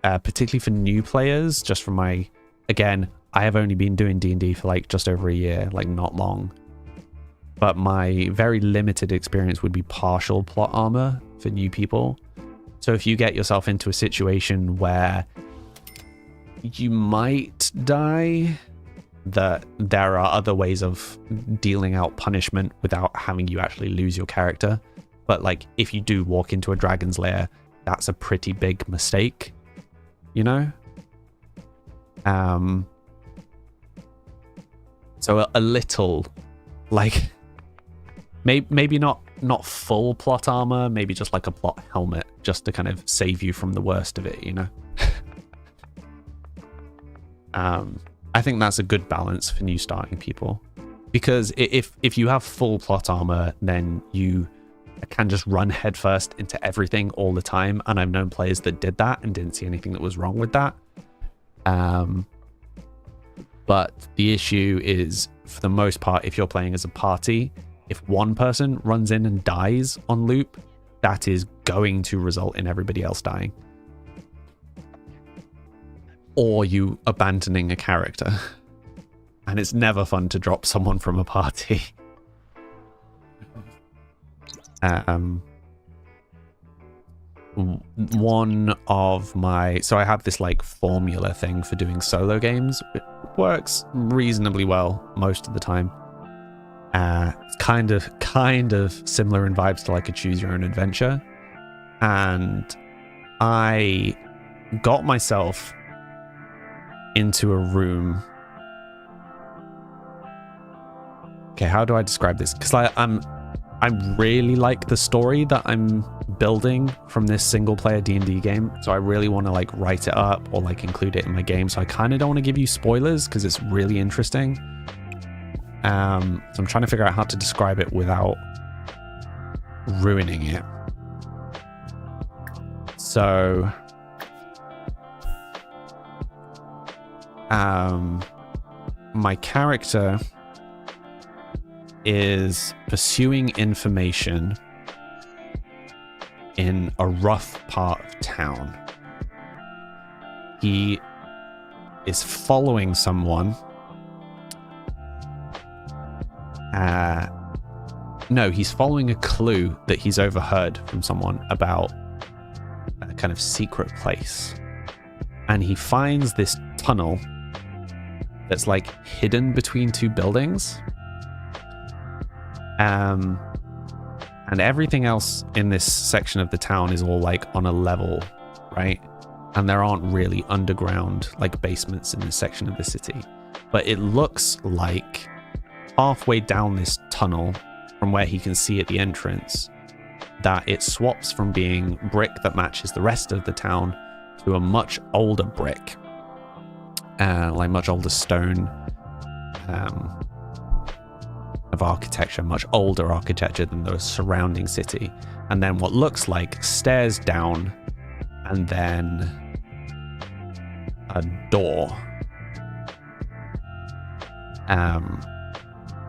particularly for new players, just from my, again, I have only been doing D&D for like just over a year, like not long. But my very limited experience would be partial plot armor for new people. So if you get yourself into a situation where you might die, that there are other ways of dealing out punishment without having you actually lose your character. But like if you do walk into a dragon's lair, that's a pretty big mistake, you know? So a little, like, maybe not full plot armor, maybe just like a plot helmet, just to kind of save you from the worst of it, you know? I think that's a good balance for new starting people, because if you have full plot armor, then you can just run headfirst into everything all the time, and I've known players that did that and didn't see anything that was wrong with that. But the issue is, for the most part, if you're playing as a party, if one person runs in and dies on loop, that is going to result in everybody else dying. Or you abandoning a character. And it's never fun to drop someone from a party. One of my... So I have this like formula thing for doing solo games. It works reasonably well most of the time. Kind of similar in vibes to like a choose your own adventure. And I got myself into a room. Okay, how do I describe this? Because I really like the story that I'm building from this single player D&D game, so I really want to like write it up or like include it in my game. So I kind of don't want to give you spoilers because it's really interesting. So I'm trying to figure out how to describe it without ruining it. So my character is pursuing information in a rough part of town. He is following someone. No, he's following a clue that he's overheard from someone about a kind of secret place. And he finds this tunnel that's like hidden between two buildings. And everything else in this section of the town is all like on a level, right? And there aren't really underground like basements in this section of the city. But it looks like halfway down this tunnel from where he can see at the entrance that it swaps from being brick that matches the rest of the town to a much older brick, like much older stone of architecture, much older architecture than the surrounding city. And then what looks like stairs down and then a door.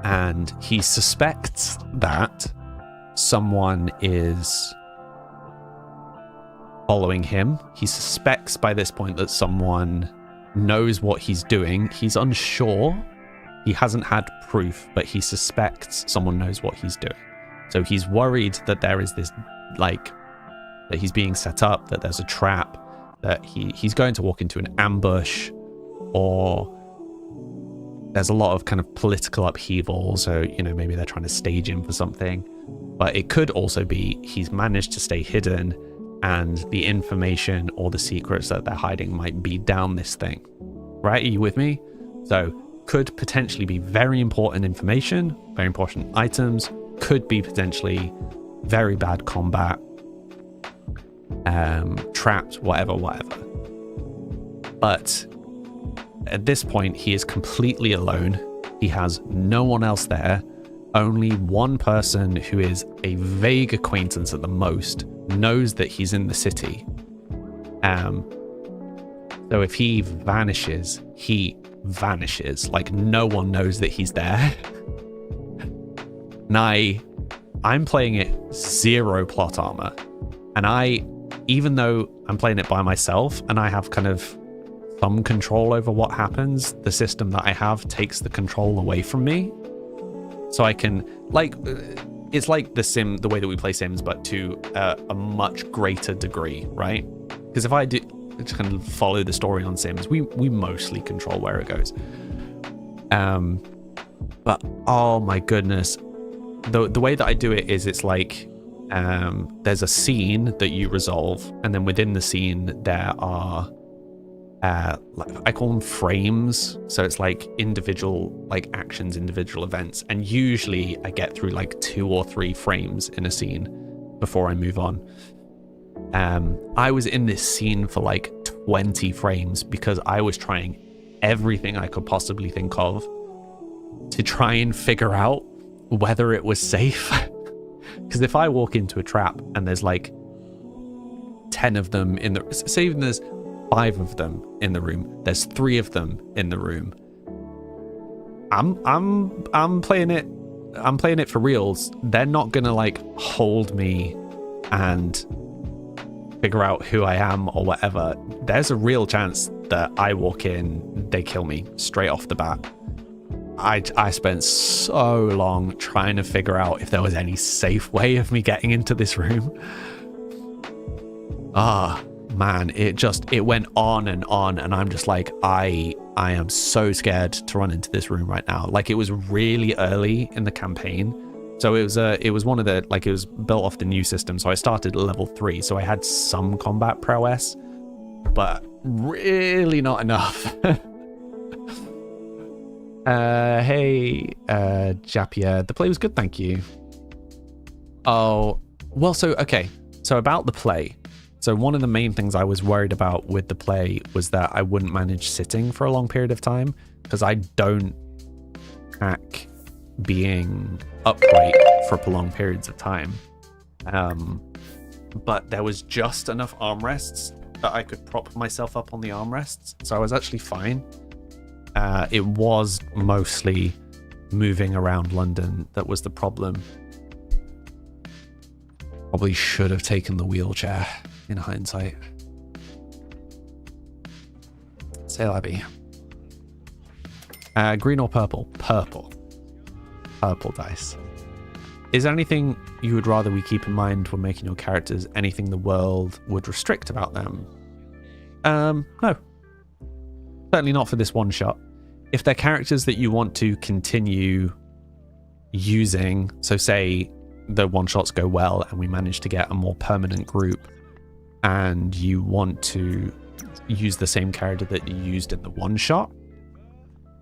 And he suspects that someone is following him. He suspects by this point that someone knows what he's doing. He's unsure. He hasn't had proof, but he suspects someone knows what he's doing. So he's worried that there is this that he's being set up, that there's a trap, that he's going to walk into an ambush, or there's a lot of kind of political upheaval, so, you know, maybe they're trying to stage him for something. But it could also be he's managed to stay hidden, and the information or the secrets that they're hiding might be down this thing. Right? Are you with me? So could potentially be very important information, very important items, could be potentially very bad combat, trapped, whatever. But at this point, he is completely alone. He has no one else there. Only one person who is a vague acquaintance at the most knows that he's in the city. So if he vanishes, he vanishes. Like, no one knows that he's there. And I'm playing it 0 plot armor. And even though I'm playing it by myself and I have kind of some control over what happens, the system that I have takes the control away from me. So I can, like, it's like the way that we play Sims, but to a much greater degree, right? Because if I do kind of follow the story on Sims, we mostly control where it goes. But oh my goodness, the way that I do it is it's like there's a scene that you resolve, and then within the scene there are I call them frames. So it's like individual like actions, individual events, and usually I get through like 2 or 3 frames in a scene before I move on. I was in this scene for like 20 frames because I was trying everything I could possibly think of to try and figure out whether it was safe. Because if I walk into a trap and there's like 10 of them in the, say even there's 5 of them in the room, there's 3 of them in the room, I'm playing it for reals. They're not gonna like hold me and figure out who I am or whatever. There's a real chance that I walk in, they kill me straight off the bat. I spent so long trying to figure out if there was any safe way of me getting into this room. Man, it went on, and I'm just like, I am so scared to run into this room right now. Like, it was really early in the campaign, so it was one of the, like, it was built off the new system, so I started at level 3, so I had some combat prowess, but really not enough. Hey, Japier, the play was good, thank you. Oh, well, so about the play. So one of the main things I was worried about with the play was that I wouldn't manage sitting for a long period of time, because I don't hack being upright for prolonged periods of time. But there was just enough armrests that I could prop myself up on the armrests, so I was actually fine. It was mostly moving around London that was the problem. Probably should have taken the wheelchair in hindsight. Say Labby. Green or purple? Purple. Purple dice. Is there anything you would rather we keep in mind when making your characters? Anything the world would restrict about them? No. Certainly not for this one shot. If they're characters that you want to continue using, so say the one shots go well and we manage to get a more permanent group, and you want to use the same character that you used in the one shot,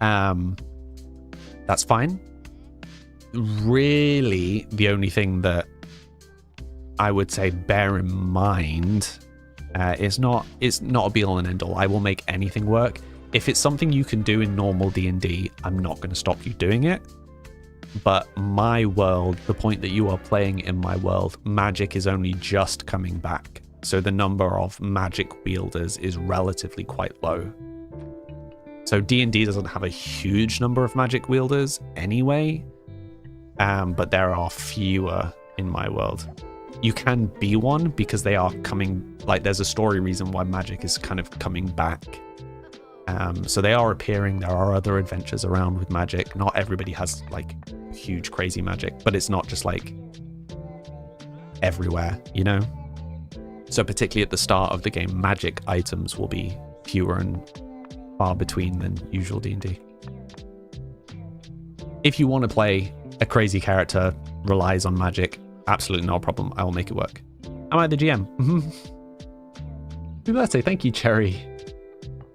that's fine. Really, the only thing that I would say bear in mind it's not a be all and end all. I will make anything work. If it's something you can do in normal D&D, I'm not going to stop you doing it. But my world, the point that you are playing in my world, magic is only just coming back. So the number of magic wielders is relatively quite low. So D&D doesn't have a huge number of magic wielders anyway, but there are fewer in my world. You can be one because they are coming, like there's a story reason why magic is kind of coming back. So they are appearing. There are other adventures around with magic. Not everybody has like huge crazy magic, but it's not just like everywhere, you know? So particularly at the start of the game, magic items will be fewer and far between than usual D&D. If you want to play a crazy character, relies on magic, absolutely no problem. I will make it work. Am I the GM? Happy birthday. Thank you, Cherry.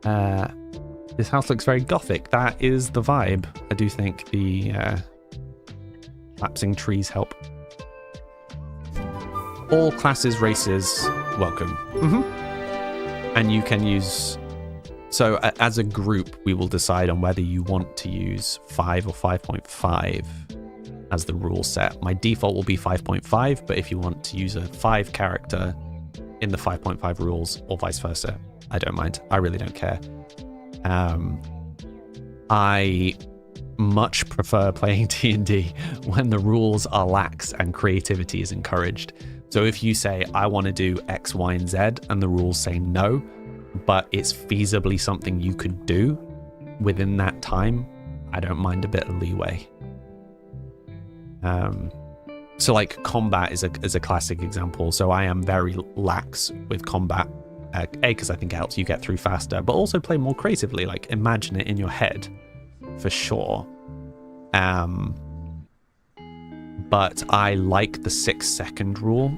This house looks very gothic. That is the vibe. I do think the lapsing trees help. All classes, races, welcome. And you can use... So as a group, we will decide on whether you want to use 5 or 5.5 as the rule set. My default will be 5.5, but if you want to use a 5 character in the 5.5 rules or vice versa, I don't mind. I really don't care. I much prefer playing D&D when the rules are lax and creativity is encouraged. So if you say, I want to do X, Y, and Z, and the rules say no, but it's feasibly something you could do within that time, I don't mind a bit of leeway. So like combat is a classic example. So I am very lax with combat, A, because I think it helps you get through faster, but also play more creatively, like imagine it in your head, for sure. But I like the 6-second rule,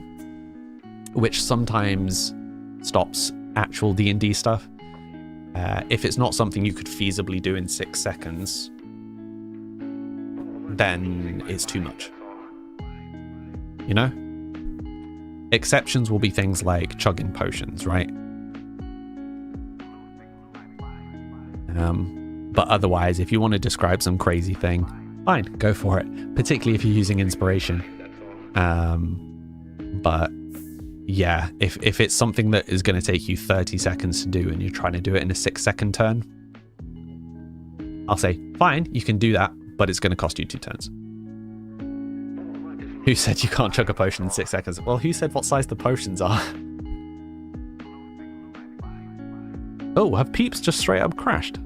which sometimes stops actual D&D stuff. If it's not something you could feasibly do in 6 seconds, then it's too much. You know? Exceptions will be things like chugging potions, right? But otherwise, if you want to describe some crazy thing, fine, go for it. Particularly if you're using inspiration. But yeah, if it's something that is going to take you 30 seconds to do and you're trying to do it in a 6-second turn, I'll say, fine, you can do that, but it's going to cost you 2 turns. Who said you can't chug a potion in 6 seconds? Well, who said what size the potions are? Oh, have peeps just straight up crashed?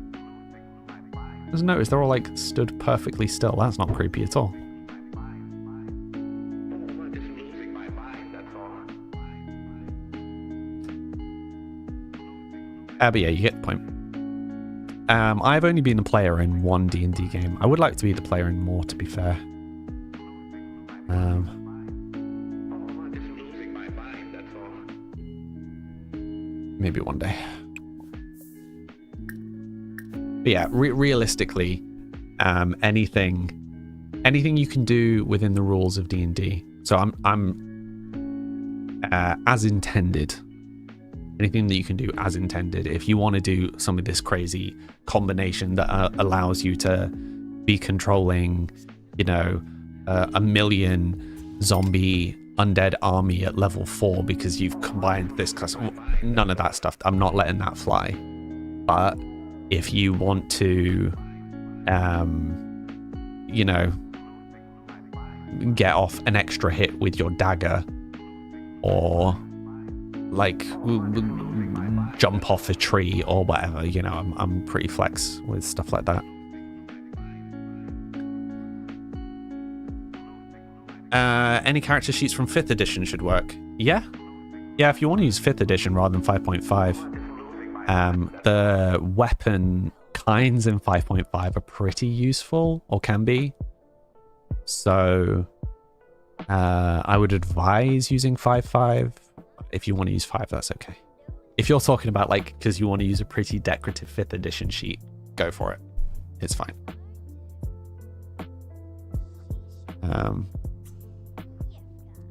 Just notice they're all like stood perfectly still. That's not creepy at all. But yeah, you get the point. I've only been a player in one D&D game. I would like to be the player in more, to be fair. Maybe one day. But yeah, realistically, anything you can do within the rules of D&D. So I'm as intended. Anything that you can do as intended. If you want to do some of this crazy combination that allows you to be controlling, you know, a million zombie undead army at level 4 because you've combined this class, none of that stuff. I'm not letting that fly. But if you want to, you know, get off an extra hit with your dagger, or like jump off a tree or whatever, you know, I'm pretty flex with stuff like that. Any character sheets from 5th edition should work. Yeah, if you want to use 5th edition rather than 5.5. The weapon kinds in 5.5 are pretty useful, or can be. So I would advise using 5.5. If you want to use 5, that's okay. If you're talking about like, because you want to use a pretty decorative 5th edition sheet, go for it. It's fine.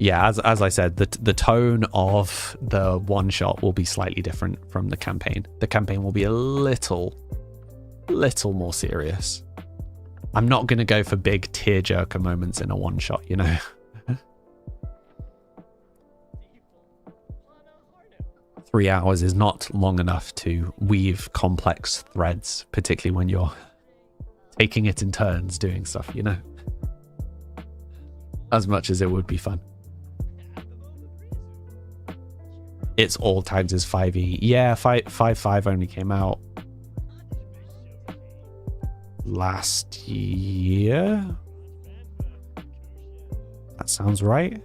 Yeah, as I said, the tone of the one shot will be slightly different from the campaign. The campaign will be a little more serious. I'm not going to go for big tearjerker moments in a one shot, you know. 3 hours is not long enough to weave complex threads, particularly when you're taking it in turns doing stuff, you know. As much as it would be fun. It's all tagged as 5e. Yeah, 5.5 only came out last year. That sounds right.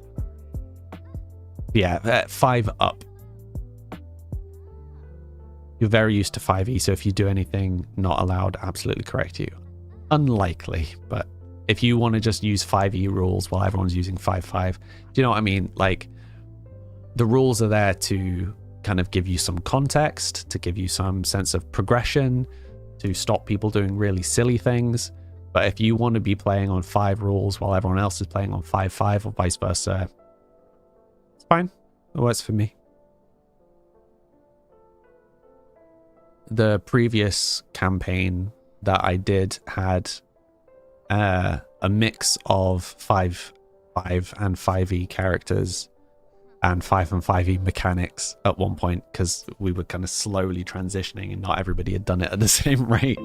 Yeah, 5 up You're very used to 5e, so if you do anything not allowed, absolutely correct you. Unlikely, but if you want to just use 5e rules while everyone's using 5.5, do you know what I mean? Like, the rules are there to kind of give you some context, to give you some sense of progression, to stop people doing really silly things. But if you want to be playing on 5 rules while everyone else is playing on 5.5 or vice versa, it's fine. It works for me. The previous campaign that I did had a mix of 5.5 and 5e characters and 5 and 5e mechanics at one point, because we were kind of slowly transitioning and not everybody had done it at the same rate.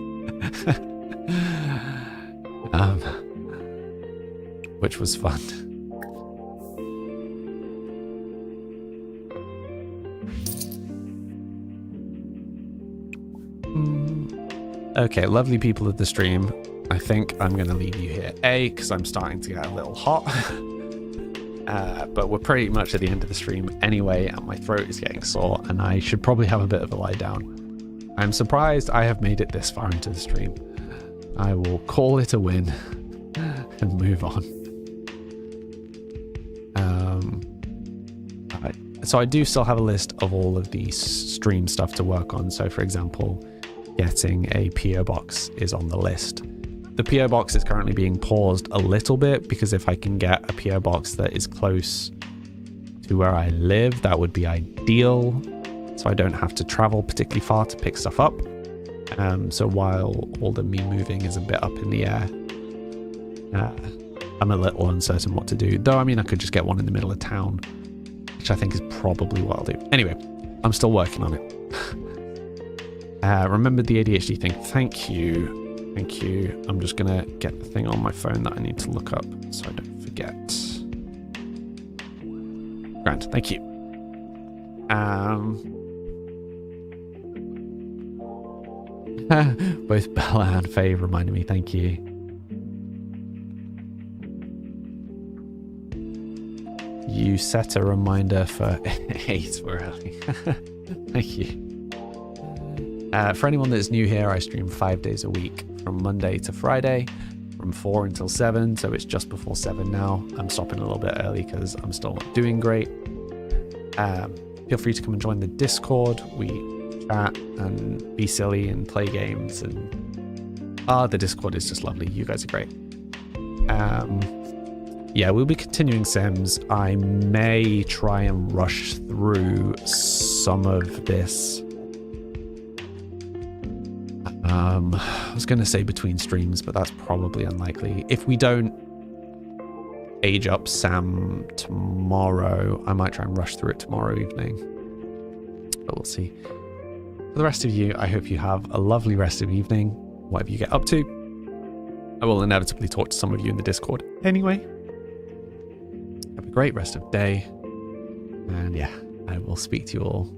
Which was fun. Okay, lovely people of the stream. I think I'm going to leave you here. Because I'm starting to get a little hot. But we're pretty much at the end of the stream anyway, and my throat is getting sore, and I should probably have a bit of a lie down. I'm surprised I have made it this far into the stream. I will call it a win and move on. So I do still have a list of all of the stream stuff to work on. So for example, getting a PO box is on the list. The PO box is currently being paused a little bit because if I can get a PO box that is close to where I live, that would be ideal. So I don't have to travel particularly far to pick stuff up. So while all the me moving is a bit up in the air, I'm a little uncertain what to do. Though, I mean, I could just get one in the middle of town, which I think is probably what I'll do. Anyway, I'm still working on it. Remember the ADHD thing. Thank you. Thank you. I'm just going to get the thing on my phone that I need to look up so I don't forget. Grand. Thank you. Both Bella and Faye reminded me. Thank you. You set a reminder for 8 early. Thank you. For anyone that's new here, I stream 5 days a week from Monday to Friday from 4 until 7. So it's just before 7 now. I'm stopping a little bit early because I'm still not doing great. Feel free to come and join the Discord. We chat and be silly and play games. And the Discord is just lovely. You guys are great. Yeah, we'll be continuing Sims. I may try and rush through some of this. I was going to say between streams, but that's probably unlikely. If we don't age up Sam tomorrow, I might try and rush through it tomorrow evening. But we'll see. For the rest of you, I hope you have a lovely rest of evening, whatever you get up to. I will inevitably talk to some of you in the Discord anyway. Have a great rest of day. And yeah, I will speak to you all